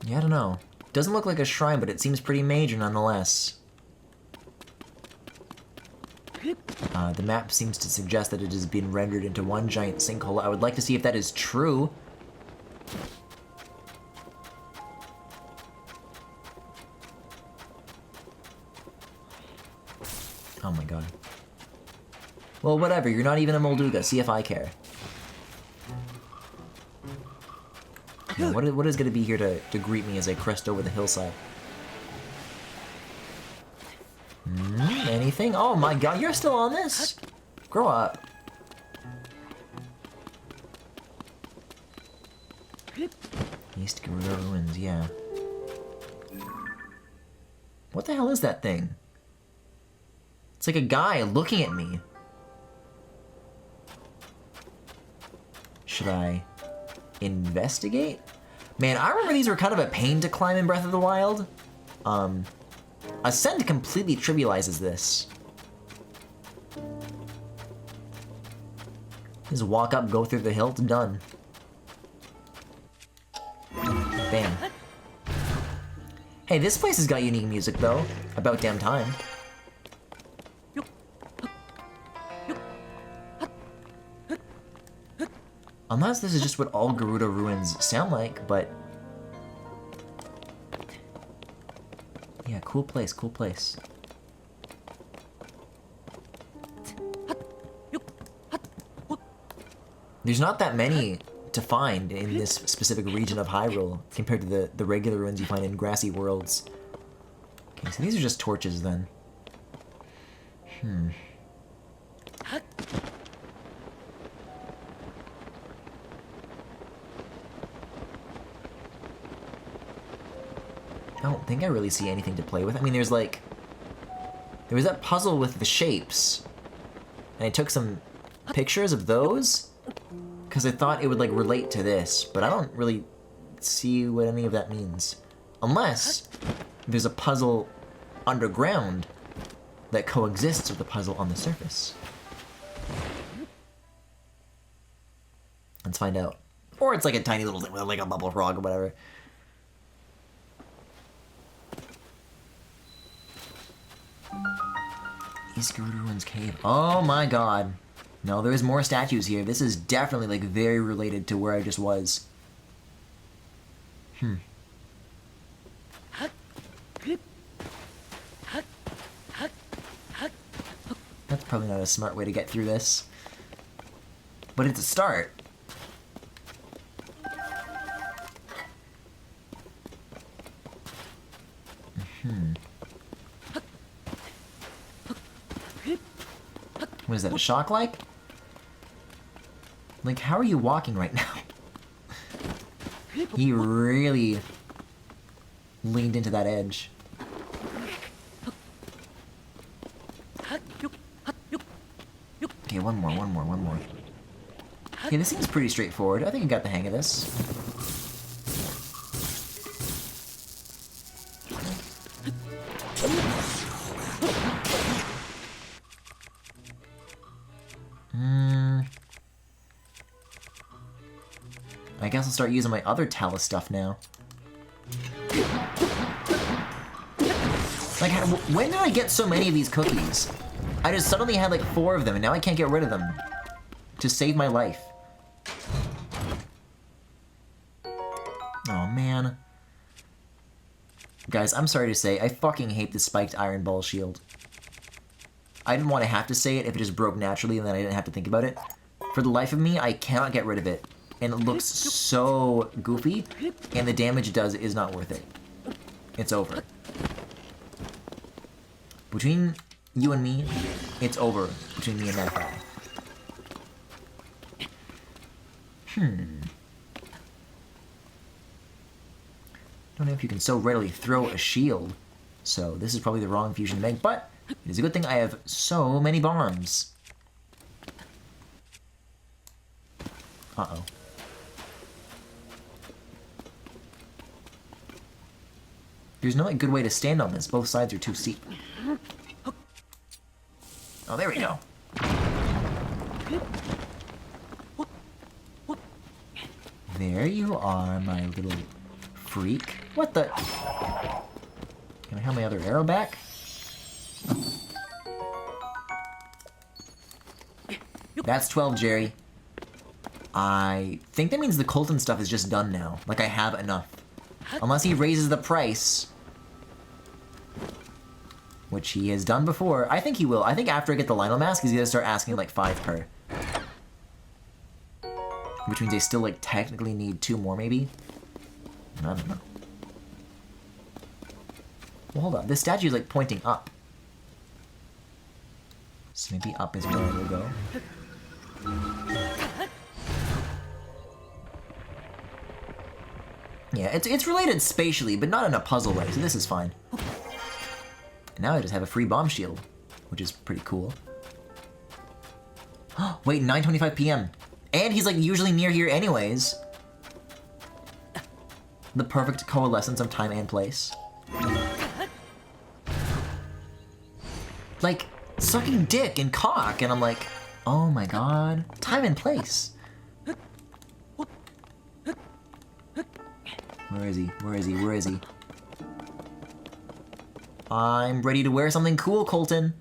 Yeah, I don't know. Doesn't look like a shrine, but it seems pretty major nonetheless. The map seems to suggest that it has been rendered into one giant sinkhole. I would like to see if that is true. Oh my god. Well, whatever. You're not even a Molduga. See if I care. Now, what is going to be here to greet me as I crest over the hillside? Anything? Oh my god, you're still on this? Grow up. East Gerudo Ruins, yeah. What the hell is that thing? It's like a guy looking at me. Should I investigate? Man, I remember these were kind of a pain to climb in Breath of the Wild. Ascend completely trivializes this. Just walk up, go through the hill, it's done. Bam. Hey, this place has got unique music, though. About damn time. Unless this is just what all Gerudo ruins sound like, but... Yeah, cool place, cool place. There's not that many to find in this specific region of Hyrule compared to the regular ruins you find in grassy worlds. Okay, so these are just torches then. I don't think I really see anything to play with. I mean, there's like... There was that puzzle with the shapes. And I took some pictures of those. Because I thought it would like relate to this. But I don't really see what any of that means. Unless there's a puzzle underground that coexists with the puzzle on the surface. Let's find out. Or it's like a tiny little thing with like a bubble frog or whatever. East Gerudo Ruins Cave. Oh my god. No, there's more statues here. This is definitely like very related to where I just was. That's probably not a smart way to get through this. But it's a start. What is that, a shock like? Like, how are you walking right now? He really leaned into that edge. Okay, one more. Okay, this seems pretty straightforward. I think I got the hang of this. I guess I'll start using my other Talus stuff now. Like, when did I get so many of these cookies? I just suddenly had like 4 of them, and now I can't get rid of them. To save my life. Oh, man. Guys, I'm sorry to say, I fucking hate the spiked iron ball shield. I didn't want to have to say it if it just broke naturally and then I didn't have to think about it. For the life of me, I cannot get rid of it. And it looks so goofy, and the damage it does is not worth it. It's over. Between you and me, it's over between me and that guy. Don't know if you can so readily throw a shield, so this is probably the wrong fusion to make, but it is a good thing I have so many bombs. Uh-oh. There's no like, good way to stand on this. Both sides are too steep. Oh, there we go. There you are, my little freak. What the? Can I have my other arrow back? That's 12, Jerry. I think that means the Colton stuff is just done now. Like, I have enough. Unless he raises the price. Which he has done before. I think he will. I think after I get the Lionel mask, he's gonna start asking like 5 per. Which means I still like technically need 2 more maybe? I don't know. Well, hold on. This statue is like pointing up. So maybe up is where I will go. Yeah, it's related spatially, but not in a puzzle way, so this is fine. And now I just have a free bomb shield, which is pretty cool. Wait, 9:25 p.m. And he's like usually near here anyways. The perfect coalescence of time and place. Like, sucking dick and cock, and I'm like, oh my god, time and place. Where is he? Where is he? Where is he? I'm ready to wear something cool, Colton.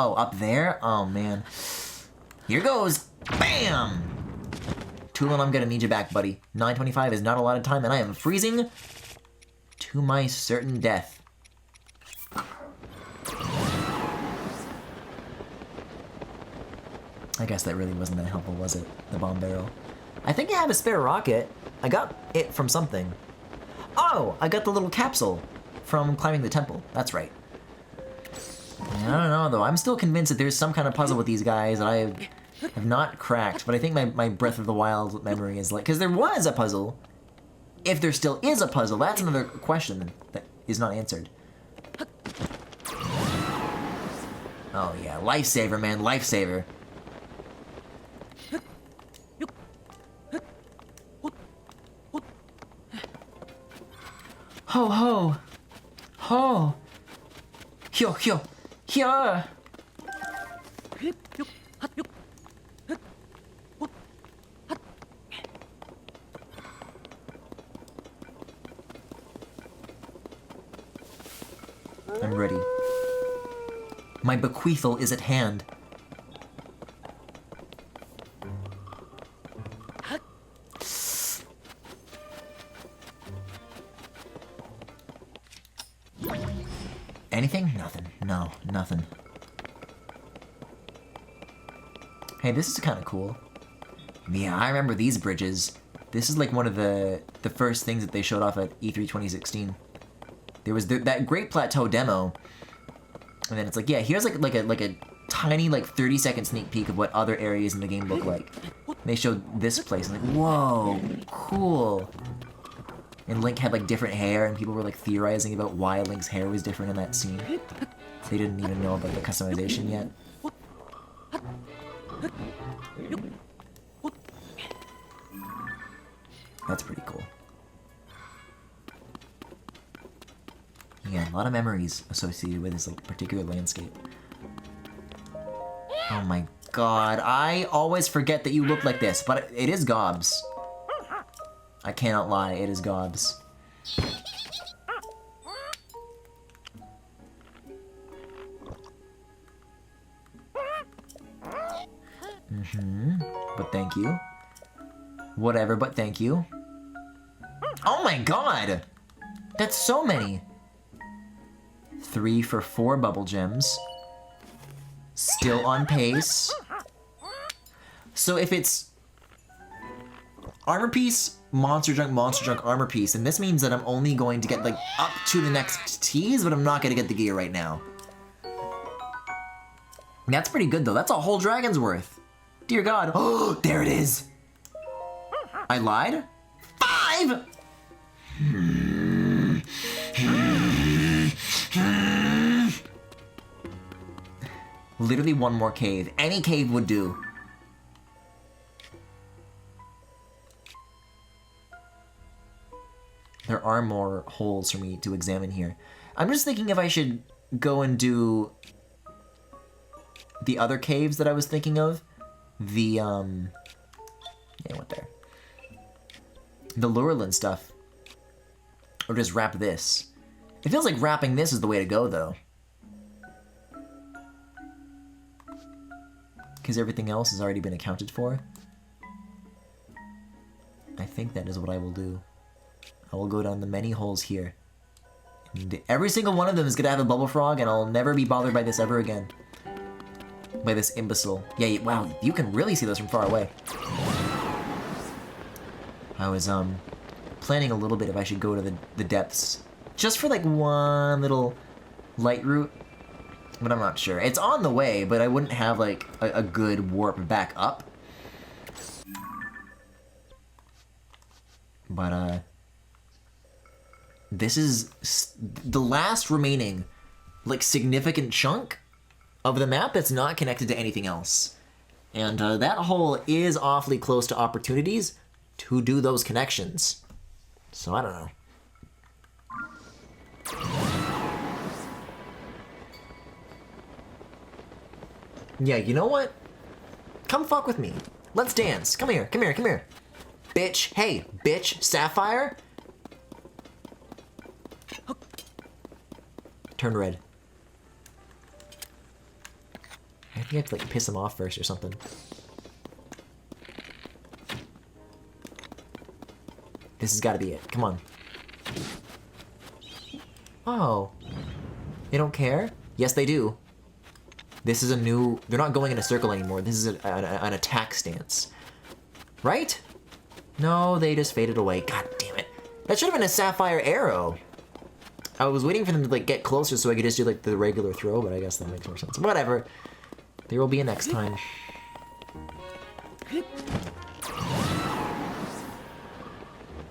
Oh, up there? Oh, man. Here goes. Bam! Tulin, I'm gonna need you back, buddy. 9:25 is not a lot of time, and I am freezing to my certain death. I guess that really wasn't that helpful, was it? The bomb barrel. I think I have a spare rocket. I got it from something. Oh, I got the little capsule from climbing the temple. That's right. I don't know, though. I'm still convinced that there's some kind of puzzle with these guys that I have not cracked, but I think my Breath of the Wild memory is like... Because there was a puzzle. If there still is a puzzle, that's another question that is not answered. Oh, yeah. Lifesaver, man. Lifesaver. Ho, ho. Ho. Hyo, hyo. Hyo. I'm ready. My bequeathal is at hand. Anything? Nothing. No, nothing. Hey, this is kind of cool. Yeah, I remember these bridges. This is like one of the first things that they showed off at E3 2016. There was that Great Plateau demo, and then it's like, yeah, here's like a tiny 30-second sneak peek of what other areas in the game look like. And they showed this place, and like, whoa, cool. And Link had like different hair, and people were like theorizing about why Link's hair was different in that scene. They didn't even know about the customization yet. That's pretty cool. Yeah, a lot of memories associated with this like particular landscape. Oh my god, I always forget that you look like this, but it is Gobs. I cannot lie, it is Gobs. But thank you. Whatever, but thank you. Oh my god! That's so many! 3 for 4 bubble gems. Still on pace. So if it's armor piece, monster junk, armor piece, and this means that I'm only going to get like up to the next tease, but I'm not gonna get the gear right now. That's pretty good though. That's a whole dragon's worth. Dear God. Oh, there it is. I lied? 5! Literally one more cave. Any cave would do. There are more holes for me to examine here. I'm just thinking if I should go and do the other caves that I was thinking of. The, yeah, what there? The Lurelin stuff. Or just wrap this. It feels like wrapping this is the way to go, though. Because everything else has already been accounted for. I think that is what I will do. I will go down the many holes here. And every single one of them is going to have a bubble frog, and I'll never be bothered by this ever again. By this imbecile. Yeah, wow, you can really see those from far away. I was, planning a little bit if I should go to the depths. Just for, like, one little light route. But I'm not sure. It's on the way, but I wouldn't have, like, a good warp back up. But, this is the last remaining, like, significant chunk of the map that's not connected to anything else. And that hole is awfully close to opportunities to do those connections. So I don't know. Yeah, you know what? Come fuck with me. Let's dance. Come here, come here, come here. Bitch, hey, bitch, Sapphire. Turn red. I think I have to like piss him off first or something. This has got to be it. Come on. Oh. They don't care? Yes, they do. This is a new... They're not going in a circle anymore. This is an attack stance. Right? No, they just faded away. God damn it. That should have been a sapphire arrow. I was waiting for them to like get closer so I could just do like the regular throw, but I guess that makes more sense. Whatever. There will be a next time.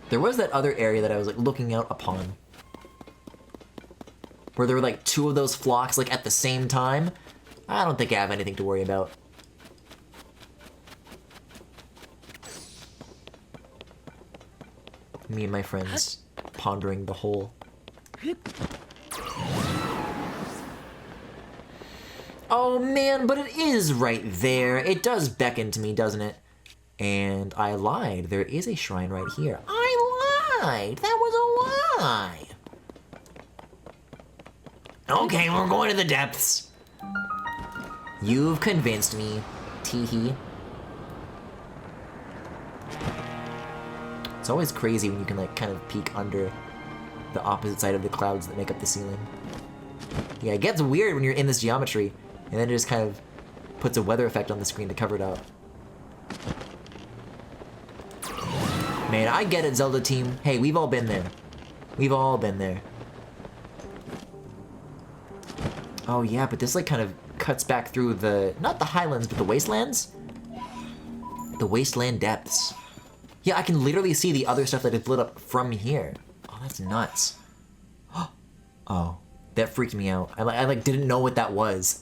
There was that other area that I was like looking out upon, where there were like two of those flocks like at the same time. I don't think I have anything to worry about. Me and my friends pondering the whole. Oh man, but it is right there. It does beckon to me, doesn't it? And I lied. There is a shrine right here. I lied. That was a lie. Okay, we're going to the depths. You've convinced me. Teehee. It's always crazy when you can like kind of peek under the opposite side of the clouds that make up the ceiling. Yeah, it gets weird when you're in this geometry, and then it just kind of puts a weather effect on the screen to cover it up. Man, I get it, Zelda team. Hey, we've all been there. We've all been there. Oh yeah, but this like kind of cuts back through the, not the highlands, but the wastelands? The wasteland depths. Yeah, I can literally see the other stuff that is lit up from here. Oh, that's nuts. Oh, that freaked me out. I like didn't know what that was.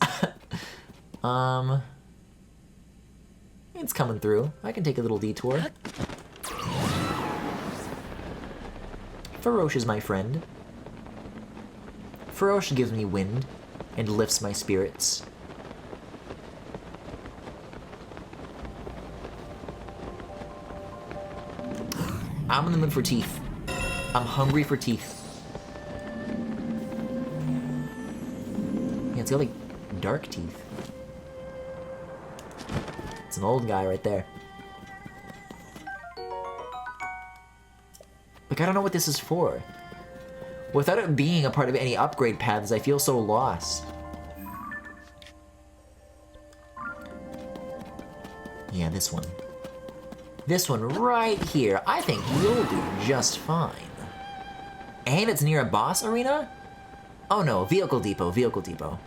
It's coming through. I can take a little detour. Farosh is my friend. Farosh gives me wind and lifts my spirits. I'm in the mood for teeth. I'm hungry for teeth. Yeah, it's got like dark teeth. It's an old guy right there. Like, I don't know what this is for. Without it being a part of any upgrade paths, I feel so lost. Yeah, this one. This one right here. I think you'll do just fine. And it's near a boss arena? Oh no, vehicle depot, vehicle depot.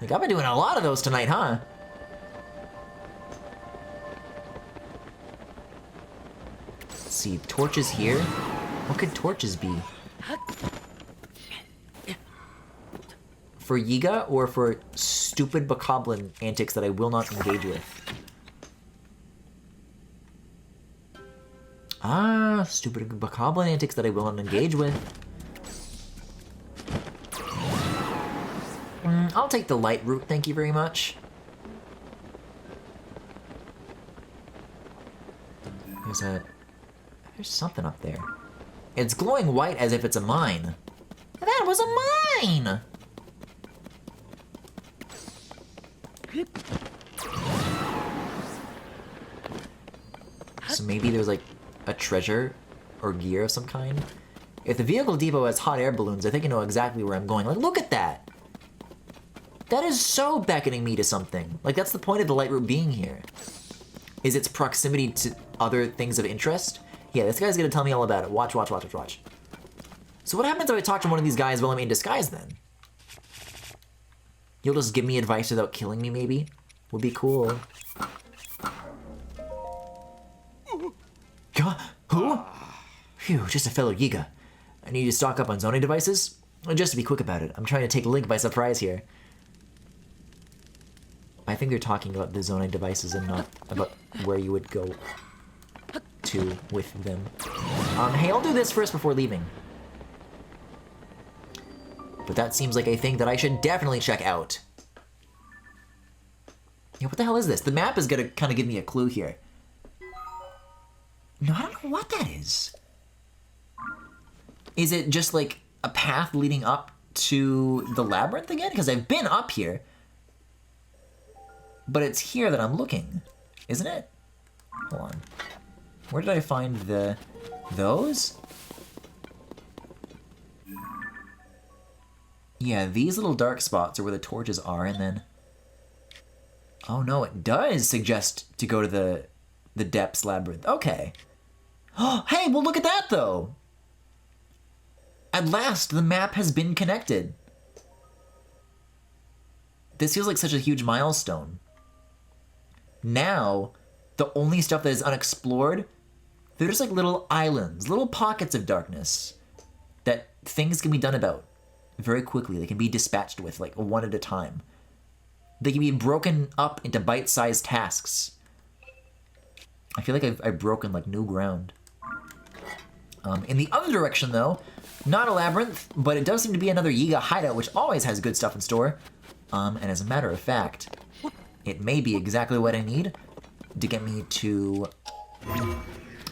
Like, I've been doing a lot of those tonight, huh? Let's see, torches here? What could torches be? For Yiga or for stupid bokoblin antics that I will not engage with? Ah, stupid bokoblin antics that I will not engage with. I'll take the light route, thank you very much. There's something up there. It's glowing white as if it's a mine. That was a mine! So maybe there's like a treasure or gear of some kind. If the vehicle depot has hot air balloons, I think I know exactly where I'm going. Like, look at that! That is so beckoning me to something. Like, that's the point of the light route being here. Is its proximity to other things of interest? Yeah, this guy's gonna tell me all about it. Watch, watch, watch, watch, watch. So what happens if I talk to one of these guys while I'm in disguise then? You'll just give me advice without killing me, maybe? Would be cool. Who? Phew, just a fellow Yiga. I need you to stock up on zoning devices? Just to be quick about it, I'm trying to take Link by surprise here. I think they're talking about the zoning devices and not about where you would go to with them. Hey, I'll do this first before leaving. But that seems like a thing that I should definitely check out. Yeah, what the hell is this? The map is gonna kind of give me a clue here. No, I don't know what that is. Is it just like a path leading up to the labyrinth again? Because I've been up here. But it's here that I'm looking, isn't it? Hold on. Where did I find those? Yeah, these little dark spots are where the torches are, and then... Oh no, it does suggest to go to the depths labyrinth. Okay. Oh, hey, well look at that though! At last, the map has been connected. This feels like such a huge milestone. Now, the only stuff that is unexplored, they're just like little islands, little pockets of darkness that things can be done about very quickly. They can be dispatched with, like, one at a time. They can be broken up into bite-sized tasks. I feel like I've broken, like, new ground. In the other direction, though, not a labyrinth, but it does seem to be another Yiga hideout, which always has good stuff in store. And as a matter of fact, it may be exactly what I need to get me to...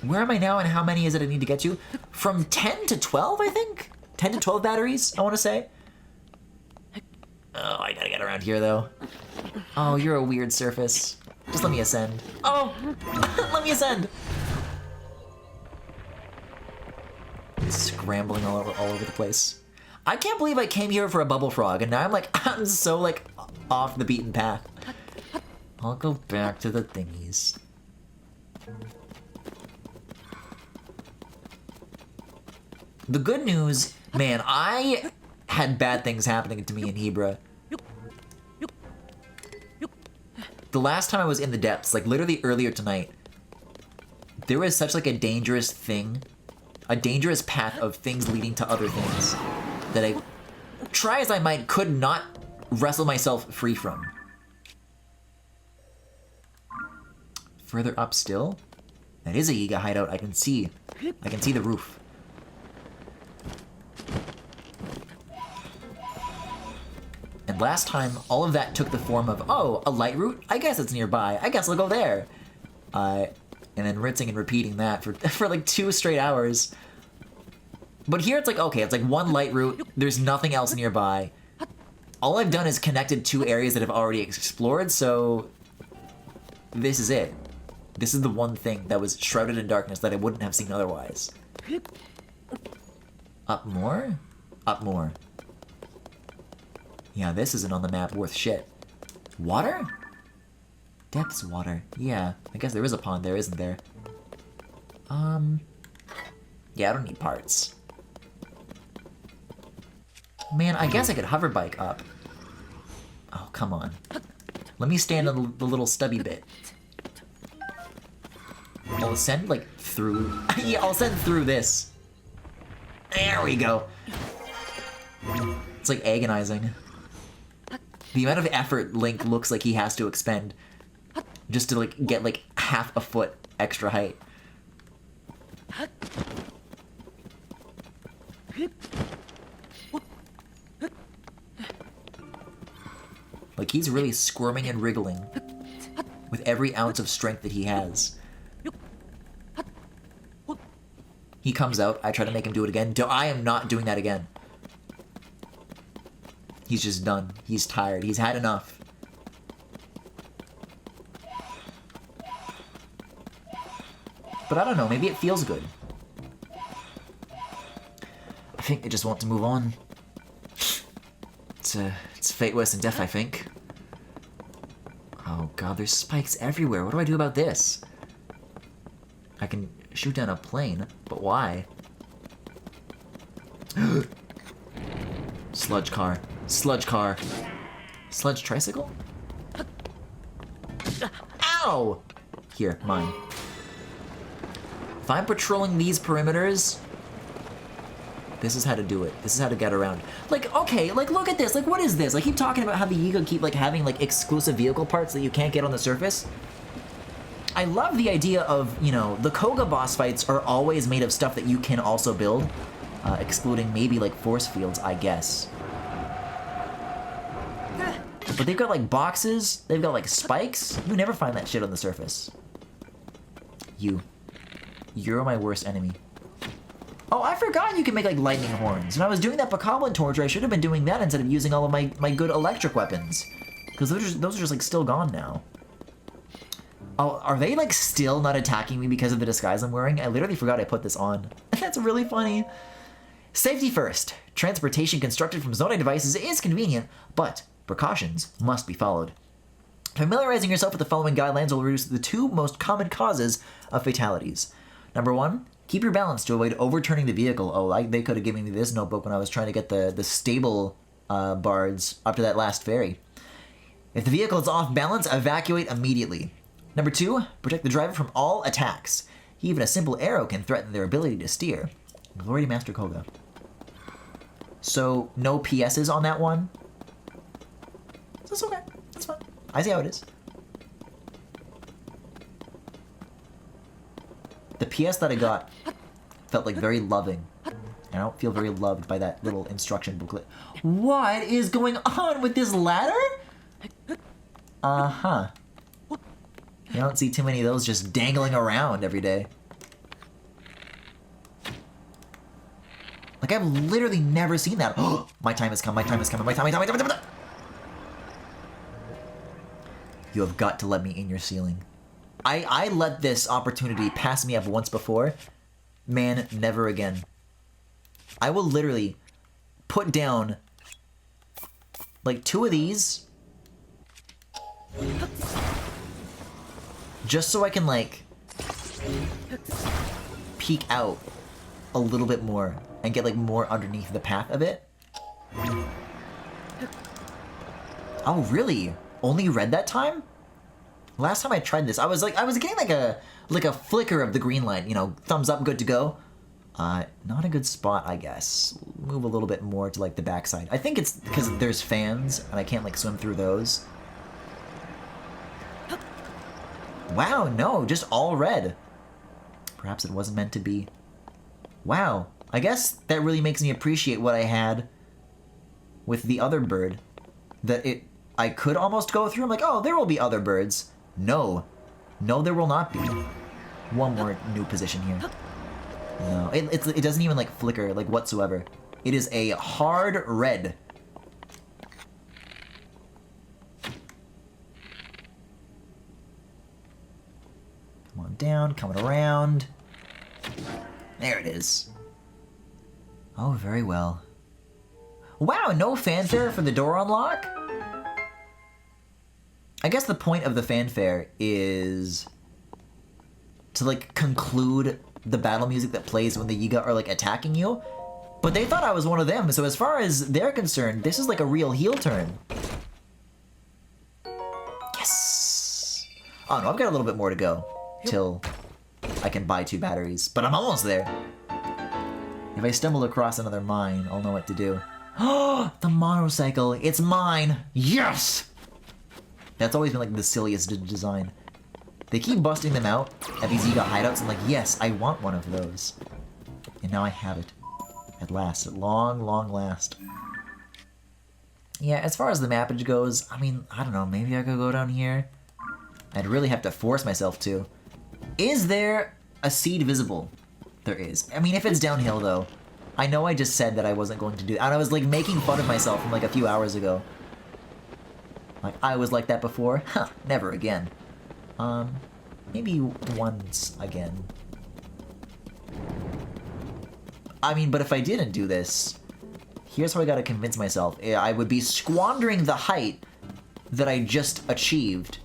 Where am I now, and how many is it I need to get to? From 10 to 12, I think? 10 to 12 batteries, I want to say. Oh, I gotta get around here, though. Oh, you're a weird surface. Just let me ascend. Oh! Let me ascend! Scrambling all over the place. I can't believe I came here for a bubble frog, and now I'm like, I'm so, like, off the beaten path. I'll go back to the thingies. The good news, man, I had bad things happening to me in Hebra. The last time I was in the depths, like literally earlier tonight, there was such like a dangerous thing, a dangerous path of things leading to other things that I, try as I might, could not wrestle myself free from. Further up still? That is a Yiga hideout, I can see the roof. And last time, all of that took the form of, oh, a light route? I guess it's nearby. I guess I'll go there. And then rinsing and repeating that for like 2 straight hours. But here it's like, okay, it's like one light route. There's nothing else nearby. All I've done is connected 2 areas that I've already explored, so this is it. This is the one thing that was shrouded in darkness that I wouldn't have seen otherwise. Up more? Up more. Yeah, this isn't on the map worth shit. Water? Depths water. Yeah, I guess there is a pond there, isn't there? Yeah, I don't need parts. Man, I guess I could hover bike up. Oh, come on. Let me stand on the little stubby bit. I'll ascend, like, through... Yeah, I'll ascend through this. There we go. It's, like, agonizing. The amount of effort Link looks like he has to expend just to, like, get, like, half a foot extra height. Like, he's really squirming and wriggling with every ounce of strength that he has. He comes out, I try to make him do it again. I am not doing that again. He's just done. He's tired. He's had enough. But I don't know, maybe it feels good. I think they just want to move on. It's fate worse than death, I think. Oh god, there's spikes everywhere. What do I do about this? I can shoot down a plane, but why? Sludge car. Sludge car. Sludge tricycle? Ow! Here, mine. If I'm patrolling these perimeters, this is how to do it. This is how to get around. Like, okay, like, look at this. Like, what is this? I keep talking about how the Yiga keep, like, having, like, exclusive vehicle parts that you can't get on the surface. I love the idea of, you know, the Koga boss fights are always made of stuff that you can also build, excluding maybe, like, force fields, I guess. But they've got, like, boxes. They've got, like, spikes. You never find that shit on the surface. You're my worst enemy. Oh, I forgot you can make, like, lightning horns. When I was doing that Bokoblin torture, I should have been doing that instead of using all of my good electric weapons. Because those are just like still gone now. Oh, are they like still not attacking me because of the disguise I'm wearing? I literally forgot I put this on. That's really funny. Safety first. Transportation constructed from zoning devices is convenient, but precautions must be followed. Familiarizing yourself with the following guidelines will reduce the 2 most common causes of fatalities. Number 1, keep your balance to avoid overturning the vehicle. Oh, they could have given me this notebook when I was trying to get the stable bards up to that last ferry. If the vehicle is off balance, evacuate immediately. Number 2, protect the driver from all attacks. Even a simple arrow can threaten their ability to steer. Glory to Master Koga. So, no PSs on that one? That's okay. That's fine. I see how it is. The PS that I got felt like very loving. And I don't feel very loved by that little instruction booklet. What is going on with this ladder? Uh-huh. You don't see too many of those just dangling around every day. Like, I've literally never seen that. Oh, my time has come, my time has come, my time. You have got to let me in your ceiling. I let this opportunity pass me up once before. Man, never again. I will literally put down like 2 of these just so I can like peek out a little bit more and get like more underneath the path of it. Oh, really? Only red that time? Last time I tried this, I was getting like a flicker of the green light, you know, thumbs up, good to go. Not a good spot, I guess. Move a little bit more to like the backside. I think it's because there's fans and I can't like swim through those. Wow, no, just all red. Perhaps it wasn't meant to be. Wow, I guess that really makes me appreciate what I had with the other bird. That I could almost go through. I'm like, oh, there will be other birds. No. No, there will not be. One more new position here. No, it doesn't even like flicker like whatsoever. It is a hard red. Come on down, coming around. There it is. Oh, very well. Wow, no fanfare for the door unlock? I guess the point of the fanfare is to like conclude the battle music that plays when the Yiga are like attacking you. But they thought I was one of them, so as far as they're concerned, this is like a real heel turn. Yes! Oh no, I've got a little bit more to go till I can buy 2 batteries, but I'm almost there. If I stumble across another mine, I'll know what to do. Oh, the motorcycle, it's mine! Yes! That's always been like the silliest design. They keep busting them out at these Yiga hideouts. I'm like, yes, I want one of those. And now I have it. At last. At long, long last. Yeah, as far as the mappage goes, I mean, I don't know, maybe I could go down here. I'd really have to force myself to. Is there a seed visible? There is. I mean, if it's downhill, though. I know I just said that I wasn't going to do that. And I was, like, making fun of myself from, like, a few hours ago. Like, I was like that before? Huh, never again. Maybe once again. I mean, but if I didn't do this, here's how I gotta convince myself. I would be squandering the height that I just achieved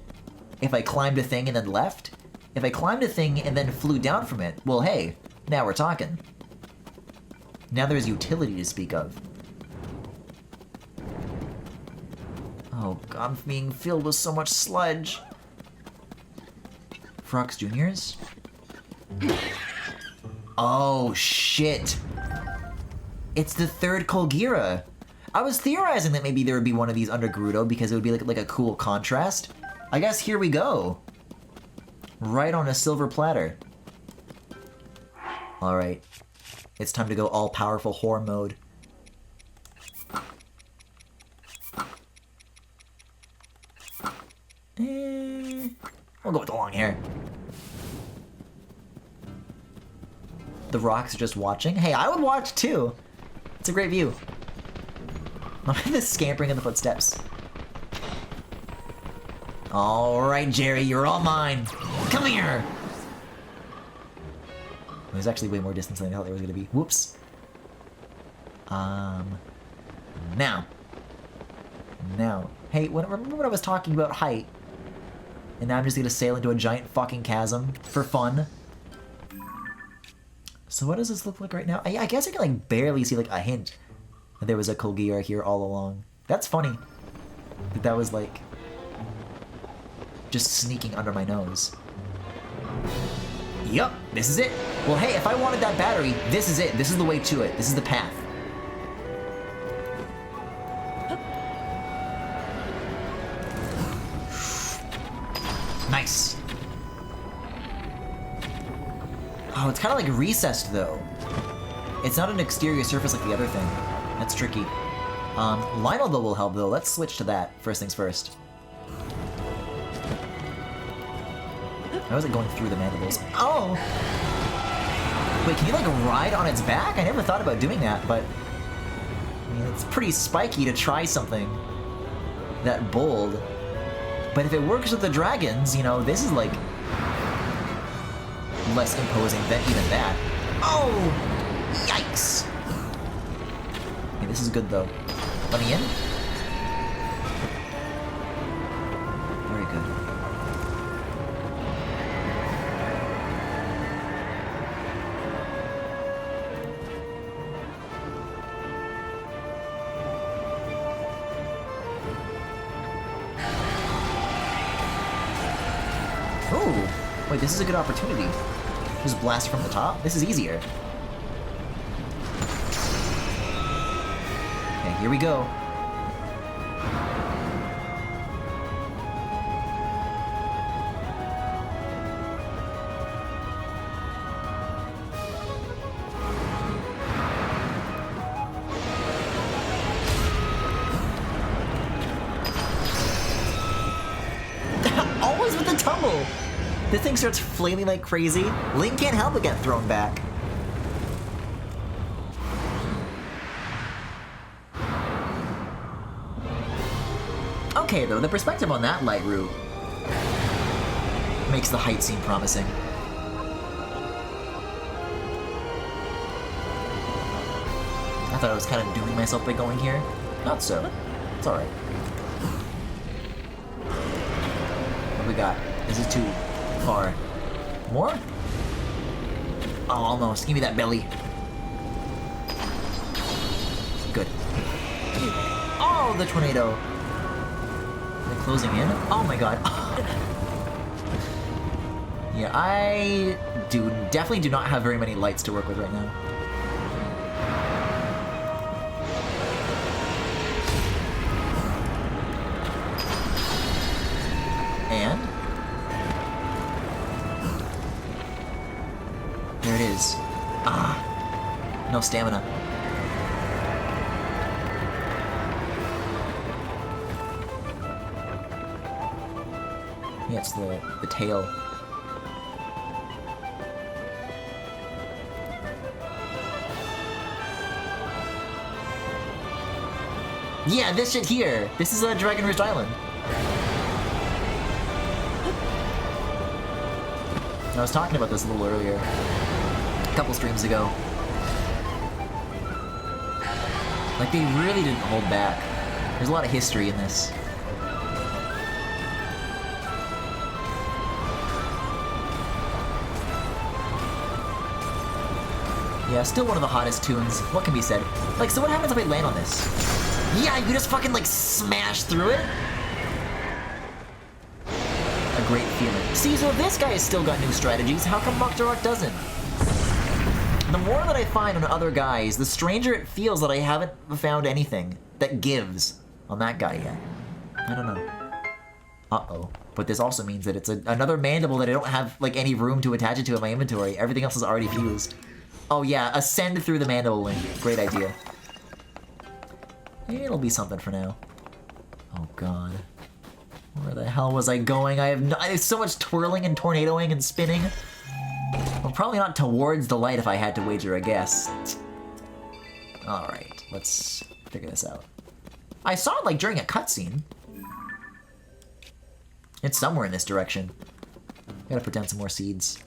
if I climbed a thing and then left. If I climbed a thing and then flew down from it, well, hey, now we're talking. Now there's utility to speak of. Oh, God, I'm being filled with so much sludge. Frox Juniors? Oh, shit. It's the 3rd Kolgira. I was theorizing that maybe there would be one of these under Gerudo because it would be like a cool contrast. I guess here we go. Right on a silver platter. Alright. It's time to go all-powerful whore mode. We'll go with the long hair. The rocks are just watching. Hey, I would watch too. It's a great view. Look at this scampering in the footsteps. Alright, Jerry, you're all mine. Come here! There's actually way more distance than I thought there was gonna be. Whoops. Now. Hey, remember when I was talking about height? And now I'm just gonna sail into a giant fucking chasm for fun? So what does this look like right now? I guess I can like barely see like a hint that there was a Colgear here all along. That's funny. That was like just sneaking under my nose. Yup, this is it. Well, hey, if I wanted that battery, this is it. This is the way to it. This is the path. Nice. Oh, it's kind of like recessed, though. It's not an exterior surface like the other thing. That's tricky. Lionel, though, will help, though. Let's switch to that, first things first. How is it going through the mandibles? Oh! Wait, can you, like, ride on its back? I never thought about doing that, but... I mean, it's pretty spiky to try something that bold. But if it works with the dragons, you know, this is, like... less imposing than even that. Oh! Yikes! Okay, this is good, though. Let me in? Very good. Ooh! Wait, this is a good opportunity. Just blast from the top? This is easier. Okay, here we go. Always with the tumble! This thing starts flailing like crazy. Link can't help but get thrown back. Okay, though, the perspective on that light route makes the height seem promising. I thought I was kind of doing myself by going here. Not so. It's alright. What do we got? This is too far. More? Oh, almost. Give me that belly. Good. Oh, the tornado. They're closing in? Oh my god. Yeah, I definitely do not have very many lights to work with right now. And? There it is. Ah! No stamina. Yeah, it's the tail. Yeah, this shit here! This is Dragon Ridge Island. I was talking about this a little earlier. A couple streams ago. Like, they really didn't hold back. There's a lot of history in this. Yeah, still one of the hottest tunes. What can be said? Like, so what happens if I land on this? Yeah, you just fucking, like, smash through it? A great feeling. See, so if this guy has still got new strategies, how come Mok'Jarok doesn't? The more that I find on other guys, the stranger it feels that I haven't found anything that gives on that guy yet. I don't know. Uh-oh. But this also means that it's another mandible that I don't have, like, any room to attach it to in my inventory. Everything else is already fused. Oh yeah, ascend through the mandible link. Great idea. It'll be something for now. Oh god. Where the hell was I going? There's so much twirling and tornadoing and spinning. Well, probably not towards the light if I had to wager a guess. Alright, let's figure this out. I saw it like during a cutscene. It's somewhere in this direction. Gotta put down some more seeds.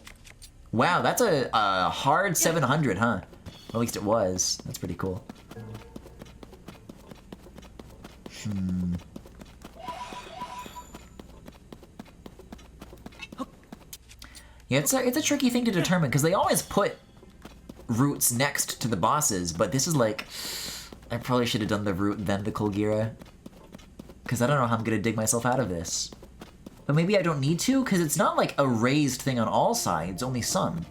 Wow, that's a hard 700, huh? Or at least it was. That's pretty cool. Yeah, it's a tricky thing to determine, because they always put routes next to the bosses, but this is like... I probably should have done the route, then the Colgira. Because I don't know how I'm gonna dig myself out of this. But maybe I don't need to, because it's not like a raised thing on all sides, only some.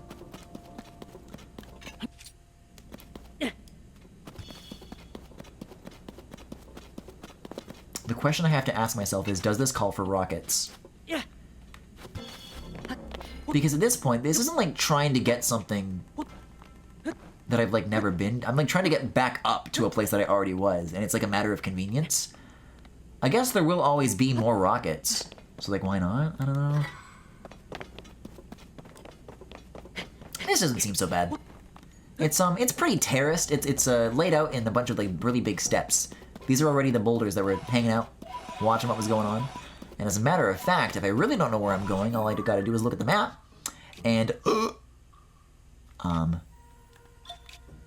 The question I have to ask myself is, does this call for rockets? Because at this point, this isn't like trying to get something that I've like never been. I'm like trying to get back up to a place that I already was, and it's like a matter of convenience. I guess there will always be more rockets. So like, why not? I don't know. This doesn't seem so bad. It's pretty terraced. It's laid out in a bunch of like really big steps. These are already the boulders that were hanging out, watching what was going on. And as a matter of fact, if I really don't know where I'm going, all I gotta do is look at the map. And,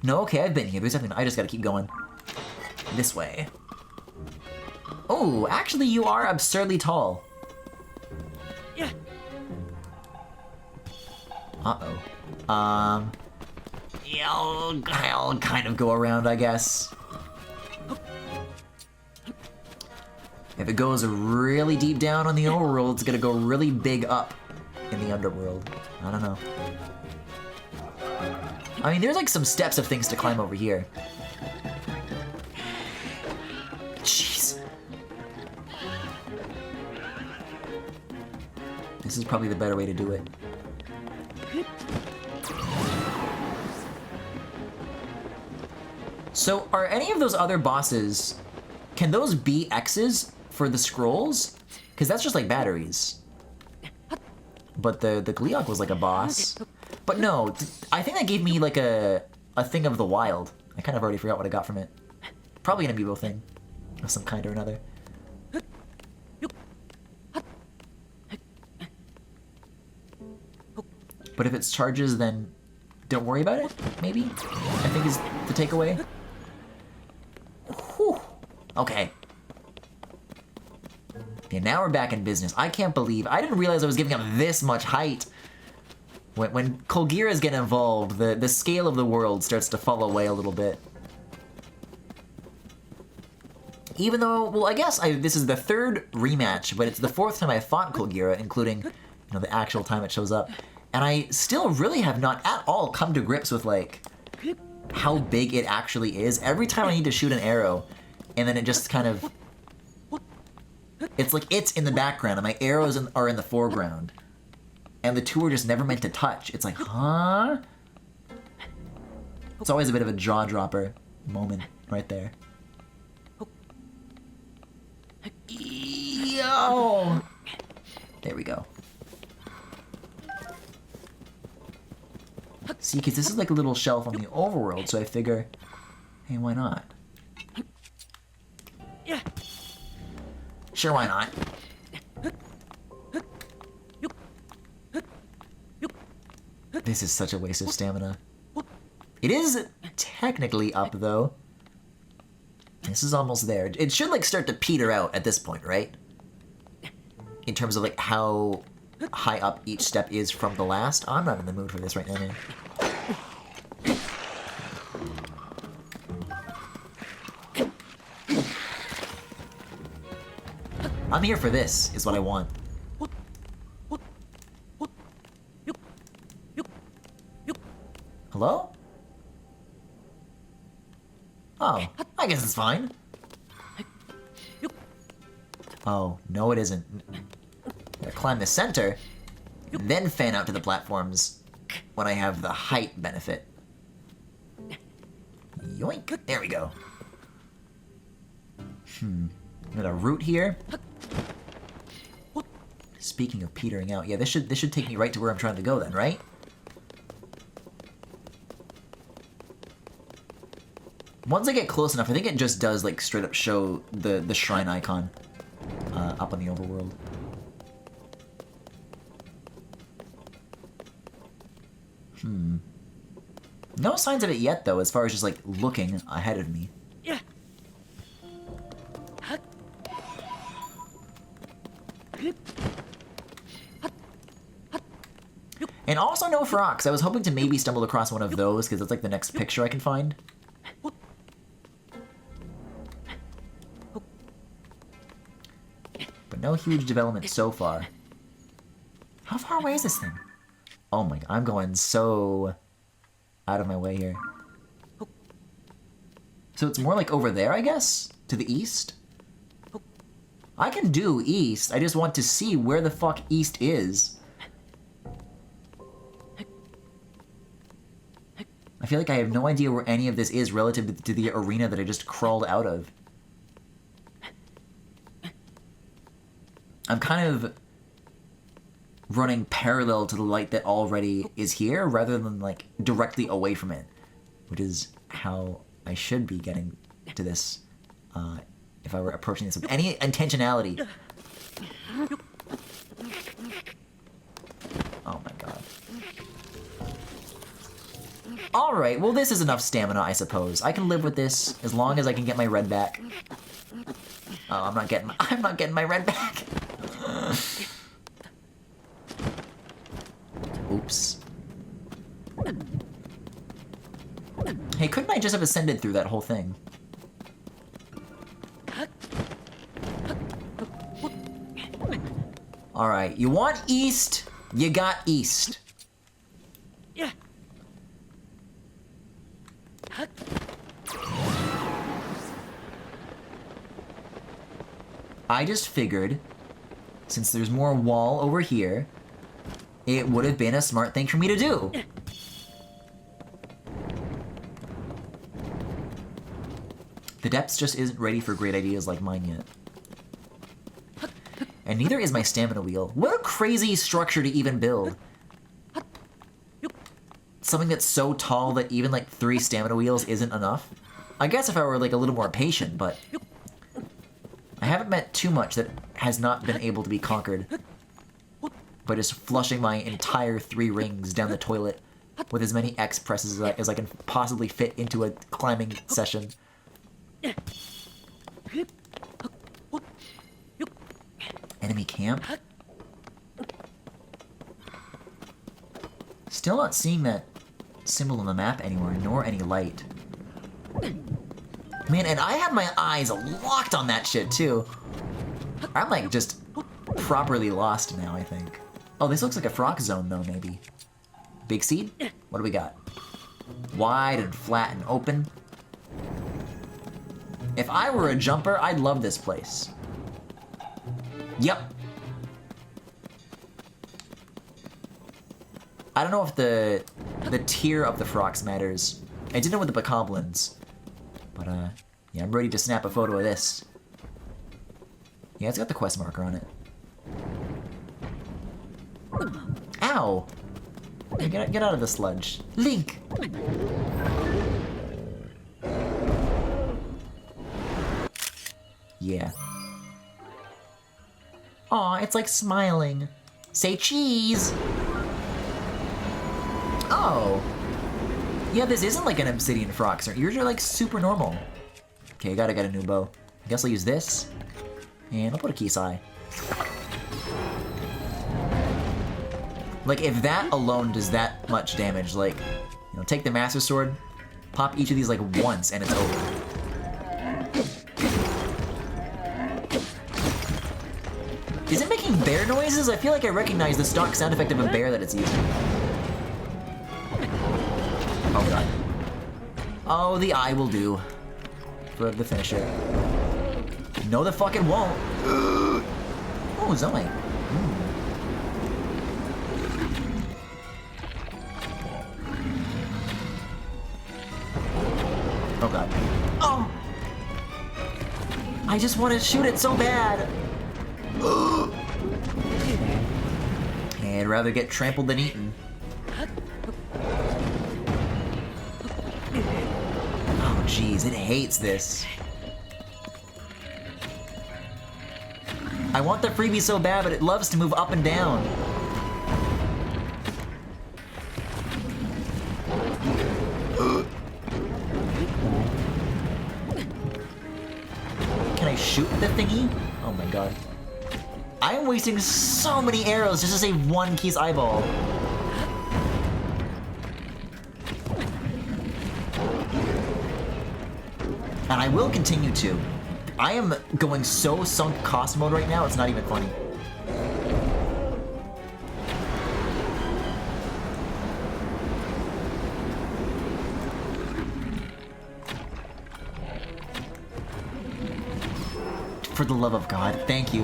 no, okay, I've been here. There's nothing, I just gotta keep going. This way. Oh, actually you are absurdly tall. Uh-oh. Yeah, I'll kind of go around, I guess. If it goes really deep down on the overworld, it's gonna go really big up in the underworld. I don't know. I mean, there's like some steps of things to climb over here. Jeez. This is probably the better way to do it. So, are any of those other bosses... Can those be X's for the scrolls? Because that's just like batteries. But the Gleeok was like a boss. But no, I think that gave me like a thing of the wild. I kind of already forgot what I got from it. Probably an amiibo thing of some kind or another. But if it's charges, then don't worry about it, maybe? I think is the takeaway. Whew. Okay. Okay, now we're back in business. I can't believe... I didn't realize I was giving him this much height. When Colgiras get involved, the scale of the world starts to fall away a little bit. Even though, well, I guess this is the third rematch, but it's the fourth time I fought Colgira, including, you know, the actual time it shows up. And I still really have not at all come to grips with, like, how big it actually is. Every time I need to shoot an arrow, and then it just kind of... It's like it's in the background, and my arrows are in the foreground. And the two are just never meant to touch. It's like, huh? It's always a bit of a jaw-dropper moment right there. Yo! There we go. See, because this is like a little shelf on the overworld, so I figure, hey, why not? Sure, why not? This is such a waste of stamina. It is technically up, though. This is almost there. It should, like, start to peter out at this point, right? In terms of, like, how high up each step is from the last. I'm not in the mood for this right now, man. I'm here for this, is what I want. Hello? Oh, I guess it's fine. Oh, no it isn't. Gotta climb the center, and then fan out to the platforms when I have the height benefit. Yoink! There we go. Got a route here. Speaking of petering out, yeah, this should take me right to where I'm trying to go then, right? Once I get close enough, I think it just does like straight up show the shrine icon up on the overworld. No signs of it yet, though, as far as just, like, looking ahead of me. Yeah. And also no frogs. I was hoping to maybe stumble across one of those, because it's like the next picture I can find. But no huge development so far. How far away is this thing? Oh my god, I'm going so out of my way here. So it's more like over there, I guess? To the east? I can do east, I just want to see where the fuck east is. I feel like I have no idea where any of this is relative to the arena that I just crawled out of. I'm kind of running parallel to the light that already is here, rather than, like, directly away from it. Which is how I should be getting to this, if I were approaching this with any intentionality. Oh my god. Alright, well this is enough stamina, I suppose. I can live with this, as long as I can get my red back. Oh, I'm not getting my red back! Oops. Hey, couldn't I just have ascended through that whole thing? Alright, you want east, you got east. Yeah. I just figured, since there's more wall over here, it would have been a smart thing for me to do. The depths just isn't ready for great ideas like mine yet. And neither is my stamina wheel. What a crazy structure to even build. Something that's so tall that even like 3 stamina wheels isn't enough. I guess if I were like a little more patient, but I haven't met too much that has not been able to be conquered by just flushing my entire 3 rings down the toilet with as many X presses as I can possibly fit into a climbing session. Enemy camp? Still not seeing that symbol on the map anywhere, nor any light. Man, and I have my eyes locked on that shit, too. I'm, like, just properly lost now, I think. Oh, this looks like a frog zone, though, maybe. Big seed? What do we got? Wide and flat and open. If I were a jumper, I'd love this place. Yep. I don't know if the tier of the frogs matters. I did know with the bokoblins. But, yeah, I'm ready to snap a photo of this. Yeah, it's got the quest marker on it. Ow! Hey, get out of the sludge. Link! Yeah. Aw, it's like smiling. Say cheese! Oh! Yeah, this isn't like an obsidian frog. Yours are like super normal. Okay, I gotta get a new bow. I guess I'll use this. And I'll put a Kisai. Like, if that alone does that much damage, like, you know, take the Master Sword, pop each of these like once, and it's over. Is it making bear noises? I feel like I recognize the stock sound effect of a bear that it's using. Oh god. Oh, the eye will do. For the finisher. No, the fuck it won't. Oh, Zoe. Oh god. Oh! I just want to shoot it so bad! I'd rather get trampled than eaten. Oh jeez, it hates this. I want the freebie so bad, but it loves to move up and down. Can I shoot the thingy? Oh my god. I am wasting so many arrows just to save one Key's eyeball. And I will continue to. I am going so sunk cost mode right now, it's not even funny. For the love of God, thank you.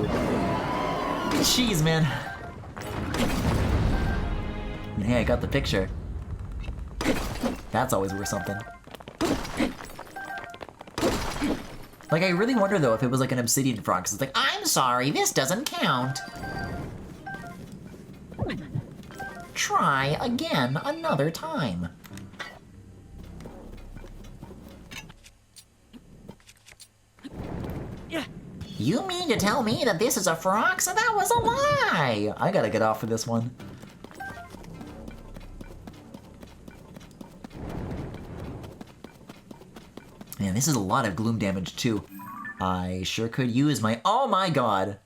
Jeez, man. Hey, I got the picture. That's always worth something. Like, I really wonder, though, if it was like an obsidian frog, because it's like, I'm sorry, this doesn't count. Try again another time. You mean to tell me that this is a frog? So that was a lie! I gotta get off of this one. Man, this is a lot of gloom damage, too. I sure could use my... Oh my god!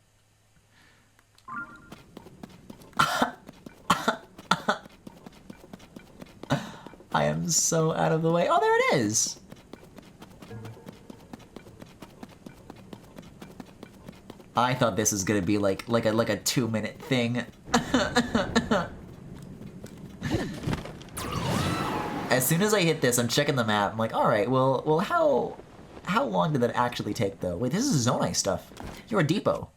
I am so out of the way. Oh, there it is! I thought this was gonna be like a 2-minute thing. As soon as I hit this, I'm checking the map. I'm like, all right, well, how long did that actually take, though? Wait, this is Zonai stuff. You're a depot.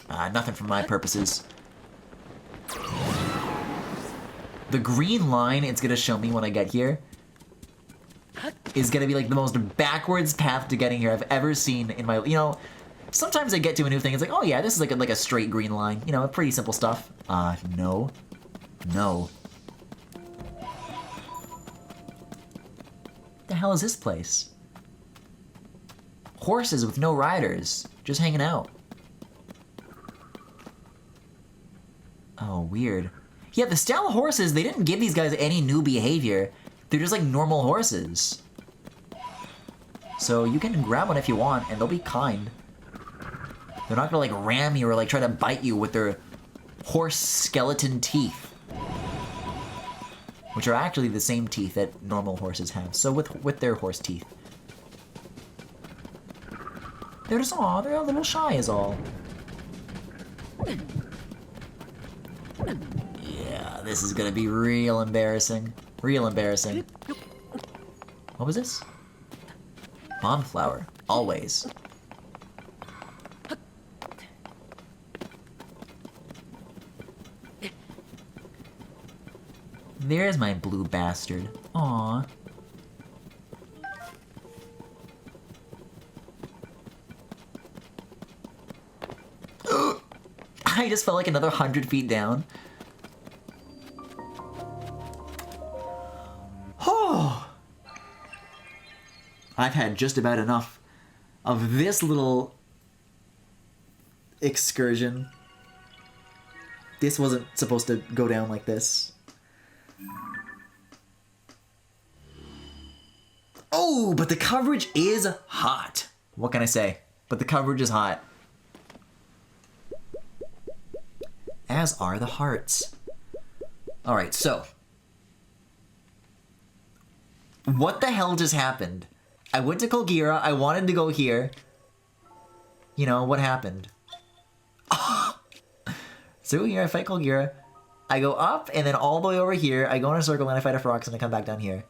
Nothing for my purposes. The green line it's gonna show me when I get here is gonna be like the most backwards path to getting here I've ever seen in my, you know, sometimes I get to a new thing, it's like, oh yeah, this is like a straight green line, you know, pretty simple stuff. No. No. The hell is this place? Horses with no riders, just hanging out. Oh, weird. Yeah, the style of horses, they didn't give these guys any new behavior. They're just like normal horses. So you can grab one if you want, and they'll be kind. They're not gonna like ram you or like try to bite you with their horse skeleton teeth. Which are actually the same teeth that normal horses have. So with their horse teeth. They're just, aw, they're a little shy is all. Yeah, this is gonna be real embarrassing. Real embarrassing. What was this? Bomb flower. Always. There's my blue bastard. Aww. I just felt like another 100 feet down. Oh! I've had just about enough of this little excursion. This wasn't supposed to go down like this. Oh, but the coverage is hot. What can I say? But the coverage is hot. As are the hearts. Alright, so. What the hell just happened? I went to Colgira, I wanted to go here. You know, what happened? So here, I fight Colgira. I go up, and then all the way over here, I go in a circle, and I fight a Ferox, and I come back down here.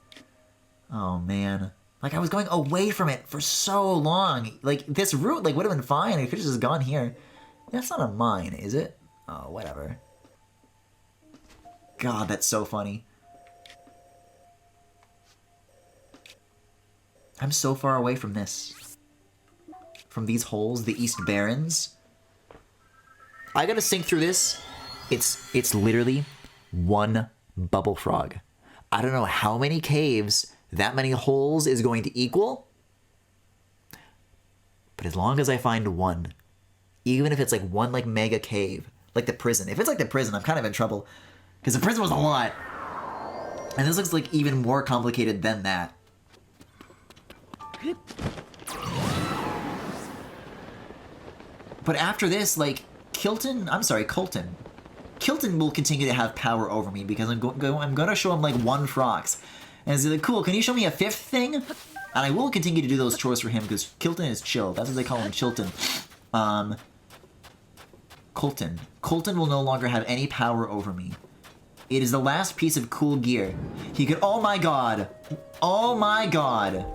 Oh, man. Like, I was going away from it for so long. Like, this route, like, would have been fine. I could have just gone here. That's not a mine, is it? Oh, whatever. God, that's so funny. I'm so far away from this. From these holes, the East Barrens. I gotta sink through this. It's literally one bubble frog. I don't know how many caves that many holes is going to equal. But as long as I find one, even if it's like one like mega cave, Like the prison. If it's like the prison, I'm kind of in trouble. Because the prison was a lot. And this looks like even more complicated than that. But after this, like, Colton will continue to have power over me because I'm gonna show him like 1 frox. And he's like, cool, can you show me a 5th thing? And I will continue to do those chores for him because Colton is chill. That's what they call him, Chilton. Colton will no longer have any power over me. It is the last piece of cool gear. He could, oh my god. Oh my god.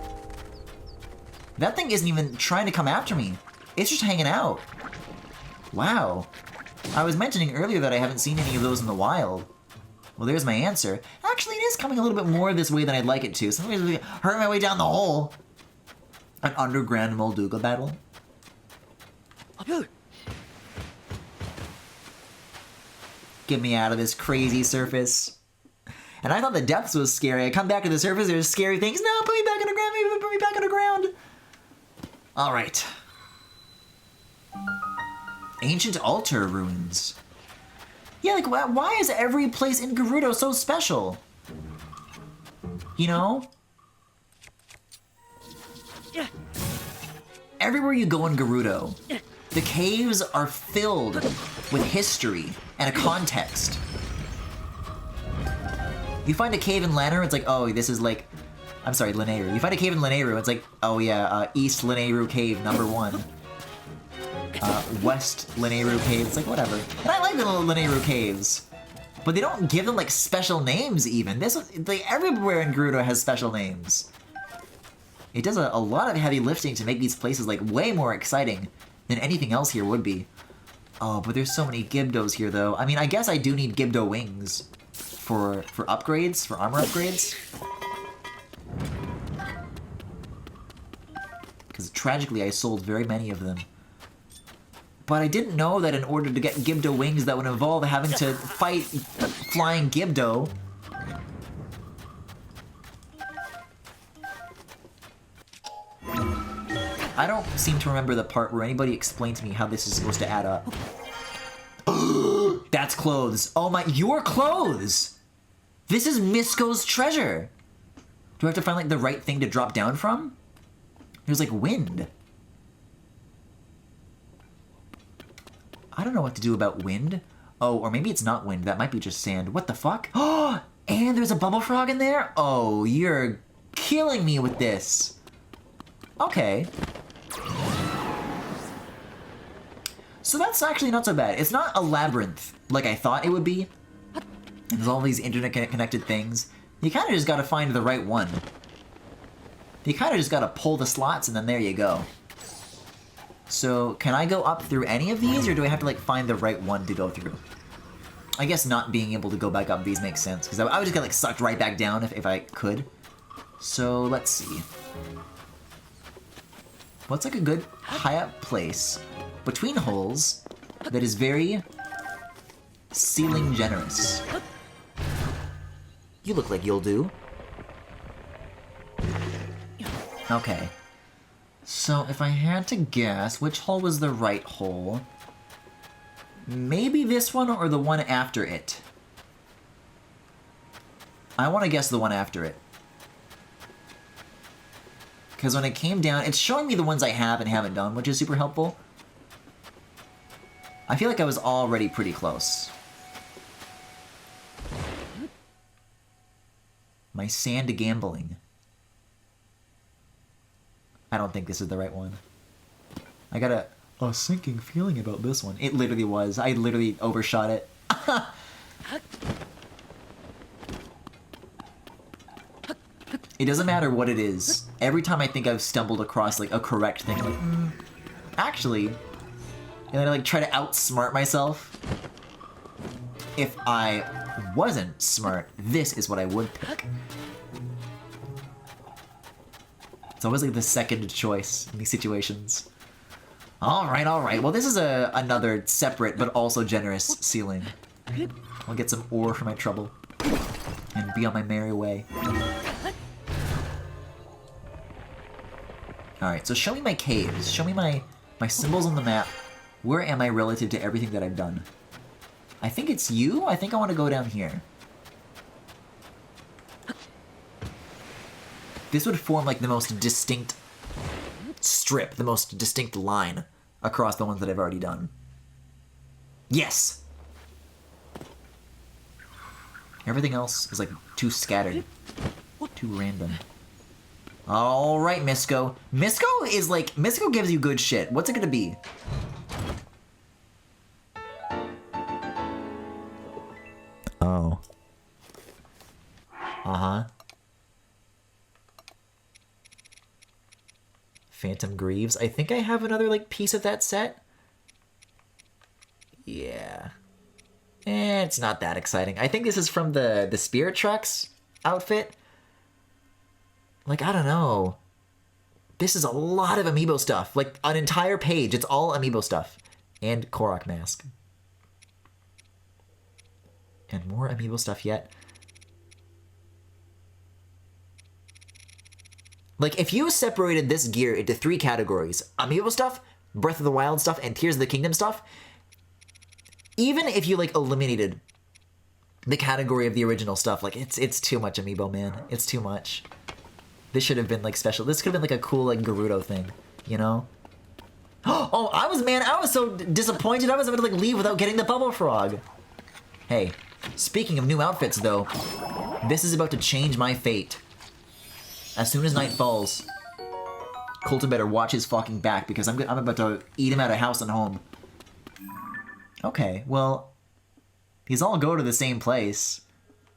That thing isn't even trying to come after me. It's just hanging out. Wow. I was mentioning earlier that I haven't seen any of those in the wild. Well, there's my answer. Actually, it is coming a little bit more this way than I'd like it to. So I'm gonna hurt my way down the hole. An underground Molduga battle. Get me out of this crazy surface. And I thought the depths was scary. I come back to the surface, there's scary things. No, put me back underground, put me back underground. All right. Ancient altar ruins. Yeah, like, why is every place in Gerudo so special? You know? Everywhere you go in Gerudo, the caves are filled with history and a context. You find a cave in Lanayru, it's like, oh, this is like... I'm sorry, Lanayru. You find a cave in Lanayru, it's like, oh yeah, East Lanayru Cave, #1. West Lanayru Cave, it's like, whatever. And I like the little Lanayru caves. But they don't give them, like, special names, even. Everywhere in Gerudo has special names. It does a lot of heavy lifting to make these places, like, way more exciting than anything else here would be. Oh, but there's so many Gibdos here, though. I mean, I guess I do need Gibdo wings for upgrades, for armor upgrades. Because tragically, I sold very many of them. But I didn't know that in order to get Gibdo wings, that would involve having to fight flying Gibdo. I don't seem to remember the part where anybody explained to me how this is supposed to add up. That's clothes. Oh my, your clothes! This is Misko's treasure! Do I have to find, like, the right thing to drop down from? There's, like, wind. I don't know what to do about wind. Oh, or maybe it's not wind. That might be just sand. What the fuck? Oh, and there's a bubble frog in there? Oh, you're killing me with this. Okay. So that's actually not so bad. It's not a labyrinth like I thought it would be. And there's all these internet-connected things. You kind of just gotta find the right one. You kind of just gotta pull the slots and then there you go. So, can I go up through any of these, or do I have to, like, find the right one to go through? I guess not being able to go back up these makes sense, because I would just get, like, sucked right back down if I could. So, let's see. What's, like, a good high-up place between holes that is very ceiling generous? You look like you'll do. Okay. So, if I had to guess, which hole was the right hole? Maybe this one or the one after it? I want to guess the one after it. Because when it came down, it's showing me the ones I have and haven't done, which is super helpful. I feel like I was already pretty close. My sand gambling. I don't think this is the right one. I got a sinking feeling about this one. It literally was. I literally overshot it. It doesn't matter what it is. Every time I think I've stumbled across, like, a correct thing, I'm like, actually, and then I, like, try to outsmart myself. If I wasn't smart, this is what I would pick. It's always like the second choice in these situations. Alright. Well, this is another separate but also generous ceiling. I'll get some ore for my trouble. And be on my merry way. Alright, so show me my caves. Show me my symbols on the map. Where am I relative to everything that I've done? I think it's you? I think I want to go down here. This would form like the most distinct strip, the most distinct line across the ones that I've already done. Yes! Everything else is like too scattered. Too random. Alright, Misko. Misko gives you good shit. What's it gonna be? Oh. Uh-huh. Phantom Greaves. I think I have another, like, piece of that set. Yeah. It's not that exciting. I think this is from the Spirit Trucks outfit. Like, I don't know. This is a lot of amiibo stuff. Like, an entire page. It's all amiibo stuff. And Korok mask. And more amiibo stuff yet. Like, if you separated this gear into 3 categories, amiibo stuff, Breath of the Wild stuff, and Tears of the Kingdom stuff, even if you, like, eliminated the category of the original stuff, like, it's too much amiibo, man. It's too much. This should have been, like, special. This could have been, like, a cool, like, Gerudo thing, you know? Oh, I was so disappointed I was about to, like, leave without getting the Bubble Frog. Hey, speaking of new outfits, though, this is about to change my fate. As soon as night falls, Colton better watch his fucking back because I'm about to eat him out of house and home. Okay, well, these all go to the same place.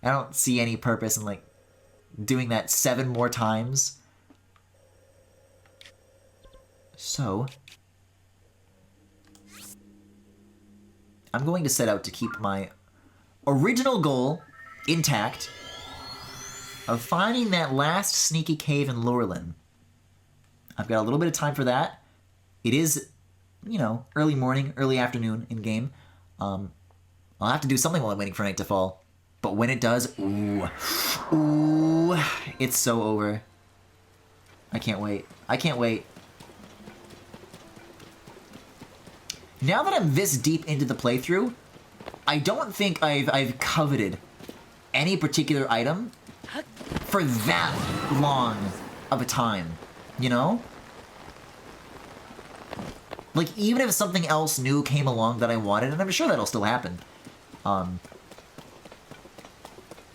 I don't see any purpose in, like, doing that 7 more times. So, I'm going to set out to keep my original goal intact of finding that last sneaky cave in Lurelin. I've got a little bit of time for that. It is, you know, early morning, early afternoon in game. I'll have to do something while I'm waiting for night to fall. But when it does, ooh, it's so over. I can't wait. I can't wait. Now that I'm this deep into the playthrough, I don't think I've coveted any particular item for that long of a time, you know? Like, even if something else new came along that I wanted, and I'm sure that'll still happen,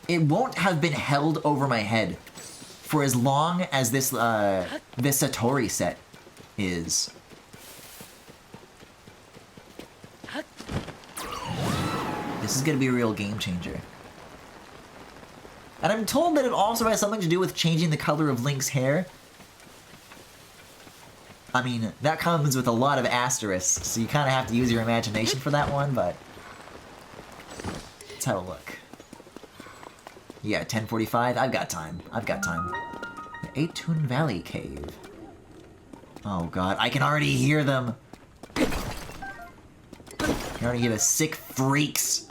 it won't have been held over my head for as long as this Satori set is. This is gonna be a real game changer. And I'm told that it also has something to do with changing the color of Link's hair. I mean, that comes with a lot of asterisks, so you kind of have to use your imagination for that one, but let's have a look. Yeah, 10:45. I've got time. I've got time. The Eitun Valley Cave. Oh god, I can already hear them. I can already hear the sick freaks.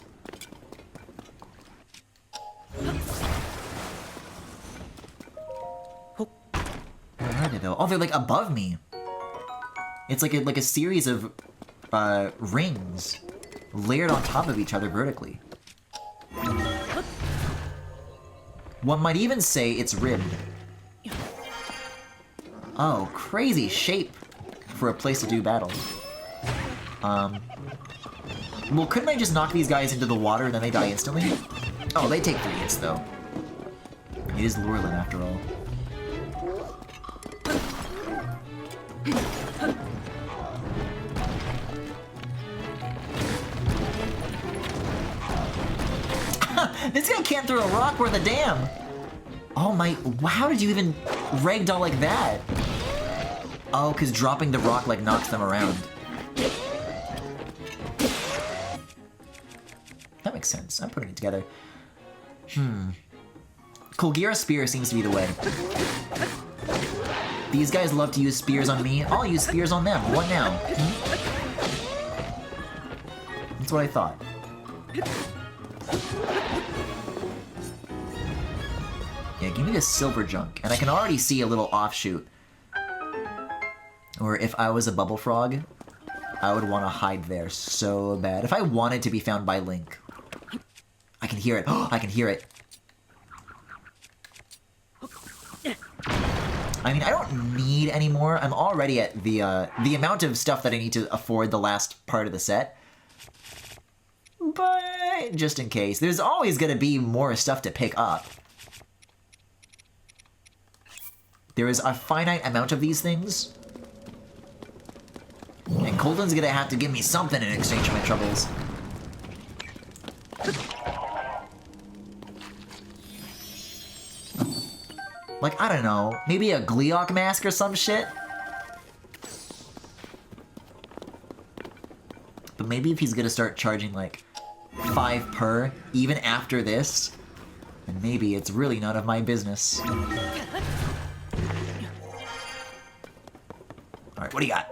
Where are they though? Oh, they're like above me. It's like a series of rings layered on top of each other vertically. One might even say it's ribbed. Oh, crazy shape for a place to do battle. Well, couldn't I just knock these guys into the water and then they die instantly? Oh, they take 3 hits though. It is Lurelin after all. This guy can't throw a rock worth a damn! Oh my, how did you even ragdoll like that? Oh, because dropping the rock like knocks them around. That makes sense, I'm putting it together. Colgira Spear seems to be the way. These guys love to use spears on me, I'll use spears on them. What now? That's what I thought. Yeah, give me this silver junk. And I can already see a little offshoot. Or if I was a bubble frog, I would want to hide there so bad. If I wanted to be found by Link. I can hear it. Oh, I can hear it. I mean, I don't need any more. I'm already at the amount of stuff that I need to afford the last part of the set. But just in case, there's always going to be more stuff to pick up. There is a finite amount of these things. And Colton's going to have to give me something in exchange for my troubles. Like, I don't know, maybe a Gleeok mask or some shit? But maybe if he's gonna start charging like 5 per, even after this, then maybe it's really none of my business. Alright, what do you got?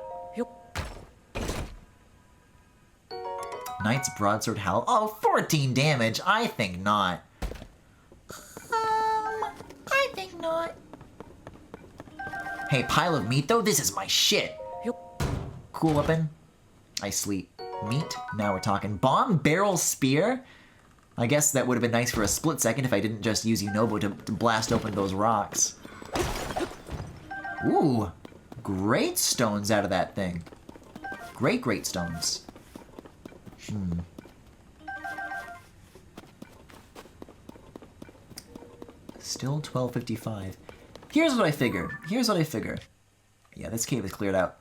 Knight's Broadsword Howl. Oh, 14 damage. I think not. I think not. Hey, pile of meat though? This is my shit. Cool weapon. I sleep. Meat? Now we're talking. Bomb Barrel Spear? I guess that would have been nice for a split second if I didn't just use Unobo to blast open those rocks. Ooh. Great stones out of that thing. Great stones. Still 12:55. Here's what I figure. Yeah, this cave is cleared out.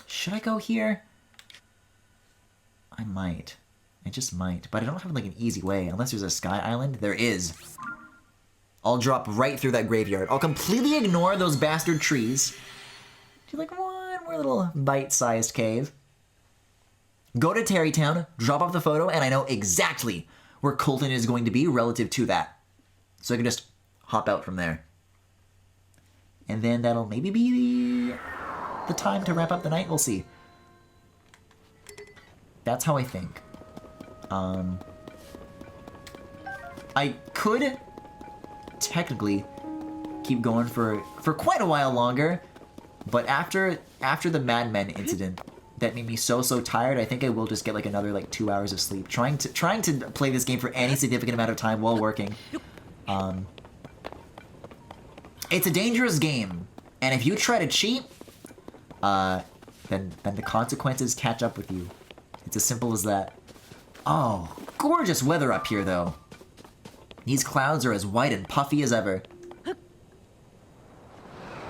Should I go here? I might. I just might. But I don't have like an easy way. Unless there's a sky island. There is. I'll drop right through that graveyard. I'll completely ignore those bastard trees. Do like one more little bite-sized cave. Go to Terrytown, drop off the photo, and I know exactly where Colton is going to be relative to that. So I can just hop out from there. And then that'll maybe be the time to wrap up the night. We'll see. That's how I think. I could technically keep going for quite a while longer, but after the Mad Men incident that made me so tired, I think I will just get like another like 2 hours of sleep. Trying to play this game for any significant amount of time while working. It's a dangerous game, and if you try to cheat, then the consequences catch up with you. It's as simple as that. Oh, gorgeous weather up here though. These clouds are as white and puffy as ever.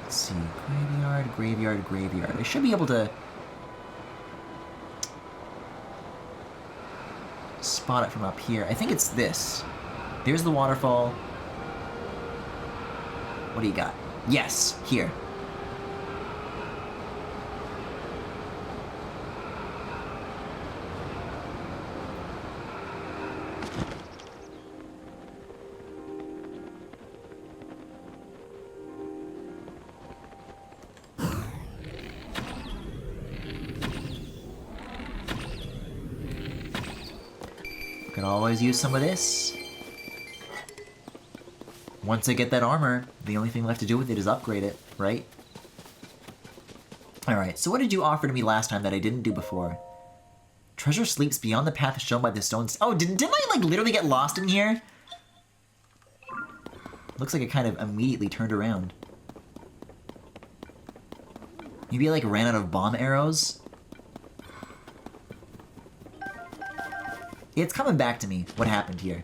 Let's see, graveyard. I should be able to spot it from up here. I think it's this. There's the waterfall. What do you got? Yes, here. Could always use some of this. Once I get that armor, the only thing left to do with it is upgrade it, right? Alright, so what did you offer to me last time that I didn't do before? Treasure sleeps beyond the path shown by the stones. Oh, didn't I like literally get lost in here? Looks like it kind of immediately turned around. Maybe I like ran out of bomb arrows? It's coming back to me, what happened here.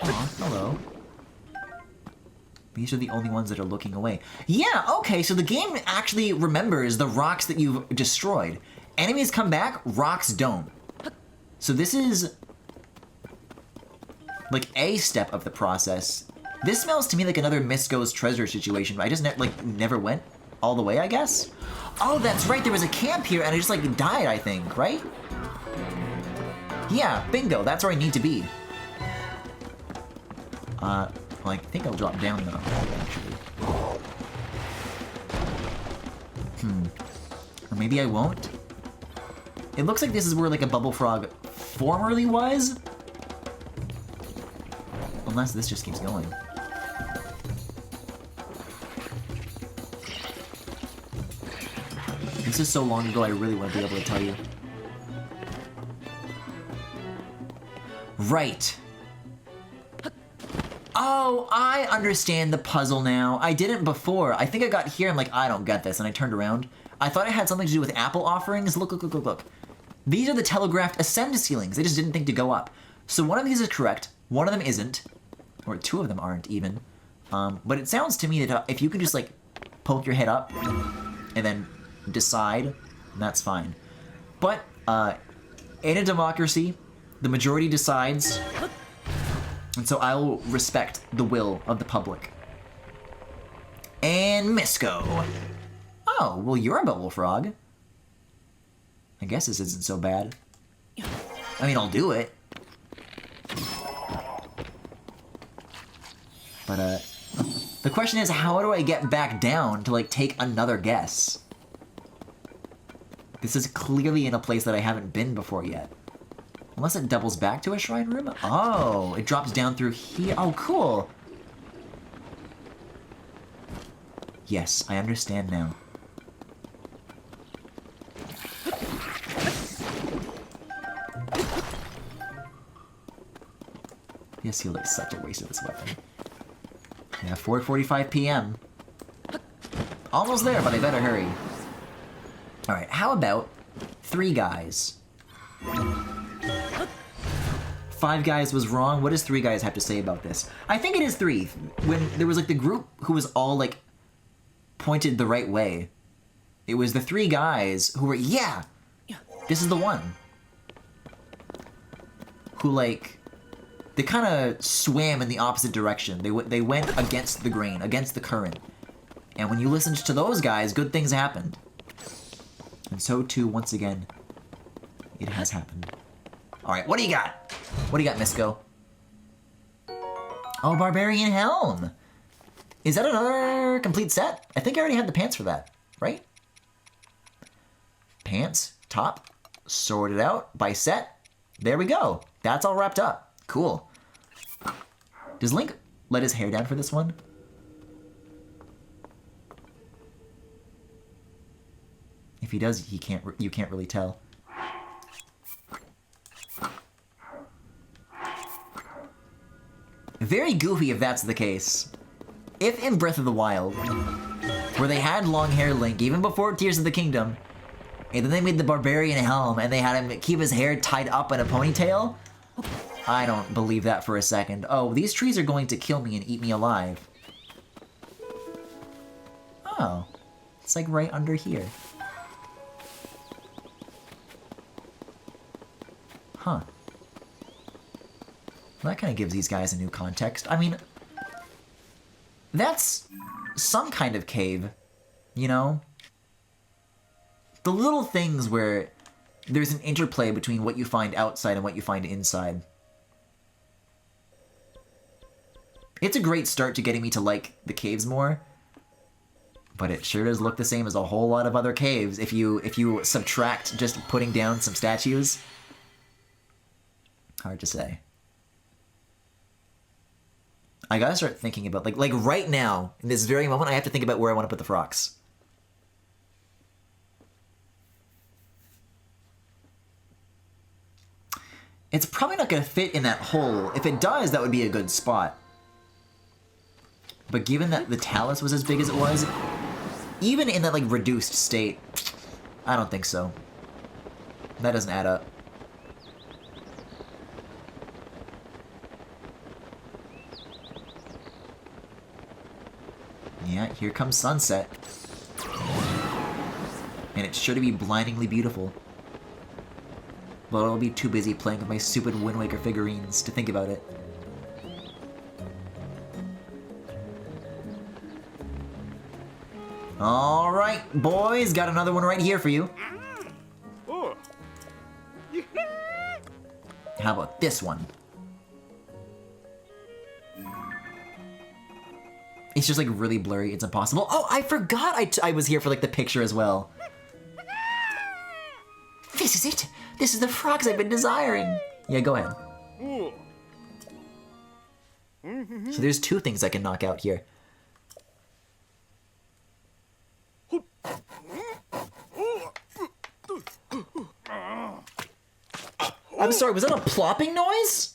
Oh, hello. These are the only ones that are looking away. Yeah, okay, so the game actually remembers the rocks that you've destroyed. Enemies come back, rocks don't. So this is like a step of the process. This smells to me like another Misko's treasure situation, but I just never went all the way, I guess? Oh, that's right, there was a camp here and I just like died, I think, right? Yeah, bingo, that's where I need to be. Well, I think I'll drop down though, actually. Or maybe I won't? It looks like this is where like a bubble frog formerly was. Unless this just keeps going. This is so long ago, I really want to be able to tell you. Right. Oh, I understand the puzzle now. I didn't before. I think I got here, I'm like, I don't get this, and I turned around. I thought it had something to do with apple offerings. Look, look, look, look, look. These are the telegraphed ascend ceilings. They just didn't think to go up. So one of these is correct, one of them isn't. Or two of them aren't even. But it sounds to me that if you can just like poke your head up and then decide, that's fine. But in a democracy, the majority decides, and so I will respect the will of the public. And Misco. Oh, well, you're a bubble frog. I guess this isn't so bad. I mean, I'll do it. But, the question is, how do I get back down to, like, take another guess? This is clearly in a place that I haven't been before yet. Unless it doubles back to a shrine room? Oh, it drops down through here. Oh, cool. Yes, I understand now. Yes, he looks such a waste of this weapon. Yeah, 4:45 p.m. Almost there, but I better hurry. Alright, how about 3 guys? 5 guys was wrong. What does 3 guys have to say about this? I think it is 3. When there was like the group who was all like pointed the right way. It was the 3 guys who were, yeah, this is the one. Who like, they kind of swam in the opposite direction. They went against the grain, against the current. And when you listened to those guys, good things happened. And so too, once again, it has happened. Alright, what do you got? What do you got, Misco? Oh, Barbarian Helm! Is that another complete set? I think I already had the pants for that, right? Pants, top, sorted out by set. There we go. That's all wrapped up. Cool. Does Link let his hair down for this one? If he does, you can't really tell. Very goofy if that's the case. If in Breath of the Wild, where they had long hair Link even before Tears of the Kingdom, and then they made the Barbarian Helm and they had him keep his hair tied up in a ponytail, I don't believe that for a second. Oh, these trees are going to kill me and eat me alive. Oh, it's like right under here. Huh. Well, that kind of gives these guys a new context. I mean, that's some kind of cave, you know? The little things where there's an interplay between what you find outside and what you find inside. It's a great start to getting me to like the caves more, but it sure does look the same as a whole lot of other caves if you subtract just putting down some statues. Hard to say. I gotta start thinking about, like right now, in this very moment, I have to think about where I want to put the frocks. It's probably not gonna fit in that hole. If it does, that would be a good spot. But given that the talus was as big as it was, even in that like reduced state, I don't think so. That doesn't add up. Yeah, here comes sunset. And it's sure to be blindingly beautiful. But I'll be too busy playing with my stupid Wind Waker figurines to think about it. Alright, boys, got another one right here for you. How about this one? It's just like really blurry, it's impossible. Oh, I forgot I was here for like the picture as well. This is it! This is the frogs I've been desiring! Yeah, go ahead. So there's 2 things I can knock out here. I'm sorry, was that a plopping noise?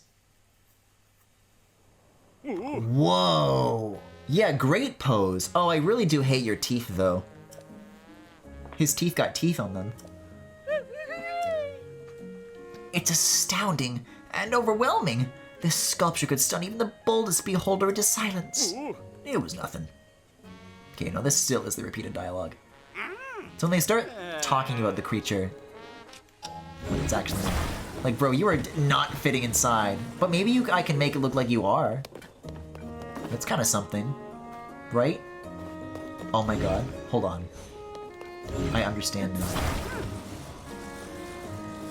Whoa. Yeah, great pose. Oh, I really do hate your teeth, though. His teeth got teeth on them. It's astounding and overwhelming. This sculpture could stun even the boldest beholder into silence. It was nothing. Okay, no, this still is the repeated dialogue. So when they start talking about the creature, when it's actually like, bro, you are not fitting inside. But maybe I can make it look like you are. That's kind of something, right? Oh my god, hold on. I understand now.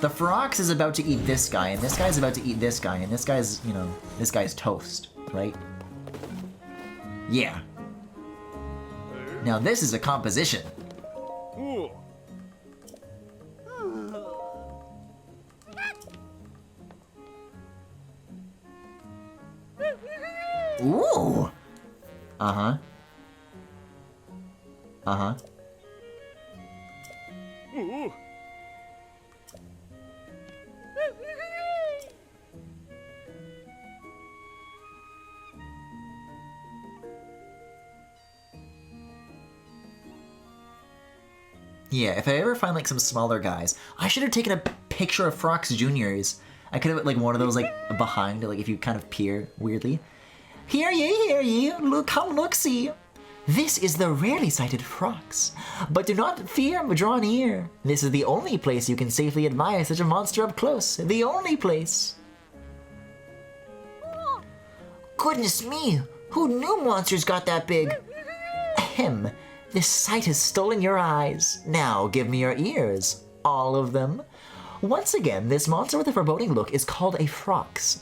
The Ferox is about to eat this guy, and this guy's about to eat this guy, and this guy's, you know, this guy's toast, right? Yeah. Now this is a composition. Ooh! Uh-huh. Uh-huh. Yeah, if I ever find like some smaller guys, I should have taken a picture of Frox Juniors. I could have like one of those like behind, like if you kind of peer weirdly. Hear ye, look, come look, see. This is the rarely sighted Frox. But do not fear, draw near. This is the only place you can safely admire such a monster up close. The only place. Goodness me, who knew monsters got that big? Ahem. This sight has stolen your eyes. Now give me your ears. All of them. Once again, this monster with a foreboding look is called a Frox.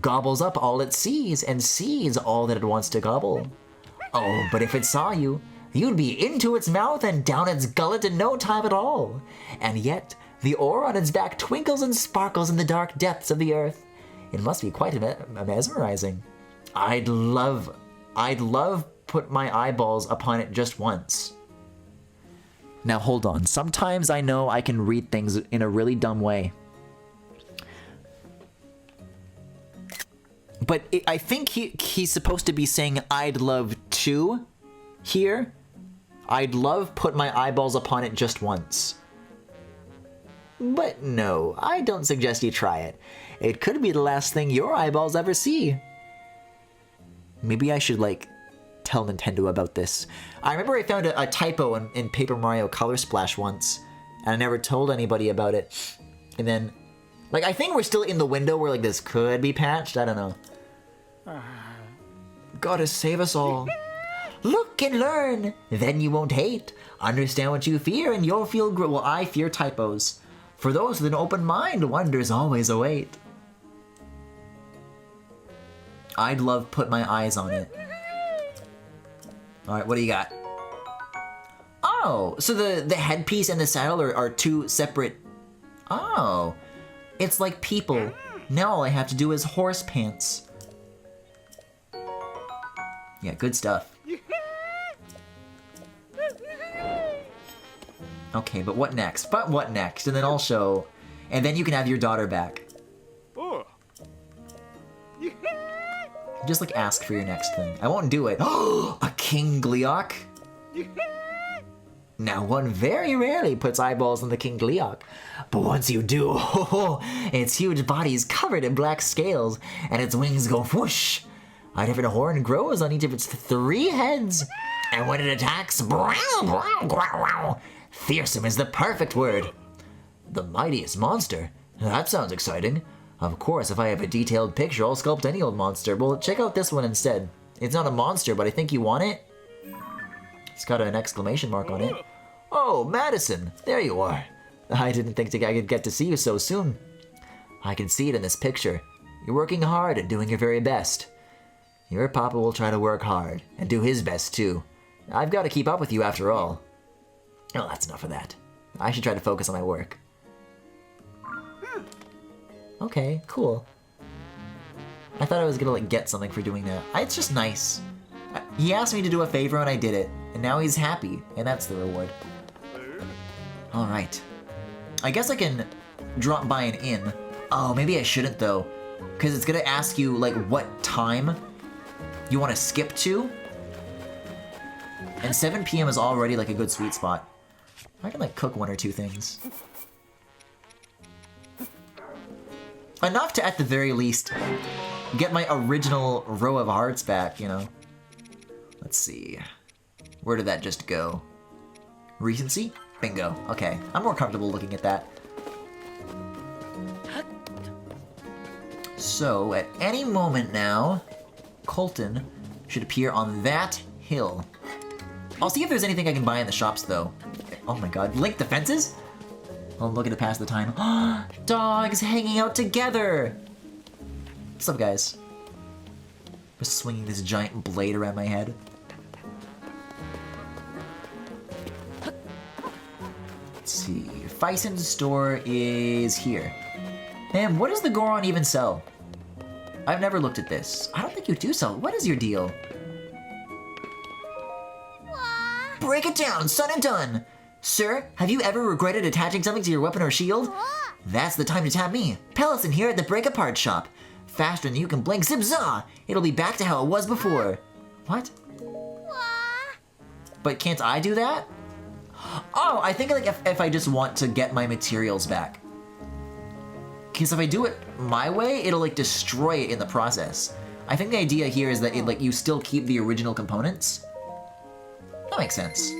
Gobbles up all it sees, and sees all that it wants to gobble. Oh, but if it saw you, you'd be into its mouth and down its gullet in no time at all. And yet, the ore on its back twinkles and sparkles in the dark depths of the earth. It must be quite mesmerizing. I'd love put my eyeballs upon it just once. Now hold on, sometimes I know I can read things in a really dumb way. But I think he's supposed to be saying I'd love to here. I'd love put my eyeballs upon it just once. But no, I don't suggest you try it. It could be the last thing your eyeballs ever see. Maybe I should like tell Nintendo about this. I remember I found a typo in Paper Mario Color Splash once, and I never told anybody about it. And then, like, I think we're still in the window where like this could be patched. I don't know. Gotta save us all. Look and learn, then you won't hate. Understand what you fear, and you'll feel well, I fear typos. For those with an open mind, wonders always await. I'd love put my eyes on it. Alright, what do you got? Oh, so the headpiece and the saddle are two separate... Oh, it's like people. Now all I have to do is horse pants. Yeah, good stuff. Okay, but what next? But what next? And then I'll show... And then you can have your daughter back. Just like ask for your next thing. I won't do it. Oh, a King Gleeok? Now one very rarely puts eyeballs on the King Gleeok. But once you do, its huge body is covered in black scales, and its wings go whoosh. A different horn grows on each of its 3 heads. And when it attacks, fearsome is the perfect word. The mightiest monster? That sounds exciting. Of course, if I have a detailed picture, I'll sculpt any old monster. Well, check out this one instead. It's not a monster, but I think you want it. It's got an exclamation mark on it. Oh, Madison, there you are. I didn't think I could get to see you so soon. I can see it in this picture. You're working hard and doing your very best. Your papa will try to work hard, and do his best too. I've got to keep up with you after all. Oh, that's enough of that. I should try to focus on my work. Okay, cool. I thought I was gonna like get something for doing that. It's just nice. He asked me to do a favor and I did it. And now he's happy, and that's the reward. Alright. I guess I can drop by an inn. Oh, maybe I shouldn't though. Because it's gonna ask you, like, what time you want to skip to. And 7 p.m. is already, like, a good sweet spot. I can, like, cook 1 or 2 things. Enough to, at the very least, get my original row of hearts back, you know? Let's see. Where did that just go? Recency? Bingo. Okay. I'm more comfortable looking at that. So, at any moment now, Colton should appear on that hill. I'll see if there's anything I can buy in the shops, though. Oh my god. Link defenses? I'm looking to pass the time. Dogs hanging out together! What's up, guys? Just swinging this giant blade around my head. Let's see. Fison's store is here. Man, what does the Goron even sell? I've never looked at this. I don't think you do sell. What is your deal? Break it down, son and done! Sir, have you ever regretted attaching something to your weapon or shield? That's the time to tap me, Pellison here at the Break Apart shop. Faster than you can blink, zip-za! It'll be back to how it was before. What? But can't I do that? Oh, I think like if I just want to get my materials back. Because if I do it my way, it'll like destroy it in the process. I think the idea here is that it like you still keep the original components. That makes sense.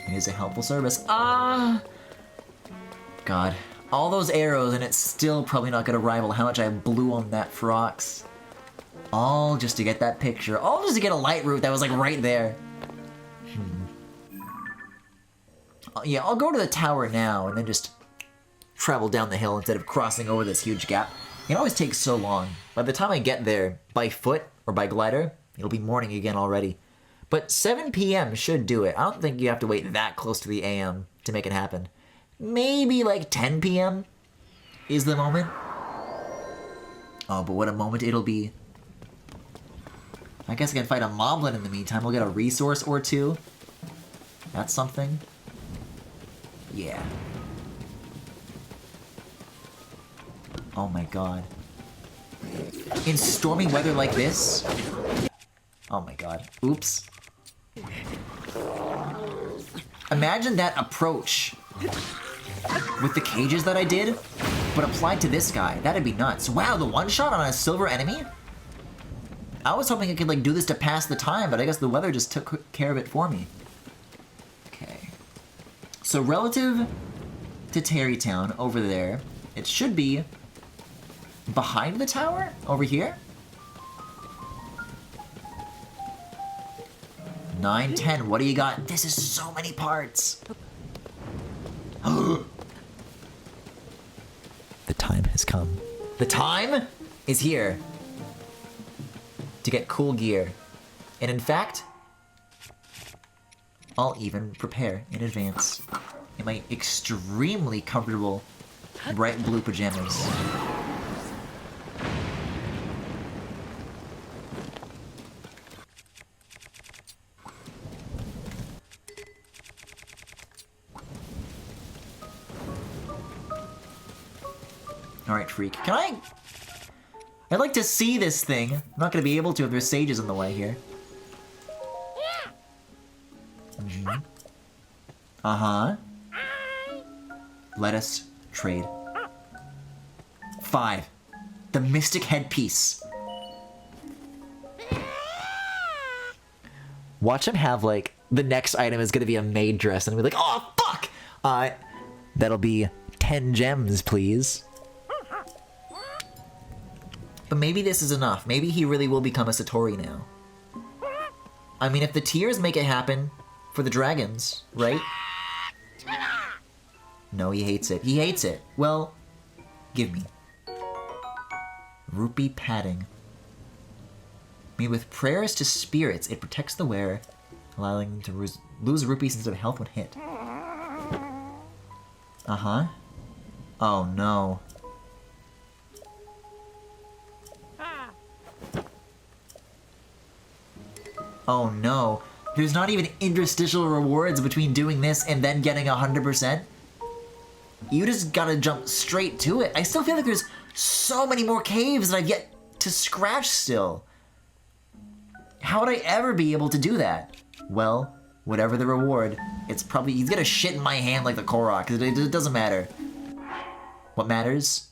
It is a helpful service. God. All those arrows and it's still probably not gonna rival how much I blew on that Frox. All just to get that picture. All just to get a light route that was like right there. Yeah, I'll go to the tower now and then just travel down the hill instead of crossing over this huge gap. It always takes so long. By the time I get there, by foot or by glider, it'll be morning again already. But 7 p.m. should do it. I don't think you have to wait that close to the a.m. to make it happen. Maybe like 10 p.m. is the moment. Oh, but what a moment it'll be. I guess I can fight a moblin in the meantime. We'll get a resource or two. That's something. Yeah. Oh my god. In stormy weather like this? Oh my god. Oops. Imagine that approach with the cages that I did, but applied to this guy. That'd be nuts. Wow, the one shot on a silver enemy? I was hoping I could like do this to pass the time, but I guess the weather just took care of it for me. Okay. So relative to Terrytown over there, it should be behind the tower over here. 9, 10, what do you got? This is so many parts. The time has come. The time is here to get cool gear. And in fact, I'll even prepare in advance in my extremely comfortable bright blue pajamas. Alright, freak. I'd like to see this thing. I'm not gonna be able to if there's sages in the way here. Mm-hmm. Uh-huh. Let us trade. 5. The Mystic Headpiece. Watch him have, like, the next item is gonna be a maid dress, and be like, oh, fuck! That'll be 10 gems, please. But maybe this is enough. Maybe he really will become a Satori now. I mean, if the tears make it happen for the dragons, right? No, he hates it. He hates it. Well, give me. Rupee padding. Made with prayers to spirits, it protects the wearer, allowing them to lose rupees instead of health when hit. Uh-huh. Oh, no. Oh no. There's not even interstitial rewards between doing this and then getting 100%. You just gotta jump straight to it. I still feel like there's so many more caves that I've yet to scratch still. How would I ever be able to do that? Well, whatever the reward, it's probably, he's gonna shit in my hand like the Korok, it doesn't matter. What matters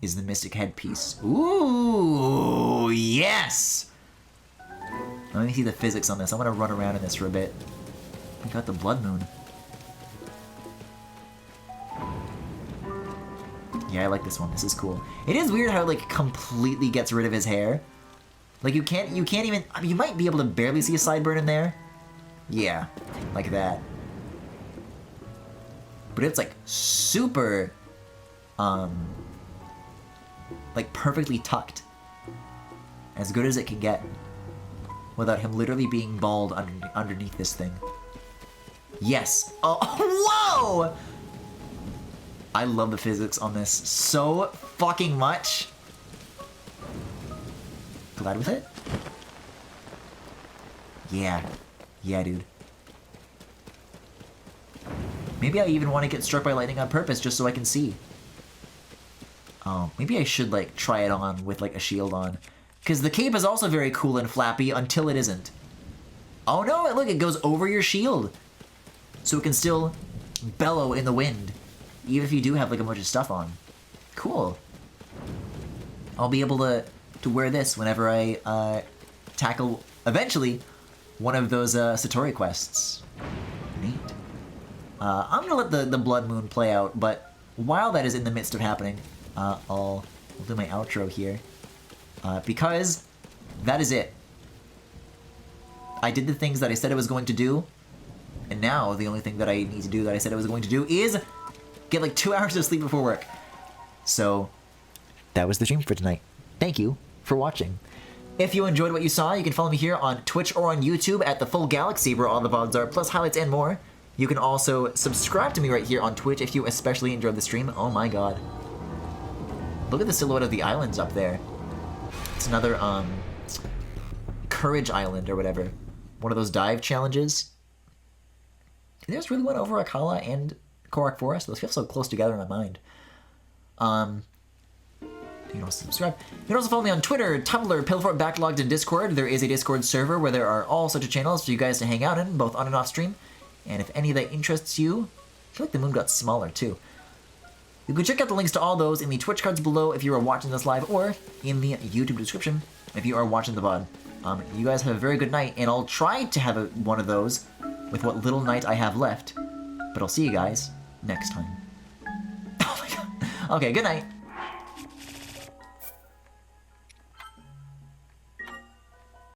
is the Mystic Headpiece. Ooh, yes! Let me see the physics on this. I'm gonna run around in this for a bit. We got the Blood Moon. Yeah, I like this one. This is cool. It is weird how it, like, completely gets rid of his hair. Like, you can't even, I mean, you might be able to barely see a sideburn in there. Yeah, like that. But it's, like, super, like, perfectly tucked. As good as it can get. Without him literally being bald underneath this thing. Yes! Oh, whoa! I love the physics on this so fucking much. Glad with it? Yeah. Yeah, dude. Maybe I even want to get struck by lightning on purpose just so I can see. Oh, maybe I should, like, try it on with, like, a shield on. Because the cape is also very cool and flappy until it isn't. Oh no, look, it goes over your shield. So it can still bellow in the wind. Even if you do have, like, a bunch of stuff on. Cool. I'll be able to wear this whenever I tackle, eventually, one of those Satori quests. Neat. I'm gonna let the Blood Moon play out, but while that is in the midst of happening, I'll do my outro here. Because that is it. I did the things that I said I was going to do, and now the only thing that I need to do that I said I was going to do is get like 2 hours of sleep before work. So, that was the stream for tonight. Thank you for watching. If you enjoyed what you saw, you can follow me here on Twitch or on YouTube at The Full Galaxy, where all the VODs are, plus highlights and more. You can also subscribe to me right here on Twitch if you especially enjoyed the stream. Oh my god. Look at the silhouette of the islands up there. It's another, Courage Island or whatever. One of those dive challenges. There's really one over Akala and Korok Forest. Those feel so close together in my mind. You can also subscribe. You can also follow me on Twitter, Tumblr, Pillfort, Backlogged, and Discord. There is a Discord server where there are all sorts of channels for you guys to hang out in, both on and off stream. And if any of that interests you, I feel like the moon got smaller too. You can check out the links to all those in the Twitch cards below if you are watching this live, or in the YouTube description if you are watching the VOD. You guys have a very good night, and I'll try to have one of those with what little night I have left. But I'll see you guys next time. Oh my god. Okay, good night.